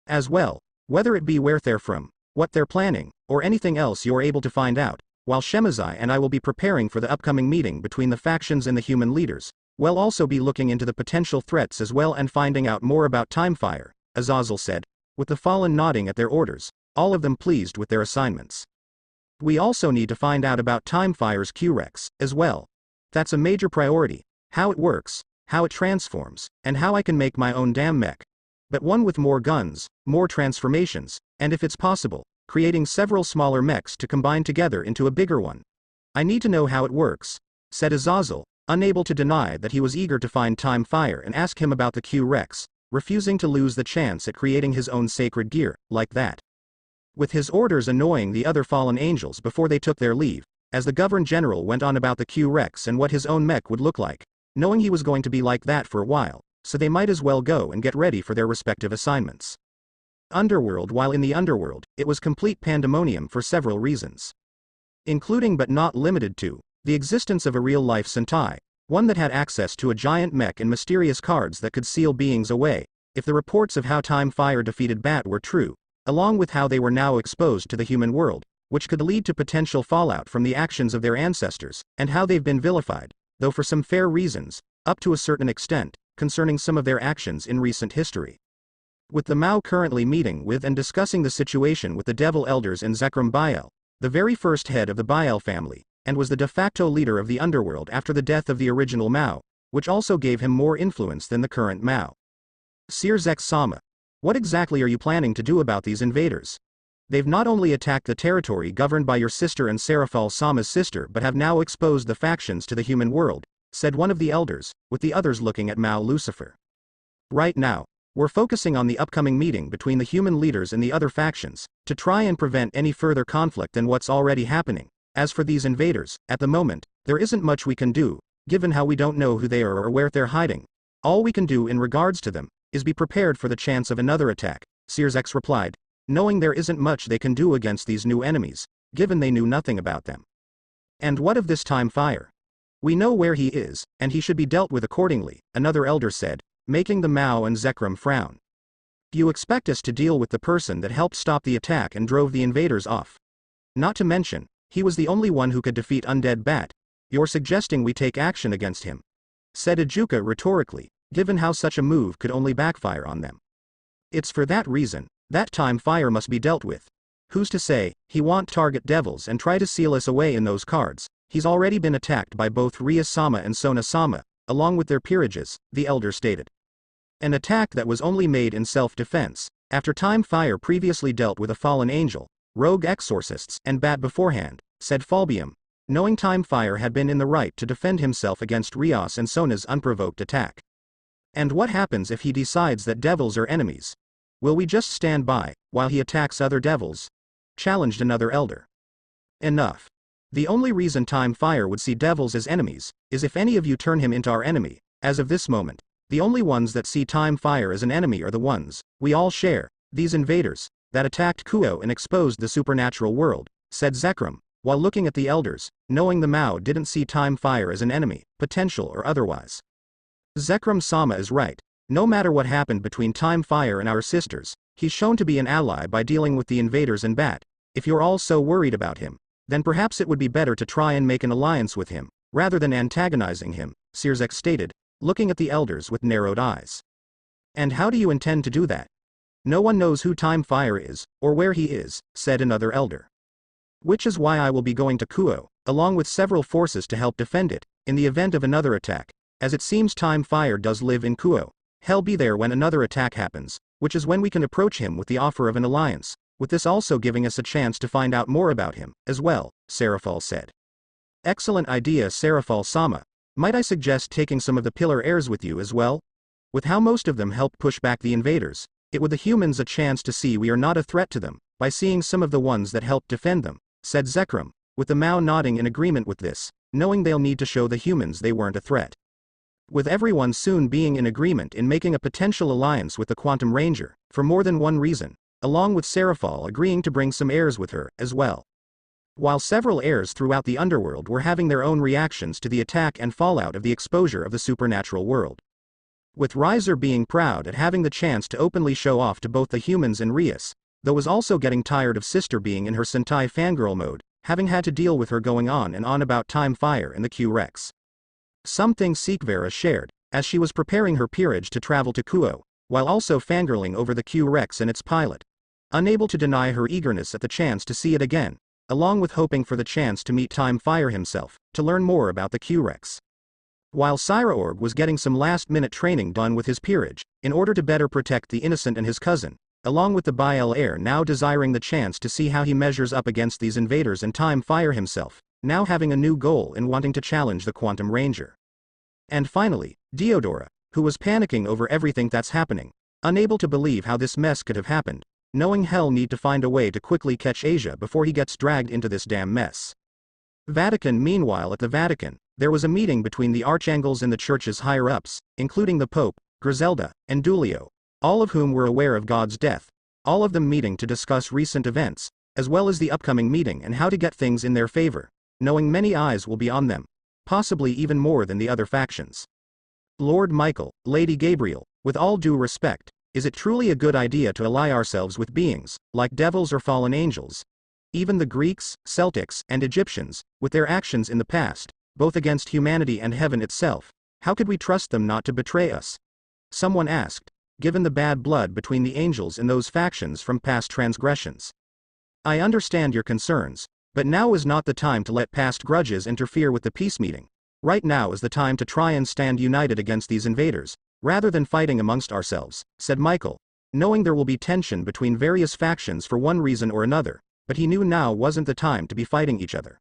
As well, whether it be where they're from, what they're planning, or anything else you're able to find out, while Shemazai and I will be preparing for the upcoming meeting between the factions and the human leaders. We'll also be looking into the potential threats as well and finding out more about Timefire, Azazel said, with the Fallen nodding at their orders, all of them pleased with their assignments. We also need to find out about Timefire's Q-Rex, as well. That's a major priority, how it works, how it transforms, and how I can make my own damn mech. But one with more guns, more transformations, and if it's possible, creating several smaller mechs to combine together into a bigger one. I need to know how it works, said Azazel, unable to deny that he was eager to find Timefire and ask him about the Q-Rex, refusing to lose the chance at creating his own sacred gear, like that. With his orders annoying the other fallen angels before they took their leave, as the Governor General went on about the Q-Rex and what his own mech would look like, knowing he was going to be like that for a while, so they might as well go and get ready for their respective assignments. Underworld. While in the underworld, it was complete pandemonium for several reasons. Including but not limited to, the existence of a real-life Sentai, one that had access to a giant mech and mysterious cards that could seal beings away, if the reports of how Timefire defeated Bat were true, along with how they were now exposed to the human world, which could lead to potential fallout from the actions of their ancestors, and how they've been vilified, though for some fair reasons, up to a certain extent, concerning some of their actions in recent history. With the Mao currently meeting with and discussing the situation with the Devil Elders in Zekrom Bael, the very first head of the Bael family, and was the de facto leader of the underworld after the death of the original Mao, which also gave him more influence than the current Mao. Searzek-sama, what exactly are you planning to do about these invaders? They've not only attacked the territory governed by your sister and Seraphal Sama's sister but have now exposed the factions to the human world, said one of the elders, with the others looking at Mao Lucifer. Right now, we're focusing on the upcoming meeting between the human leaders and the other factions, to try and prevent any further conflict than what's already happening. As for these invaders, at the moment, there isn't much we can do, given how we don't know who they are or where they're hiding. All we can do in regards to them, is be prepared for the chance of another attack, Sears replied, knowing there isn't much they can do against these new enemies, given they knew nothing about them. And what of this Time Fire? We know where he is, and he should be dealt with accordingly, another elder said, making the Mao and Zekrom frown. You expect us to deal with the person that helped stop the attack and drove the invaders off? Not to mention, he was the only one who could defeat Undead Bat. You're suggesting we take action against him? Said Ajuka rhetorically, given how such a move could only backfire on them. It's for that reason, that Time Fire must be dealt with. Who's to say, he won't target devils and try to seal us away in those cards? He's already been attacked by both Ria-sama and Sona-sama, along with their peerages, the elder stated. An attack that was only made in self-defense, after Time Fire previously dealt with a fallen angel, rogue exorcists, and Bat beforehand, said Falbium, knowing Time Fire had been in the right to defend himself against Rios and Sona's unprovoked attack. And what happens if he decides that devils are enemies? Will we just stand by, while he attacks other devils? Challenged another elder. Enough. The only reason Time Fire would see devils as enemies, is if any of you turn him into our enemy. As of this moment, the only ones that see Time Fire as an enemy are the ones we all share, these invaders, that attacked Kuo and exposed the supernatural world, said Zekrom, while looking at the elders, knowing the Mao didn't see Time Fire as an enemy, potential or otherwise. Zekrom-sama is right. No matter what happened between Time Fire and our sisters, he's shown to be an ally by dealing with the invaders and Bat. If you're all so worried about him, then perhaps it would be better to try and make an alliance with him, rather than antagonizing him, Sears stated, looking at the elders with narrowed eyes. And how do you intend to do that? No one knows who Time Fire is, or where he is, said another elder. Which is why I will be going to Kuo, along with several forces to help defend it, in the event of another attack, as it seems Time Fire does live in Kuo. He'll be there when another attack happens, which is when we can approach him with the offer of an alliance, with this also giving us a chance to find out more about him, as well, Seraphal said. Excellent idea, Seraphal-sama. Might I suggest taking some of the Pillar Heirs with you as well? With how most of them helped push back the invaders, it would the humans a chance to see we are not a threat to them, by seeing some of the ones that helped defend them, said Zekrom, with the Mao nodding in agreement with this, knowing they'll need to show the humans they weren't a threat. With everyone soon being in agreement in making a potential alliance with the Quantum Ranger, for more than one reason, along with Seraphal agreeing to bring some heirs with her, as well. While several heirs throughout the underworld were having their own reactions to the attack and fallout of the exposure of the supernatural world. With Riser being proud at having the chance to openly show off to both the humans and Rias, though was also getting tired of Sister being in her Sentai fangirl mode, having had to deal with her going on and on about Time Fire and the Q-Rex. Something Seekvera shared, as she was preparing her peerage to travel to Kuo, while also fangirling over the Q-Rex and its pilot. Unable to deny her eagerness at the chance to see it again, along with hoping for the chance to meet Time Fire himself, to learn more about the Q-Rex. While Cyraorg was getting some last-minute training done with his peerage, in order to better protect the innocent and his cousin, along with the Bael heir now desiring the chance to see how he measures up against these invaders and Time Fire himself, now having a new goal in wanting to challenge the Quantum Ranger. And finally, Diodora, who was panicking over everything that's happening, unable to believe how this mess could have happened, knowing Hell need to find a way to quickly catch Asia before he gets dragged into this damn mess. Vatican. Meanwhile at the Vatican, there was a meeting between the archangels and the church's higher-ups, including the Pope, Griselda, and Dulio, all of whom were aware of God's death, all of them meeting to discuss recent events, as well as the upcoming meeting and how to get things in their favor, knowing many eyes will be on them, possibly even more than the other factions. Lord Michael, Lady Gabriel, with all due respect, is it truly a good idea to ally ourselves with beings, like devils or fallen angels? Even the Greeks, Celtics, and Egyptians, with their actions in the past, both against humanity and heaven itself, how could we trust them not to betray us? Someone asked, given the bad blood between the angels and those factions from past transgressions. I understand your concerns, but now is not the time to let past grudges interfere with the peace meeting. Right now is the time to try and stand united against these invaders, rather than fighting amongst ourselves, said Michael, knowing there will be tension between various factions for one reason or another, but he knew now wasn't the time to be fighting each other.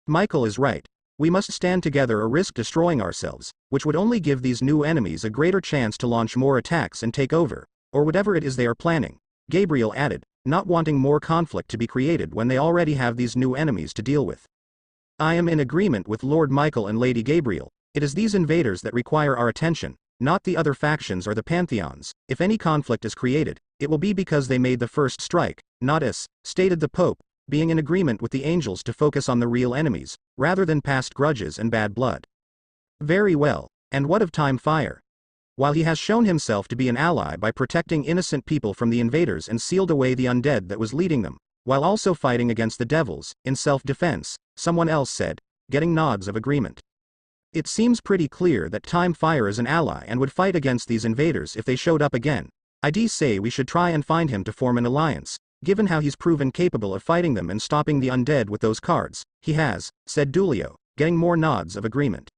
Michael is right. We must stand together or risk destroying ourselves, which would only give these new enemies a greater chance to launch more attacks and take over, or whatever it is they are planning, Gabriel added, not wanting more conflict to be created when they already have these new enemies to deal with. I am in agreement with Lord Michael and Lady Gabriel. It is these invaders that require our attention, not the other factions or the pantheons. If any conflict is created, it will be because they made the first strike, not us, stated the Pope, being in agreement with the angels to focus on the real enemies, rather than past grudges and bad blood. Very well, and what of Time Fire? While he has shown himself to be an ally by protecting innocent people from the invaders and sealed away the undead that was leading them, while also fighting against the devils, in self-defense, someone else said, getting nods of agreement. It seems pretty clear that Time Fire is an ally and would fight against these invaders if they showed up again. I'd say we should try and find him to form an alliance, given how he's proven capable of fighting them and stopping the undead with those cards. He has, said Dulio, getting more nods of agreement.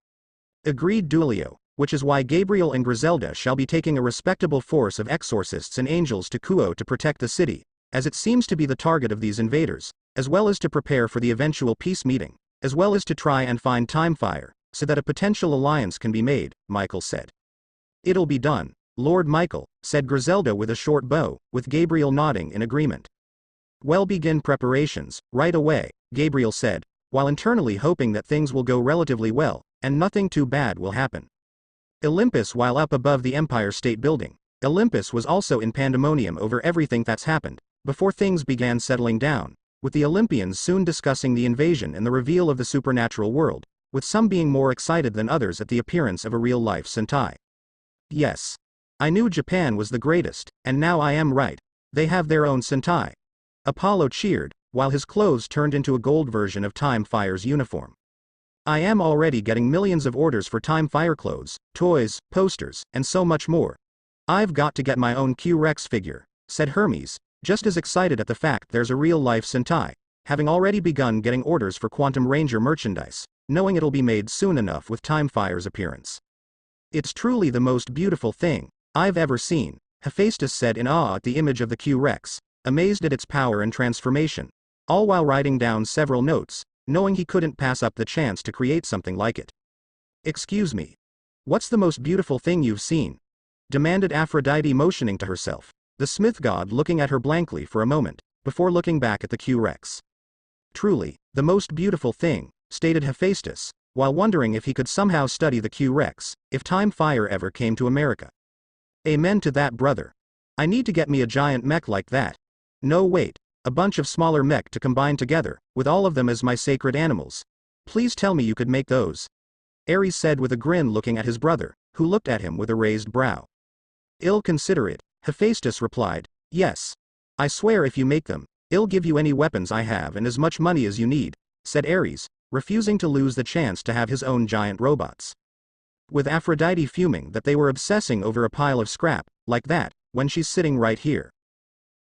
Agreed Dulio, which is why Gabriel and Griselda shall be taking a respectable force of exorcists and angels to Kuo to protect the city, as it seems to be the target of these invaders, as well as to prepare for the eventual peace meeting, as well as to try and find Time Fire, so that a potential alliance can be made, Michael said. It'll be done, Lord Michael, said Griselda with a short bow, with Gabriel nodding in agreement. Well, begin preparations, right away, Gabriel said, while internally hoping that things will go relatively well, and nothing too bad will happen. Olympus. While up above the Empire State Building, Olympus was also in pandemonium over everything that's happened, before things began settling down, with the Olympians soon discussing the invasion and the reveal of the supernatural world, with some being more excited than others at the appearance of a real-life Sentai. Yes. I knew Japan was the greatest, and now I am right. They have their own Sentai. Apollo cheered, while his clothes turned into a gold version of Time Fire's uniform. I am already getting millions of orders for Time Fire clothes, toys, posters, and so much more. I've got to get my own Q-Rex figure, said Hermes, just as excited at the fact there's a real-life Sentai, having already begun getting orders for Quantum Ranger merchandise, knowing it'll be made soon enough with Time Fire's appearance. It's truly the most beautiful thing I've ever seen, Hephaestus said in awe at the image of the Q-Rex, amazed at its power and transformation, all while writing down several notes, knowing he couldn't pass up the chance to create something like it. Excuse me. What's the most beautiful thing you've seen? Demanded Aphrodite, motioning to herself, the Smith god looking at her blankly for a moment, before looking back at the Q-Rex. Truly, the most beautiful thing, stated Hephaestus, while wondering if he could somehow study the Q-Rex, if Time Fire ever came to America. Amen to that, brother. I need to get me a giant mech like that. No wait, a bunch of smaller mech to combine together, with all of them as my sacred animals. Please tell me you could make those. Ares said with a grin, looking at his brother, who looked at him with a raised brow. I'll consider it, Hephaestus replied. Yes. I swear if you make them, I'll give you any weapons I have and as much money as you need, said Ares, refusing to lose the chance to have his own giant robots. With Aphrodite fuming that they were obsessing over a pile of scrap, like that, when she's sitting right here.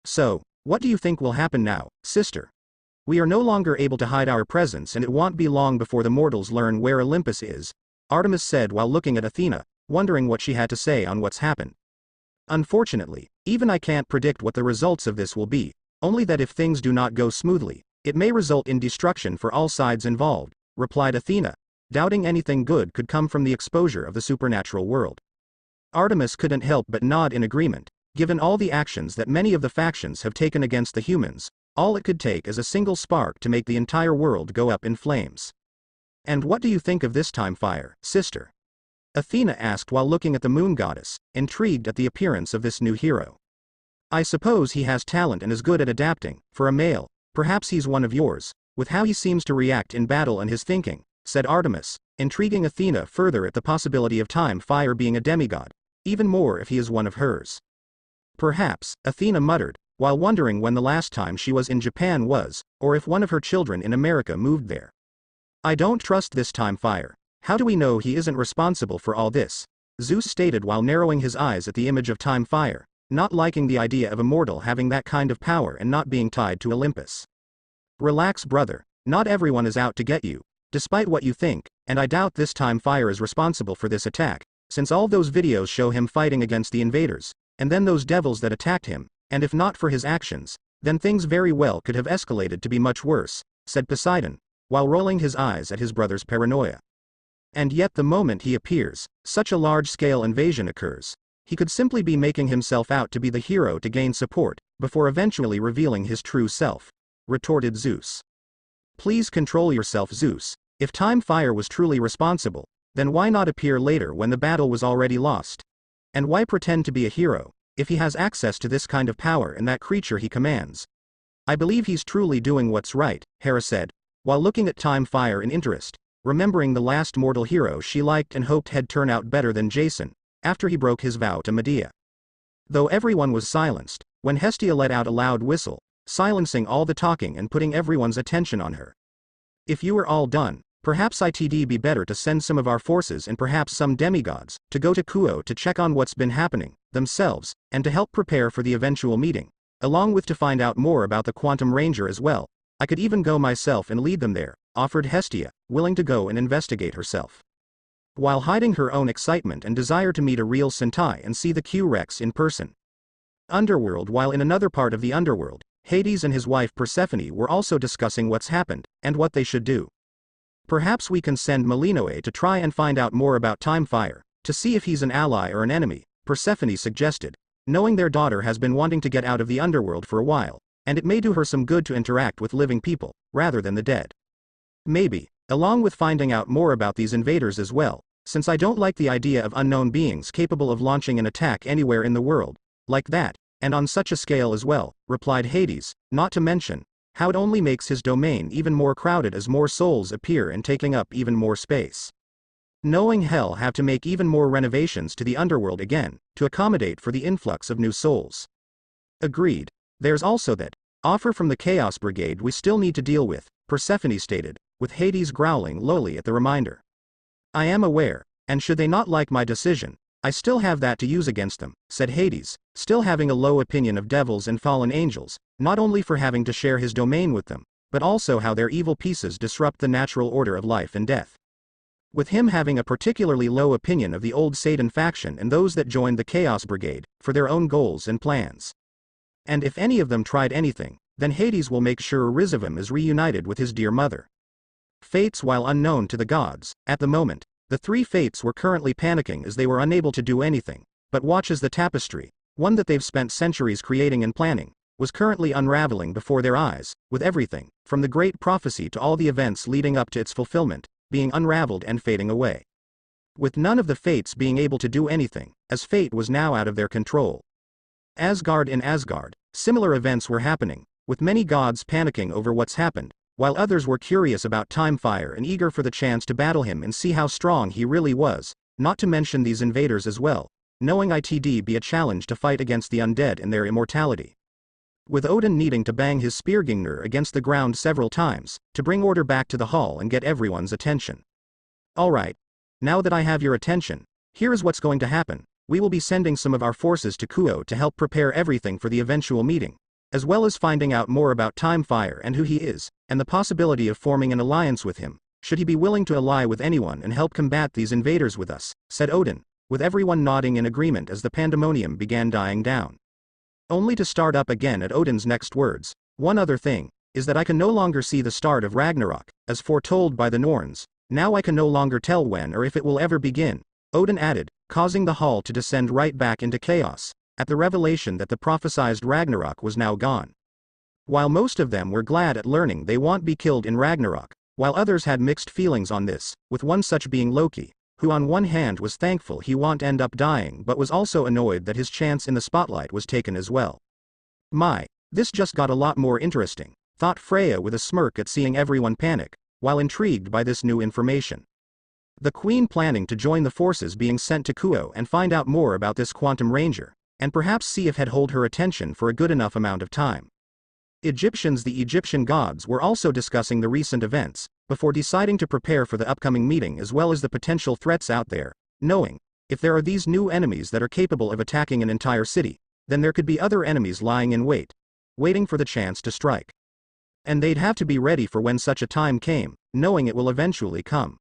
So, what do you think will happen now, sister? We are no longer able to hide our presence, and it won't be long before the mortals learn where Olympus is, Artemis said while looking at Athena, wondering what she had to say on what's happened. Unfortunately, even I can't predict what the results of this will be, only that if things do not go smoothly, it may result in destruction for all sides involved, replied Athena, doubting anything good could come from the exposure of the supernatural world. Artemis couldn't help but nod in agreement, given all the actions that many of the factions have taken against the humans. All it could take is a single spark to make the entire world go up in flames. And what do you think of this Time Fire, sister? Athena asked while looking at the moon goddess, intrigued at the appearance of this new hero. I suppose he has talent and is good at adapting, for a male. Perhaps he's one of yours, with how he seems to react in battle and his thinking, said Artemis, intriguing Athena further at the possibility of Time Fire being a demigod, even more if he is one of hers. Perhaps, Athena muttered, while wondering when the last time she was in Japan was, or if one of her children in America moved there. I don't trust this Time Fire. How do we know he isn't responsible for all this? Zeus stated while narrowing his eyes at the image of Time Fire, not liking the idea of a mortal having that kind of power and not being tied to Olympus. Relax, brother, not everyone is out to get you, despite what you think, and I doubt this Time Fire is responsible for this attack, since all those videos show him fighting against the invaders, and then those devils that attacked him, and if not for his actions, then things very well could have escalated to be much worse, said Poseidon, while rolling his eyes at his brother's paranoia. And yet the moment he appears, such a large-scale invasion occurs. He could simply be making himself out to be the hero to gain support, before eventually revealing his true self, retorted Zeus. Please control yourself, Zeus. If Time Fire was truly responsible, then why not appear later when the battle was already lost? And why pretend to be a hero, if he has access to this kind of power in that creature he commands? I believe he's truly doing what's right, Hera said, while looking at Time Fire in interest, remembering the last mortal hero she liked and hoped had turned out better than Jason, after he broke his vow to Medea. Though everyone was silenced, when Hestia let out a loud whistle, silencing all the talking and putting everyone's attention on her. If you were all done, perhaps it'd be better to send some of our forces and perhaps some demigods, to go to Kuo to check on what's been happening, themselves, and to help prepare for the eventual meeting, along with to find out more about the Quantum Ranger as well. I could even go myself and lead them there, offered Hestia, willing to go and investigate herself. While hiding her own excitement and desire to meet a real Sentai and see the Q-Rex in person. Underworld. While in another part of the underworld, Hades and his wife Persephone were also discussing what's happened, and what they should do. Perhaps we can send Malinoe to try and find out more about Time Fire, to see if he's an ally or an enemy, Persephone suggested, knowing their daughter has been wanting to get out of the underworld for a while, and it may do her some good to interact with living people, rather than the dead. Maybe, along with finding out more about these invaders as well, since I don't like the idea of unknown beings capable of launching an attack anywhere in the world, like that, and on such a scale as well, replied Hades, not to mention how it only makes his domain even more crowded as more souls appear and taking up even more space. Knowing hell have to make even more renovations to the underworld again, to accommodate for the influx of new souls. Agreed. There's also that offer from the Chaos Brigade we still need to deal with, Persephone stated, with Hades growling lowly at the reminder. I am aware, and should they not like my decision, I still have that to use against them, said Hades, still having a low opinion of devils and fallen angels, not only for having to share his domain with them, but also how their evil pieces disrupt the natural order of life and death. With him having a particularly low opinion of the old Satan faction and those that joined the Chaos Brigade, for their own goals and plans. And if any of them tried anything, then Hades will make sure Rizavim is reunited with his dear mother. Fates. While unknown to the gods, at the moment, the three fates were currently panicking as they were unable to do anything, but watch as the tapestry, one that they've spent centuries creating and planning, was currently unraveling before their eyes, with everything, from the great prophecy to all the events leading up to its fulfillment, being unraveled and fading away. With none of the fates being able to do anything, as fate was now out of their control. Asgard. In Asgard, similar events were happening, with many gods panicking over what's happened, while others were curious about Time Fire and eager for the chance to battle him and see how strong he really was, not to mention these invaders as well, knowing it'd be a challenge to fight against the undead and their immortality. With Odin needing to bang his Speargignr against the ground several times, to bring order back to the hall and get everyone's attention. Alright. Now that I have your attention, here is what's going to happen. We will be sending some of our forces to Kuo to help prepare everything for the eventual meeting, as well as finding out more about Time Fire and who he is, and the possibility of forming an alliance with him, should he be willing to ally with anyone and help combat these invaders with us, said Odin, with everyone nodding in agreement as the pandemonium began dying down. Only to start up again at Odin's next words. One other thing, is that I can no longer see the start of Ragnarok, as foretold by the Norns. Now I can no longer tell when or if it will ever begin, Odin added, causing the hall to descend right back into chaos, at the revelation that the prophesized Ragnarok was now gone. While most of them were glad at learning they won't be killed in Ragnarok, while others had mixed feelings on this, with one such being Loki, who on one hand was thankful he won't end up dying but was also annoyed that his chance in the spotlight was taken as well. My, this just got a lot more interesting, thought Freya with a smirk at seeing everyone panic, while intrigued by this new information. The Queen planning to join the forces being sent to Kuo and find out more about this Quantum Ranger, and perhaps see if he'd hold her attention for a good enough amount of time. Egyptians. The Egyptian gods were also discussing the recent events, before deciding to prepare for the upcoming meeting as well as the potential threats out there, knowing, if there are these new enemies that are capable of attacking an entire city, then there could be other enemies lying in wait, waiting for the chance to strike. And they'd have to be ready for when such a time came, knowing it will eventually come.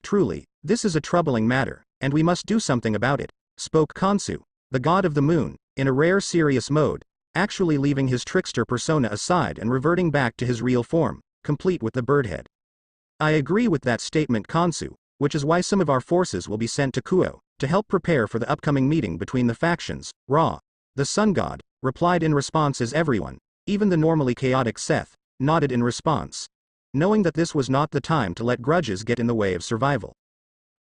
Truly, this is a troubling matter, and we must do something about it, spoke Khonsu, the god of the moon, in a rare serious mode, actually leaving his trickster persona aside and reverting back to his real form, complete with the bird head. I agree with that statement, Kansu, which is why some of our forces will be sent to Kuo, to help prepare for the upcoming meeting between the factions. Ra, the sun god, replied in response as everyone, even the normally chaotic Seth, nodded in response, knowing that this was not the time to let grudges get in the way of survival.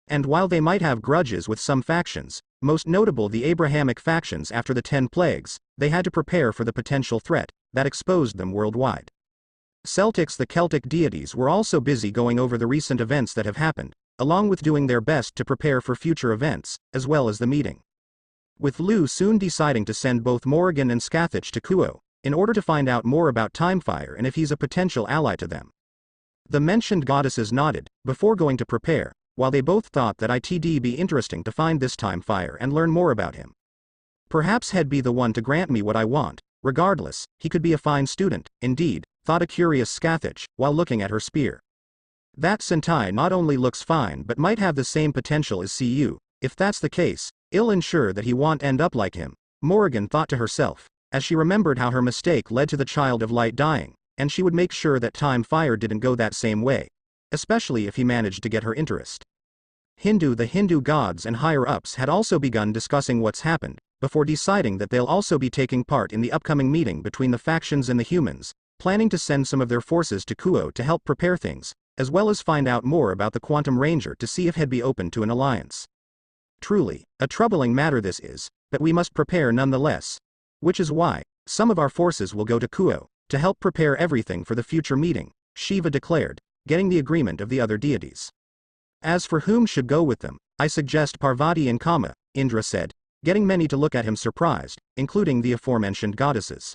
And while they might have grudges with some factions, most notable the Abrahamic factions after the 10 plagues, they had to prepare for the potential threat that exposed them worldwide. Celtics, the Celtic deities, were also busy going over the recent events that have happened, along with doing their best to prepare for future events, as well as the meeting. With Lu soon deciding to send both Morrigan and Scathach to Kuo, in order to find out more about Timefire and if he's a potential ally to them. The mentioned goddesses nodded, before going to prepare, while they both thought that it'd be interesting to find this Timefire and learn more about him. Perhaps he'd be the one to grant me what I want. Regardless, he could be a fine student, indeed, thought a curious Scathach, while looking at her spear. That Sentai not only looks fine but might have the same potential as CU. If that's the case, I'll ensure that he won't end up like him, Morrigan thought to herself, as she remembered how her mistake led to the Child of Light dying, and she would make sure that Timefire didn't go that same way, especially if he managed to get her interest. The Hindu gods and higher-ups had also begun discussing what's happened, before deciding that they'll also be taking part in the upcoming meeting between the factions and the humans, planning to send some of their forces to Kuo to help prepare things, as well as find out more about the Quantum Ranger to see if he'd be open to an alliance. Truly, a troubling matter this is, but we must prepare nonetheless. Which is why, some of our forces will go to Kuo, to help prepare everything for the future meeting, Shiva declared, getting the agreement of the other deities. As for whom should go with them, I suggest Parvati and Kama, Indra said, getting many to look at him surprised, including the aforementioned goddesses.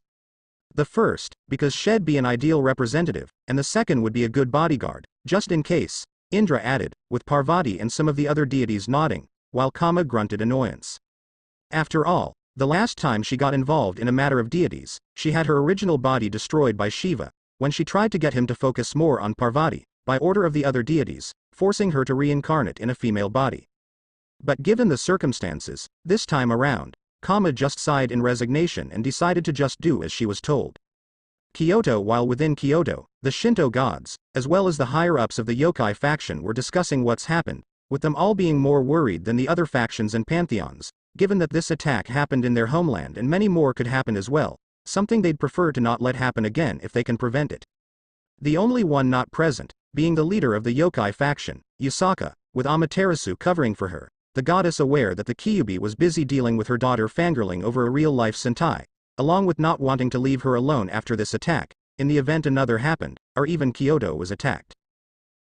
The first, because she'd be an ideal representative, and the second would be a good bodyguard, just in case, Indra added, with Parvati and some of the other deities nodding, while Kama grunted annoyance. After all, the last time she got involved in a matter of deities, she had her original body destroyed by Shiva, when she tried to get him to focus more on Parvati, by order of the other deities, forcing her to reincarnate in a female body. But given the circumstances, this time around, Kama just sighed in resignation and decided to just do as she was told. Kyoto. While within Kyoto, the Shinto gods, as well as the higher-ups of the yokai faction were discussing what's happened, with them all being more worried than the other factions and pantheons, given that this attack happened in their homeland and many more could happen as well, something they'd prefer to not let happen again if they can prevent it. The only one not present, being the leader of the yokai faction, Yusaka, with Amaterasu covering for her, the goddess aware that the Kyubi was busy dealing with her daughter fangirling over a real-life Sentai, along with not wanting to leave her alone after this attack, in the event another happened, or even Kyoto was attacked.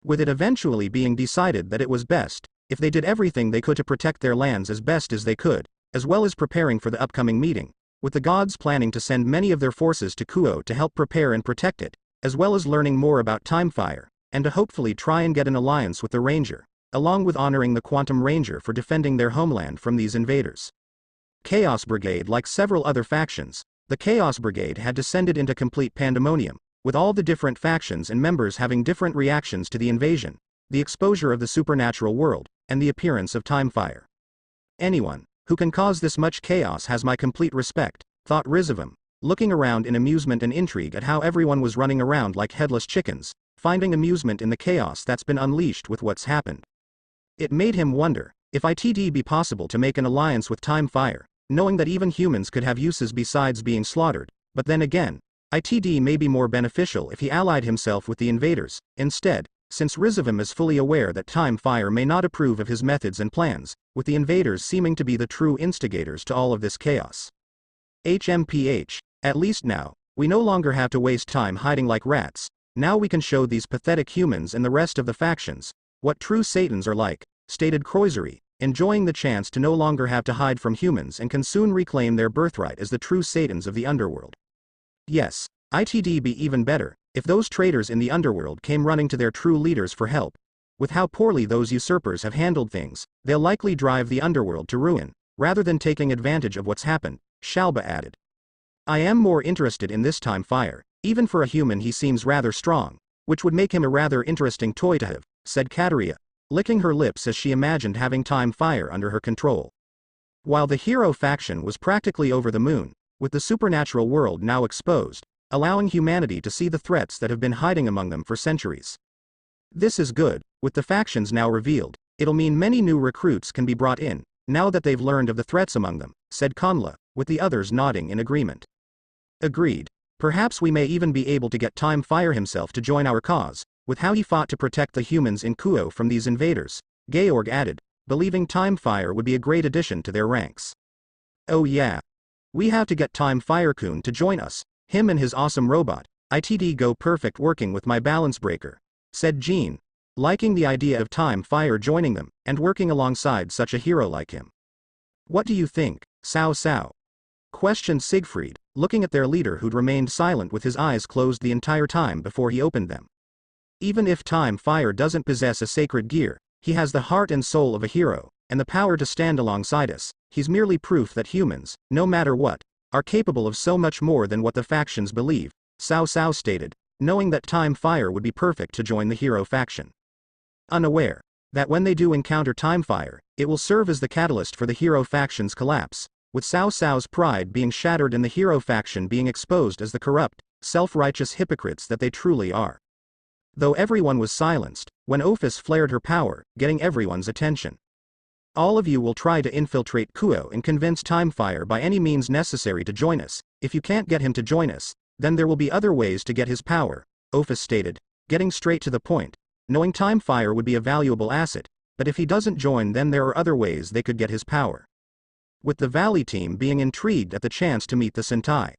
With it eventually being decided that it was best, if they did everything they could to protect their lands as best as they could, as well as preparing for the upcoming meeting, with the gods planning to send many of their forces to Kuo to help prepare and protect it, as well as learning more about Timefire, and to hopefully try and get an alliance with the Ranger, along with honoring the Quantum Ranger for defending their homeland from these invaders. Chaos Brigade. Like several other factions, the Chaos Brigade had descended into complete pandemonium, with all the different factions and members having different reactions to the invasion, the exposure of the supernatural world, and the appearance of Timefire. Anyone who can cause this much chaos has my complete respect, thought Rizavam, looking around in amusement and intrigue at how everyone was running around like headless chickens, finding amusement in the chaos that's been unleashed with what's happened. It made him wonder if it'd be possible to make an alliance with Timefire, knowing that even humans could have uses besides being slaughtered, but then again, it'd may be more beneficial if he allied himself with the invaders, instead, since Rizavam is fully aware that Timefire may not approve of his methods and plans, with the invaders seeming to be the true instigators to all of this chaos. HMPH, at least now, we no longer have to waste time hiding like rats, now we can show these pathetic humans and the rest of the factions what true Satans are like, stated Croisery, enjoying the chance to no longer have to hide from humans and can soon reclaim their birthright as the true Satans of the underworld. Yes, it'd be even better if those traitors in the underworld came running to their true leaders for help. With how poorly those usurpers have handled things, they'll likely drive the underworld to ruin, rather than taking advantage of what's happened, Shalba added. I am more interested in this Timefire, even for a human he seems rather strong, which would make him a rather interesting toy to have, said Kateria, licking her lips as she imagined having Timefire under her control. While the hero faction was practically over the moon, with the supernatural world now exposed, allowing humanity to see the threats that have been hiding among them for centuries. This is good. With the factions now revealed, it'll mean many new recruits can be brought in, now that they've learned of the threats among them, said Conla, with the others nodding in agreement. Agreed. Perhaps we may even be able to get Time Fire himself to join our cause, with how he fought to protect the humans in Kuo from these invaders, Georg added, believing Time Fire would be a great addition to their ranks. Oh yeah. We have to get Time Fire-kun to join us, him and his awesome robot, it'd go perfect working with my balance breaker, said Jean, liking the idea of Time Fire joining them, and working alongside such a hero like him. What do you think, Cao Cao? Questioned Siegfried, looking at their leader who'd remained silent with his eyes closed the entire time before he opened them. Even if Time Fire doesn't possess a sacred gear, he has the heart and soul of a hero, and the power to stand alongside us. He's merely proof that humans, no matter what, are capable of so much more than what the factions believe, Cao Cao stated, knowing that Time Fire would be perfect to join the hero faction. Unaware that when they do encounter Time Fire, it will serve as the catalyst for the hero faction's collapse, with Cao Cao's pride being shattered and the hero faction being exposed as the corrupt, self-righteous hypocrites that they truly are. Though everyone was silenced, when Ophis flared her power, getting everyone's attention. All of you will try to infiltrate Kuo and convince Time Fire by any means necessary to join us. If you can't get him to join us, then there will be other ways to get his power, Ophis stated, getting straight to the point, knowing Time Fire would be a valuable asset, but if he doesn't join then there are other ways they could get his power. With the Valley team being intrigued at the chance to meet the Sentai.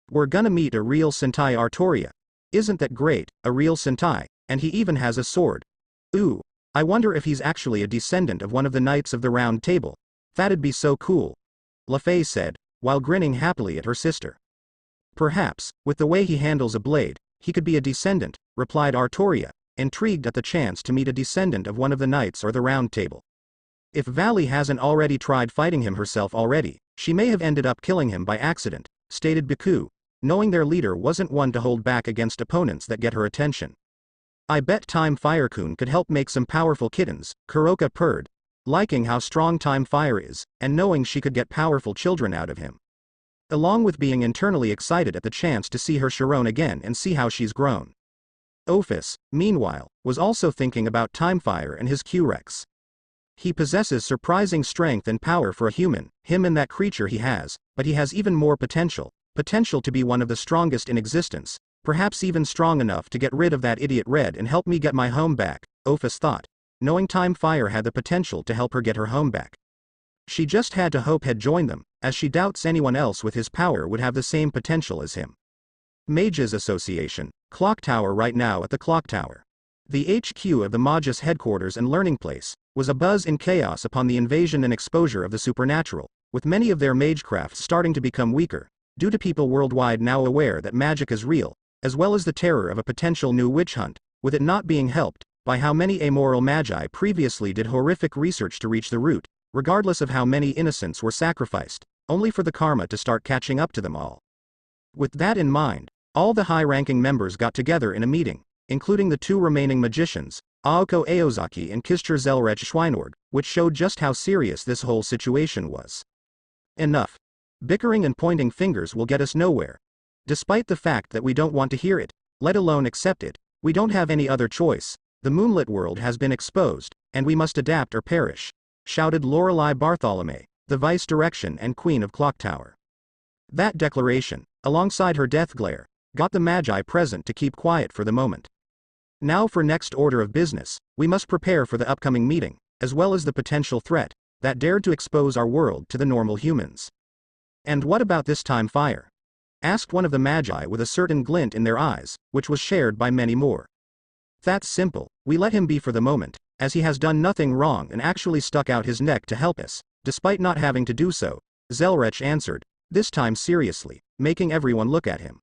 We're gonna meet a real Sentai Artoria. Isn't that great, a real Sentai, and he even has a sword. Ooh, I wonder if he's actually a descendant of one of the Knights of the Round Table. That'd be so cool. LaFay said, while grinning happily at her sister. Perhaps, with the way he handles a blade, he could be a descendant, replied Artoria, intrigued at the chance to meet a descendant of one of the Knights or the Round Table. If Valley hasn't already tried fighting him herself already, she may have ended up killing him by accident, stated Biku, knowing their leader wasn't one to hold back against opponents that get her attention. I bet Time Fire-kun could help make some powerful kittens, Kuroka purred, liking how strong Time Fire is, and knowing she could get powerful children out of him. Along with being internally excited at the chance to see her Sharon again and see how she's grown. Ophis, meanwhile, was also thinking about Time Fire and his Q-Rex. He possesses surprising strength and power for a human, him and that creature he has, but he has even more potential to be one of the strongest in existence, perhaps even strong enough to get rid of that idiot Red and help me get my home back, Ophis thought, knowing Time Fire had the potential to help her get her home back. She just had to hope he'd join them, as she doubts anyone else with his power would have the same potential as him. Mages Association, Clock Tower. Right now at the Clock Tower, the HQ of the Magus headquarters and learning place, was abuzz in chaos upon the invasion and exposure of the supernatural, with many of their magecrafts starting to become weaker, due to people worldwide now aware that magic is real, as well as the terror of a potential new witch hunt, with it not being helped by how many amoral magi previously did horrific research to reach the root, regardless of how many innocents were sacrificed, only for the karma to start catching up to them all. With that in mind, all the high-ranking members got together in a meeting, including the two remaining magicians, Aoko Aozaki and Kischer Zelrech Schweinorg, which showed just how serious this whole situation was. Enough. Bickering and pointing fingers will get us nowhere. Despite the fact that we don't want to hear it, let alone accept it, we don't have any other choice. The moonlit world has been exposed, and we must adapt or perish, shouted Lorelei Bartholomew, the vice direction and queen of Clock Tower. That declaration, alongside her death glare, got the magi present to keep quiet for the moment. Now for next order of business, we must prepare for the upcoming meeting, as well as the potential threat that dared to expose our world to the normal humans. And what about this Time Fire? Asked one of the magi with a certain glint in their eyes, which was shared by many more. That's simple, we let him be for the moment, as he has done nothing wrong and actually stuck out his neck to help us, despite not having to do so, Zelrech answered, this time seriously, making everyone look at him.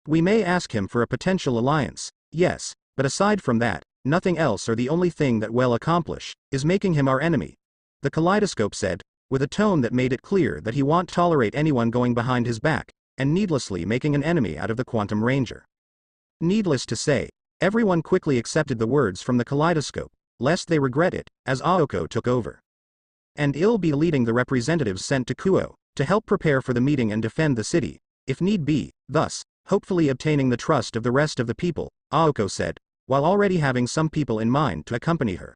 We may ask him for a potential alliance, yes, but aside from that, nothing else, or the only thing that will accomplish is making him our enemy. The kaleidoscope said, with a tone that made it clear that he won't tolerate anyone going behind his back, and needlessly making an enemy out of the Quantum Ranger. Needless to say, everyone quickly accepted the words from the kaleidoscope, lest they regret it, as Aoko took over. And he'll be leading the representatives sent to Kuo, to help prepare for the meeting and defend the city, if need be, thus, hopefully obtaining the trust of the rest of the people, Aoko said, while already having some people in mind to accompany her.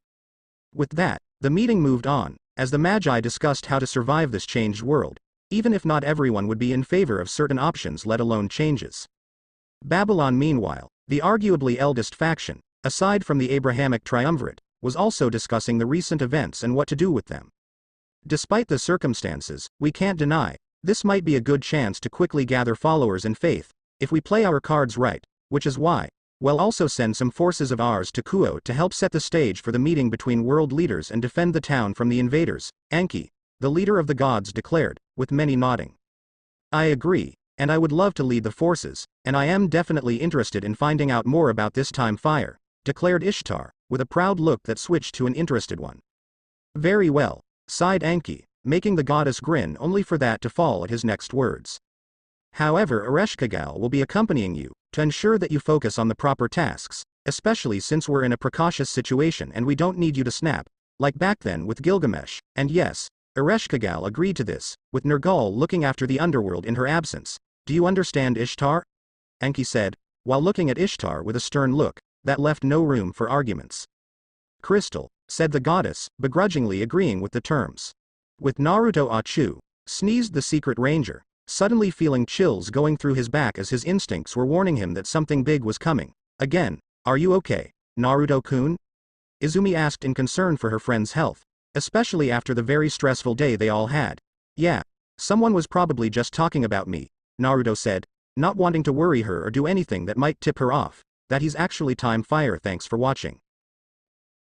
With that, the meeting moved on, as the Magi discussed how to survive this changed world, even if not everyone would be in favor of certain options, let alone changes. Babylon, meanwhile, the arguably eldest faction, aside from the Abrahamic triumvirate, was also discussing the recent events and what to do with them. Despite the circumstances, we can't deny, this might be a good chance to quickly gather followers and faith, if we play our cards right, which is why, we'll also send some forces of ours to Kuo to help set the stage for the meeting between world leaders and defend the town from the invaders, Anki, the leader of the gods, declared, with many nodding. I agree, and I would love to lead the forces, and I am definitely interested in finding out more about this time fire, declared Ishtar, with a proud look that switched to an interested one. Very well, sighed Anki, making the goddess grin only for that to fall at his next words. However, Ereshkigal will be accompanying you, to ensure that you focus on the proper tasks, especially since we're in a precocious situation and we don't need you to snap, like back then with Gilgamesh, and yes, Ereshkigal agreed to this, with Nergal looking after the underworld in her absence. Do you understand, Ishtar? Anki said, while looking at Ishtar with a stern look, that left no room for arguments. Crystal, said the goddess, begrudgingly agreeing with the terms. With Naruto Achu, sneezed the secret ranger, suddenly feeling chills going through his back as his instincts were warning him that something big was coming. Again, are you okay, Naruto-kun? Izumi asked in concern for her friend's health, especially after the very stressful day they all had. Yeah, someone was probably just talking about me, Naruto said, not wanting to worry her or do anything that might tip her off, that he's actually time fire. Thanks for watching.